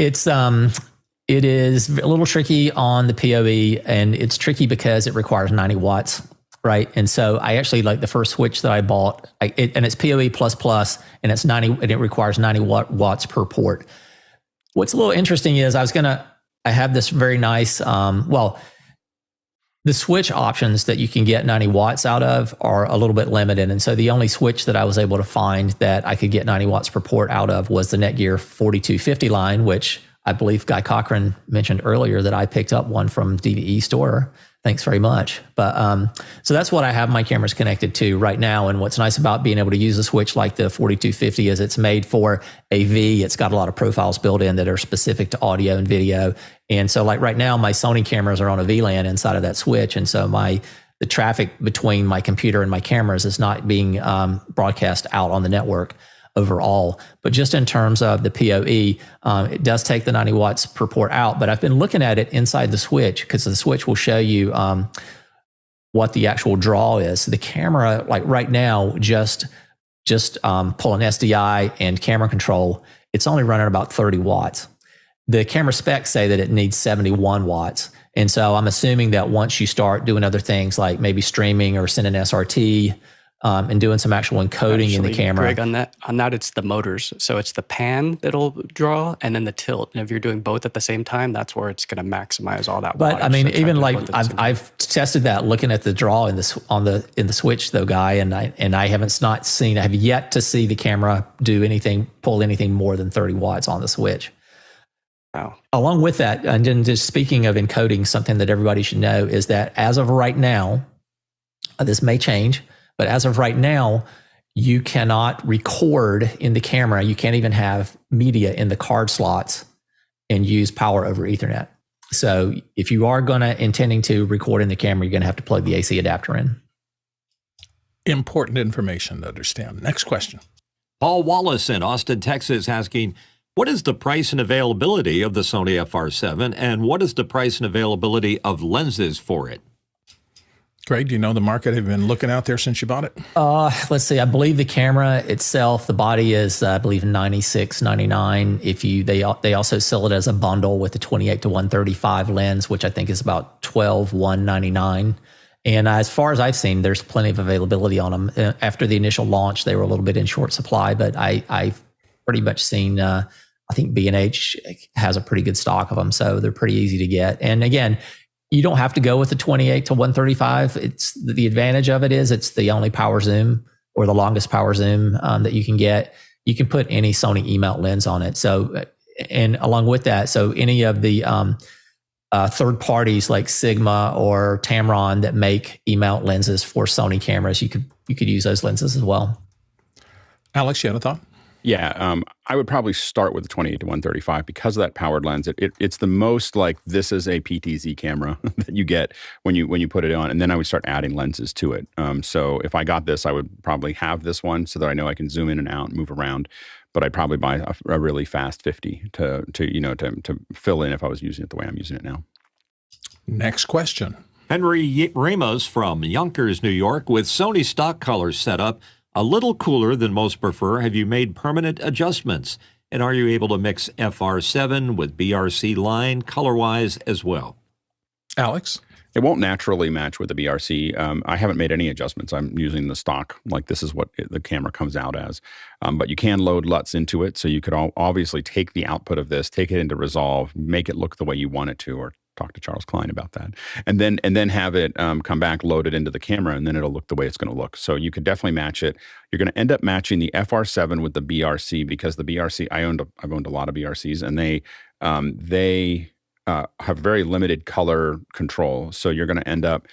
is a little tricky on the PoE, and it's tricky because it requires 90 watts, right? And so I actually like the first switch that I bought, and it's PoE++, and it's 90, and it requires 90 watts per port. What's a little interesting is I have this very nice, the switch options that you can get 90 watts out of are a little bit limited. And so the only switch that I was able to find that I could get 90 watts per port out of was the Netgear 4250 line, which I believe Guy Cochran mentioned earlier that I picked up one from DVE store. Thanks very much. But so that's what I have my cameras connected to right now. And what's nice about being able to use a switch like the 4250 is it's made for AV. It's got a lot of profiles built in that are specific to audio and video. And so like right now, my Sony cameras are on a VLAN inside of that switch. And so the traffic between my computer and my cameras is not being broadcast out on the network overall. But just in terms of the PoE, it does take the 90 watts per port out, but I've been looking at it inside the switch because the switch will show you what the actual draw is. So the camera, like right now, just pull an SDI and camera control, it's only running about 30 watts. The camera specs say that it needs 71 watts. And so I'm assuming that once you start doing other things like maybe streaming or sending SRT, and doing some actual encoding in the camera. Greg, on that, it's the motors. So it's the pan that'll draw, and then the tilt. And if you're doing both at the same time, that's where it's going to maximize all that. But wattage. I mean, So even like I've tested that looking at the draw in the switch though, Guy, and I have yet to see the camera pull anything more than 30 watts on the switch. Wow. Along with that, and then just speaking of encoding, something that everybody should know is that as of right now, this may change. But as of right now, you cannot record in the camera. You can't even have media in the card slots and use power over Ethernet. So if you are intending to record in the camera, you're going to have to plug the AC adapter in. Important information to understand. Next question. Paul Wallace in Austin, Texas, asking, what is the price and availability of the Sony FR7, and what is the price and availability of lenses for it? Greg, do you know the market? Have you been looking out there since you bought it? Let's see. I believe the camera itself, the body is, I believe, $96.99. They also sell it as a bundle with the 28 to 135 lens, which I think is about $12,199. And as far as I've seen, there's plenty of availability on them. After the initial launch, they were a little bit in short supply, but I've pretty much seen. I think B&H has a pretty good stock of them, so they're pretty easy to get. And again, you don't have to go with the 28 to 135. It's the advantage of it is it's the only power zoom or the longest power zoom that you can get. You can put any Sony E-mount lens on it. So, and along with that, so any of the third parties like Sigma or Tamron that make E-mount lenses for Sony cameras, you could use those lenses as well. Alex, you had a thought? Yeah, I would probably start with the 28 to 135 because of that powered lens. It's the most like this is a PTZ camera that you get when you put it on, and then I would start adding lenses to it. So if I got this, I would probably have this one so that I know I can zoom in and out and move around. But I'd probably buy a really fast 50 to fill in if I was using it the way I'm using it now. Next question. Henry Ramos from Yonkers, New York, with Sony stock colors set up a little cooler than most prefer. Have you made permanent adjustments? And are you able to mix FR7 with BRC line colorwise as well? Alex? It won't naturally match with the BRC. I haven't made any adjustments. I'm using the stock, like this is what the camera comes out as. But you can load LUTs into it, so you could obviously take the output of this, take it into Resolve, make it look the way you want it to, or talk to Charles Klein about that, and then have it come back, load it into the camera, and then it'll look the way it's going to look. So you could definitely match it. You're going to end up matching the FR7 with the BRC because the BRC, I've owned a lot of BRCs, and they have very limited color control. So you're going to end up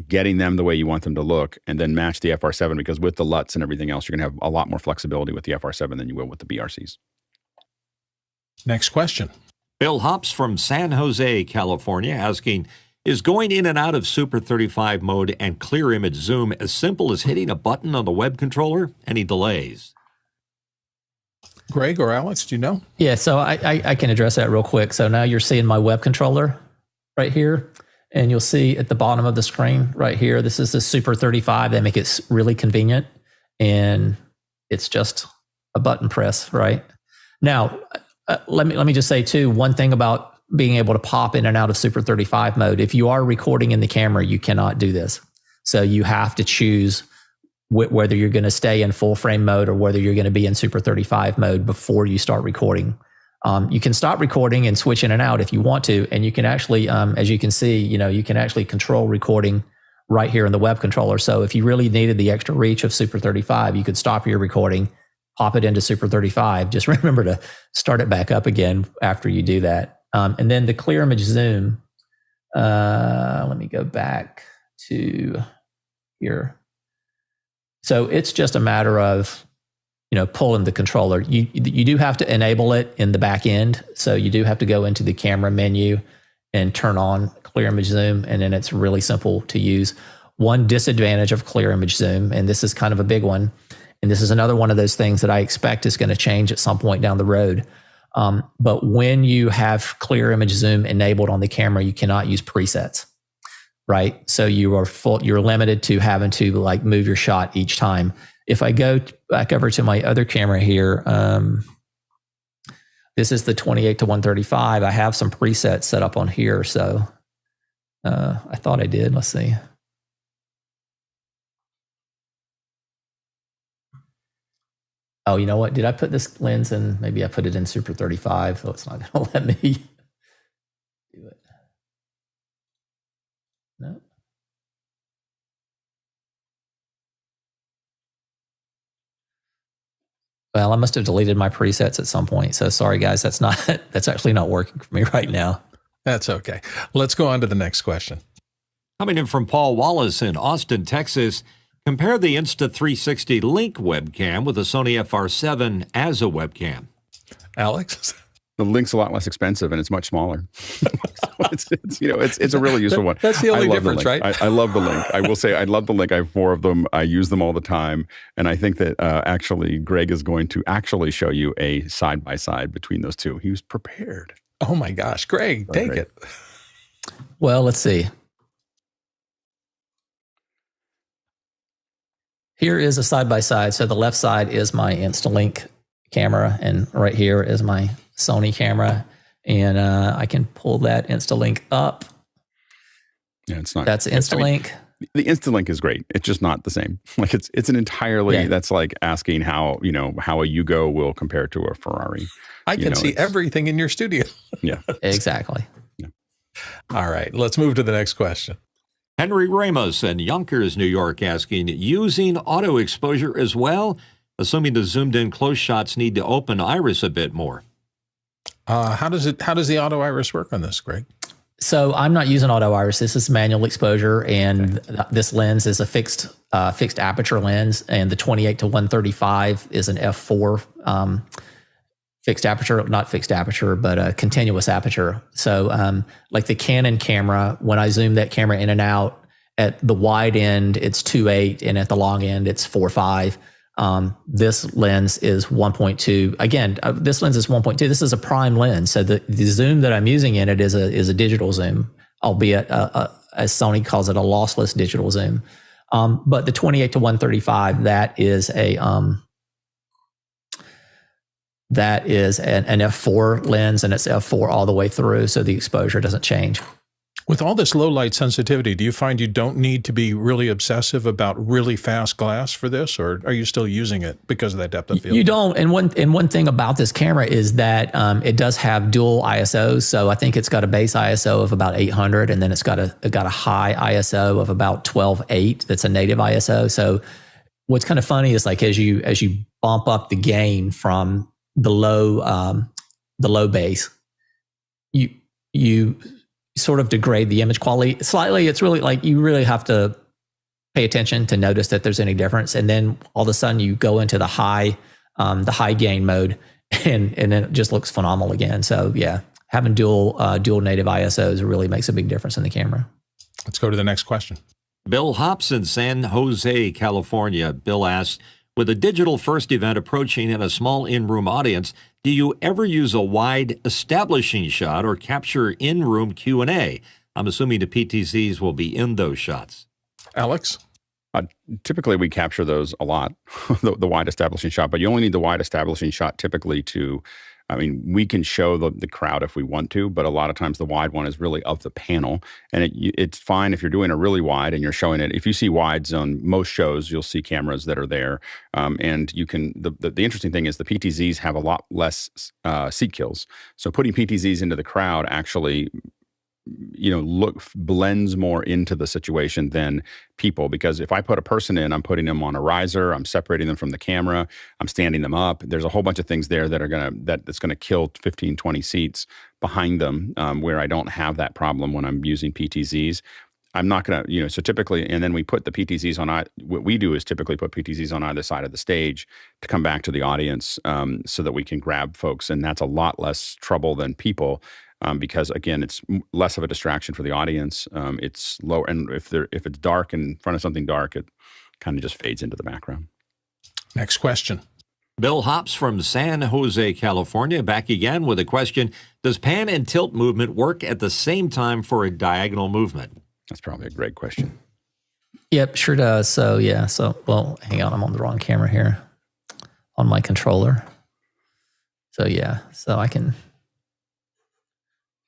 getting them the way you want them to look, and then match the FR7 because with the LUTs and everything else, you're going to have a lot more flexibility with the FR7 than you will with the BRCs. Next question. Bill Hops from San Jose, California, asking, is going in and out of Super 35 mode and clear image zoom as simple as hitting a button on the web controller? Any delays? Greg or Alex, do you know? Yeah, so I can address that real quick. So now you're seeing my web controller right here, and you'll see at the bottom of the screen right here, this is the Super 35. They make it really convenient, and it's just a button press, right? Now, let me just say too, one thing about being able to pop in and out of Super 35 mode. If you are recording in the camera, you cannot do this. So you have to choose whether you're going to stay in full frame mode or whether you're going to be in Super 35 mode before you start recording. You can stop recording and switch in and out if you want to, and you can actually, as you can see, you can actually control recording right here in the web controller. So if you really needed the extra reach of Super 35, you could stop your recording, pop it into Super 35. Just remember to start it back up again after you do that. And then the clear image zoom, let me go back to here. So it's just a matter of, pulling the controller. You do have to enable it in the back end. So you do have to go into the camera menu and turn on clear image zoom. And then it's really simple to use. One disadvantage of clear image zoom, and this is kind of a big one, and this is another one of those things that I expect is going to change at some point down the road. But when you have clear image zoom enabled on the camera, you cannot use presets, right? So you're limited to having to move your shot each time. If I go back over to my other camera here, this is the 28 to 135. I have some presets set up on here. So I thought I did. Let's see. Oh, you know what? Did I put this lens in? Maybe I put it in Super 35, so it's not going to let me do it. No. Well, I must have deleted my presets at some point. So sorry, guys. That's actually not working for me right now. That's okay. Let's go on to the next question. Coming in from Paul Wallace in Austin, Texas. Compare the Insta360 Link webcam with the Sony FR7 as a webcam. Alex? The Link's a lot less expensive and it's much smaller. It's a really useful one. That's the only difference, right? I love the Link. I will say I love the Link. I have 4 of them. I use them all the time. And I think that actually Greg is going to actually show you a side-by-side between those two. He was prepared. Oh my gosh. Greg, take it. Well, let's see. Here is a side-by-side. So the left side is my Insta-Link camera, and right here is my Sony camera. And I can pull that Insta-Link up. Yeah, it's not. That's Insta-Link. The Insta-Link is great. It's just not the same. Like it's an entirely, that's like asking how a Yugo will compare to a Ferrari. I can see everything in your studio. Yeah. Exactly. Yeah. All right, let's move to the next question. Henry Ramos in Yonkers, New York, asking, using auto exposure as well, assuming the zoomed in close shots need to open iris a bit more. How does the auto iris work on this, Greg? So I'm not using auto iris. This is manual exposure, and this lens is a fixed aperture lens, and the 28-135 is an f4 fixed aperture, not fixed aperture, but a continuous aperture. So like the Canon camera, when I zoom that camera in and out, at the wide end, it's 2.8, and at the long end, it's 4.5. This lens is 1.2. Again, this lens is 1.2. This is a prime lens. So the zoom that I'm using in it is a digital zoom, albeit as Sony calls it, a lossless digital zoom. But the 28-135, that is an f4 lens, and it's f4 all the way through, so the exposure doesn't change. With all this low light sensitivity, do you find you don't need to be really obsessive about really fast glass for this, or are you still using it because of that depth of field? You don't. And one thing about this camera is that it does have dual ISOs. So I think it's got a base ISO of about 800, and then it's got a high ISO of about 12.8. That's a native ISO. So what's kind of funny is like as you bump up the gain from the low base, you sort of degrade the image quality slightly. It's really like you really have to pay attention to notice that there's any difference. And then all of a sudden you go into the high gain mode, and then it just looks phenomenal again. So yeah, having dual native ISOs really makes a big difference in the camera. Let's go to the next question. Bill Hops in San Jose, California. Bill asks, with a digital first event approaching and a small in-room audience, do you ever use a wide establishing shot or capture in-room Q&A? I'm assuming the PTZs will be in those shots. Alex? Typically, we capture those a lot, the wide establishing shot, but you only need the wide establishing shot typically to, we can show the crowd if we want to, but a lot of times the wide one is really of the panel. And it's fine if you're doing a really wide and you're showing it. If you see wides on most shows, you'll see cameras that are there. And you can, the interesting thing is the PTZs have a lot less seat kills. So putting PTZs into the crowd actually blends more into the situation than people, because if I put a person in, I'm putting them on a riser, I'm separating them from the camera, I'm standing them up. There's a whole bunch of things there that's gonna kill 15, 20 seats behind them, where I don't have that problem when I'm using PTZs. I'm not gonna, so typically, and then we put the PTZs on, what we do is typically put PTZs on either side of the stage to come back to the audience, so that we can grab folks, and that's a lot less trouble than people. Because again, it's less of a distraction for the audience. It's low, and if it's dark in front of something dark, it kind of just fades into the background. Next question. Bill Hops from San Jose, California, back again with a question. Does pan and tilt movement work at the same time for a diagonal movement? That's probably a great question. Yep, sure does. So yeah, well, hang on, I'm on the wrong camera here on my controller. So yeah, so I can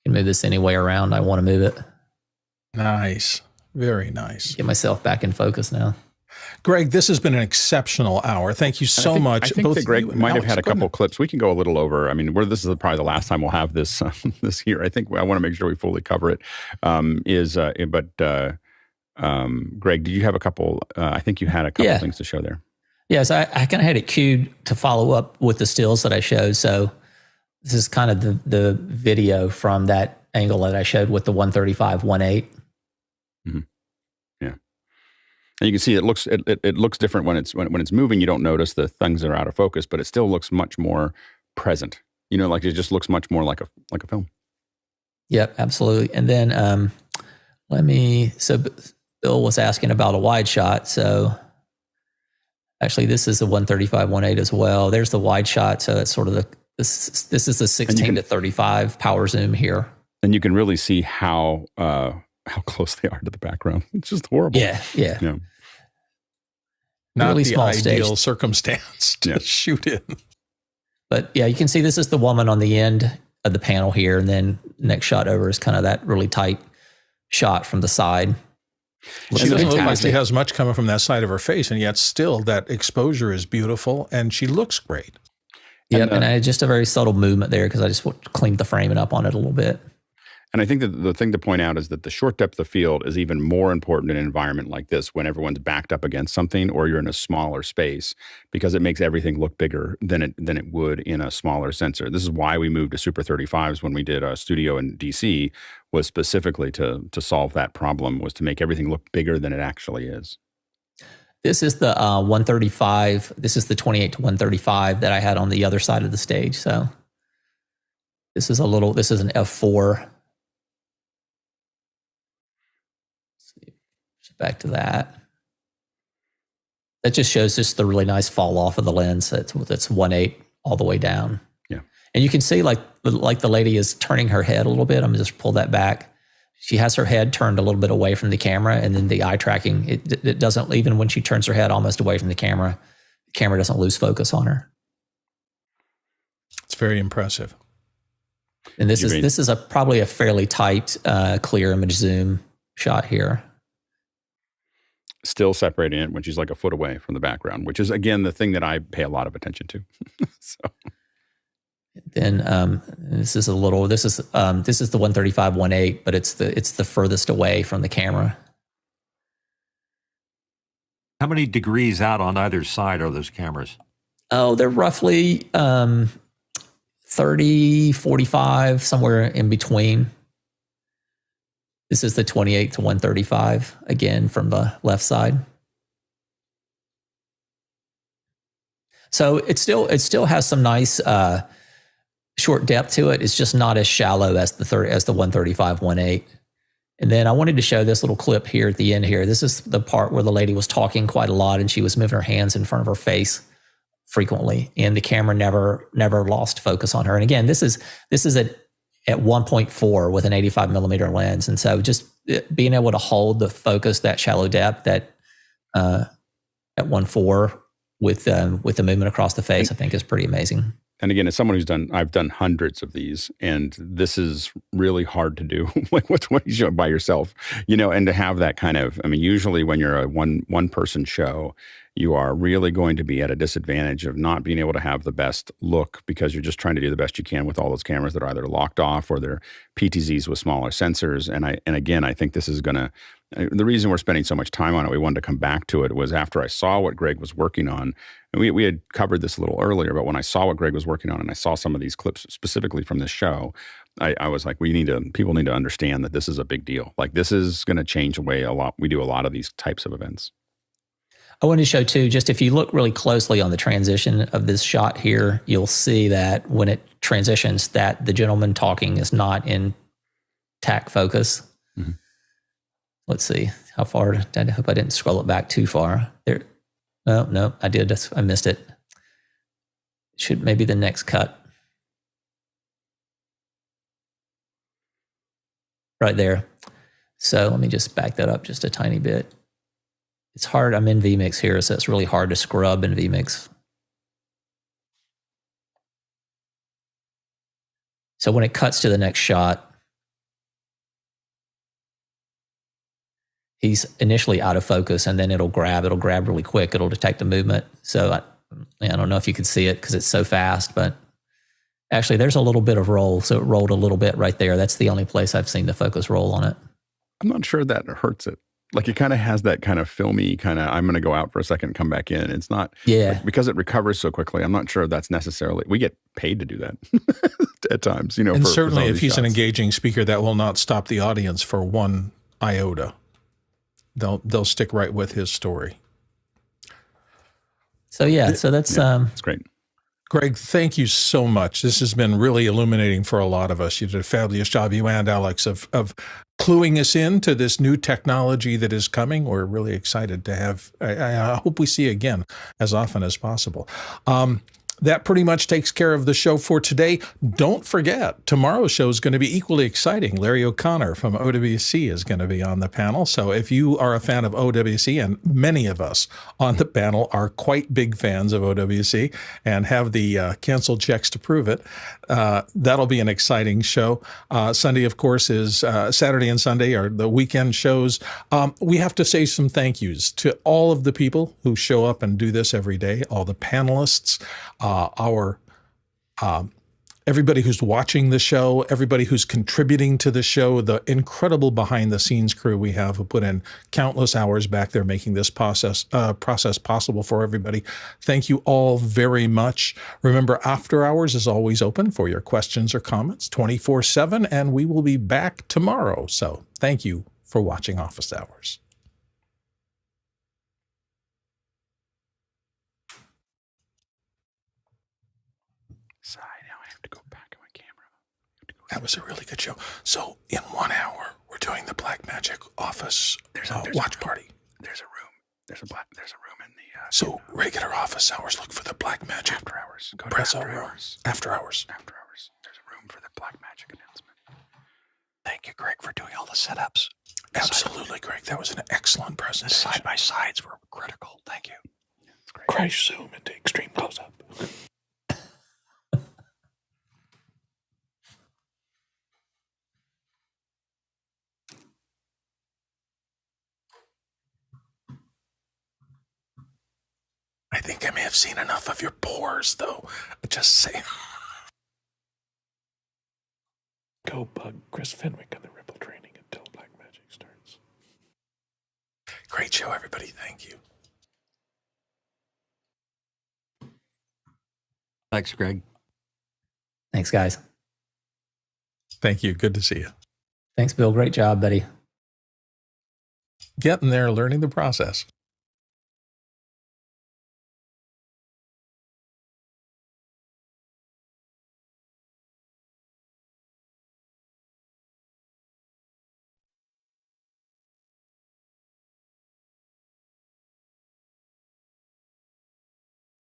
move this any way around I want to move it. Nice. Very nice. Get myself back in focus now. Greg, this has been an exceptional hour. Thank you so much. I think that Greg might have had a couple clips. We can go a little over. I mean, this is probably the last time we'll have this this year. I think I want to make sure we fully cover it. Greg, did you have a couple? I think you had a couple things to show there. Yes, I kind of had it queued to follow up with the stills that I showed. So this is kind of the video from that angle that I showed with the 135 1.8. Mm-hmm. Yeah, and you can see it looks different when it's moving. You don't notice the things that are out of focus, but it still looks much more present. You know, like it just looks much more like a film. Yep, absolutely. And then so Bill was asking about a wide shot. So actually, this is a 135 1.8 as well. There's the wide shot. So that's sort of this is the 16 to 35 power zoom here. And you can really see how close they are to the background. It's just horrible. Yeah. Not really the small ideal circumstance to shoot in. But yeah, you can see this is the woman on the end of the panel here. And then next shot over is kind of that really tight shot from the side. She doesn't look like she has much coming from that side of her face, and yet still that exposure is beautiful, and she looks great. Yep, and I had just a very subtle movement there because I just cleaned the framing up on it a little bit. And I think that the thing to point out is that the short depth of field is even more important in an environment like this when everyone's backed up against something or you're in a smaller space, because it makes everything look bigger than it would in a smaller sensor. This is why we moved to Super 35s when we did a studio in DC, was specifically to solve that problem, was to make everything look bigger than it actually is. This is the 135. This is the 28 to 135 that I had on the other side of the stage. So this is an F4. Back to that. That just shows just the really nice fall off of the lens. That's 1.8 all the way down. Yeah. And you can see like the lady is turning her head a little bit. I'm going to just pull that back. She has her head turned a little bit away from the camera, and then the eye tracking, it doesn't, even when she turns her head almost away from the camera doesn't lose focus on her. It's very impressive. And this is probably a fairly tight, clear image zoom shot here. Still separating it when she's like a foot away from the background, which is, again, the thing that I pay a lot of attention to. So. Then this is the 135 1.8, but it's the furthest away from the camera. How many degrees out on either side are those cameras? Oh, they're roughly 30, 45, somewhere in between. This is the 28 to 135, again, from the left side. So it still has some nice short depth to it. It's just not as shallow as the 135 1.8. And then I wanted to show this little clip here at the end here. This is the part where the lady was talking quite a lot and she was moving her hands in front of her face frequently, and the camera never lost focus on her. And again, this is at 1.4 with an 85 millimeter lens. And so just being able to hold the focus, that shallow depth at 1.4 with the movement across the face, I think is pretty amazing. And again, as someone I've done hundreds of these, and this is really hard to do. Like what you show by yourself, and to have that kind of, usually when you're a one person show, you are really going to be at a disadvantage of not being able to have the best look because you're just trying to do the best you can with all those cameras that are either locked off or they're PTZs with smaller sensors. And again, I think this is going to, the reason we're spending so much time on it, we wanted to come back to it, was after I saw what Greg was working on. And we had covered this a little earlier, but when I saw what Greg was working on and I saw some of these clips specifically from this show, I was like, people need to understand that this is a big deal. Like, this is going to change the way we do a lot of these types of events. I wanted to show too, just if you look really closely on the transition of this shot here, you'll see that when it transitions, that the gentleman talking is not in tack focus. Mm-hmm. Let's see how far. I hope I didn't scroll it back too far. There. Oh, no, I did. I missed it. Should maybe the next cut. Right there. So let me just back that up just a tiny bit. It's hard. I'm in vMix here, so it's really hard to scrub in vMix. So when it cuts to the next shot, he's initially out of focus, and then it'll grab really quick. It'll detect the movement. So I don't know if you could see it because it's so fast, but actually there's a little bit of roll. So it rolled a little bit right there. That's the only place I've seen the focus roll on it. I'm not sure that hurts it. Like it kind of has that kind of filmy kind of, I'm going to go out for a second and come back in. It's not, like, because it recovers so quickly. I'm not sure that's necessarily, we get paid to do that at times, you know. And for certainly if he's shots. an engaging speaker, that will not stop the audience for one iota. They'll stick right with his story. So that's it's great. Greg, thank you so much. This has been really illuminating for a lot of us. You did a fabulous job, you and Alex, of cluing us in to this new technology that is coming. We're really excited to have. I hope we see you again as often as possible. That pretty much takes care of the show for today. Don't forget, tomorrow's show is going to be equally exciting. Larry O'Connor from OWC is going to be on the panel. So if you are a fan of OWC, and many of us on the panel are quite big fans of OWC and have the canceled checks to prove it, that'll be an exciting show. Sunday, of course, is Saturday and Sunday are the weekend shows. We have to say some thank yous to all of the people who show up and do this every day, all the panelists, everybody who's watching the show, everybody who's contributing to the show, the incredible behind-the-scenes crew we have who put in countless hours back there making this process possible for everybody. Thank you all very much. Remember, After Hours is always open for your questions or comments 24/7, and we will be back tomorrow. So thank you for watching Office Hours. That was a really good show. So in 1 hour, we're doing the Blackmagic Office watch party. There's a room. There's a room in the. So regular office hours, look for the Blackmagic. After Hours. Go to Press After over. Hours. After Hours. After Hours. There's a room for the Blackmagic announcement. Thank you, Greg, for doing all the setups. Absolutely, Greg. That was an excellent The presentation. side-by-sides were critical. Thank you. It's great. Crash zoom into extreme close-up. I think I may have seen enough of your pores, though. Just saying. Go bug Chris Fenwick on the Ripple training until Blackmagic starts. Great show, everybody. Thank you. Thanks, Greg. Thanks, guys. Thank you. Good to see you. Thanks, Bill. Great job, buddy. Getting there, learning the process.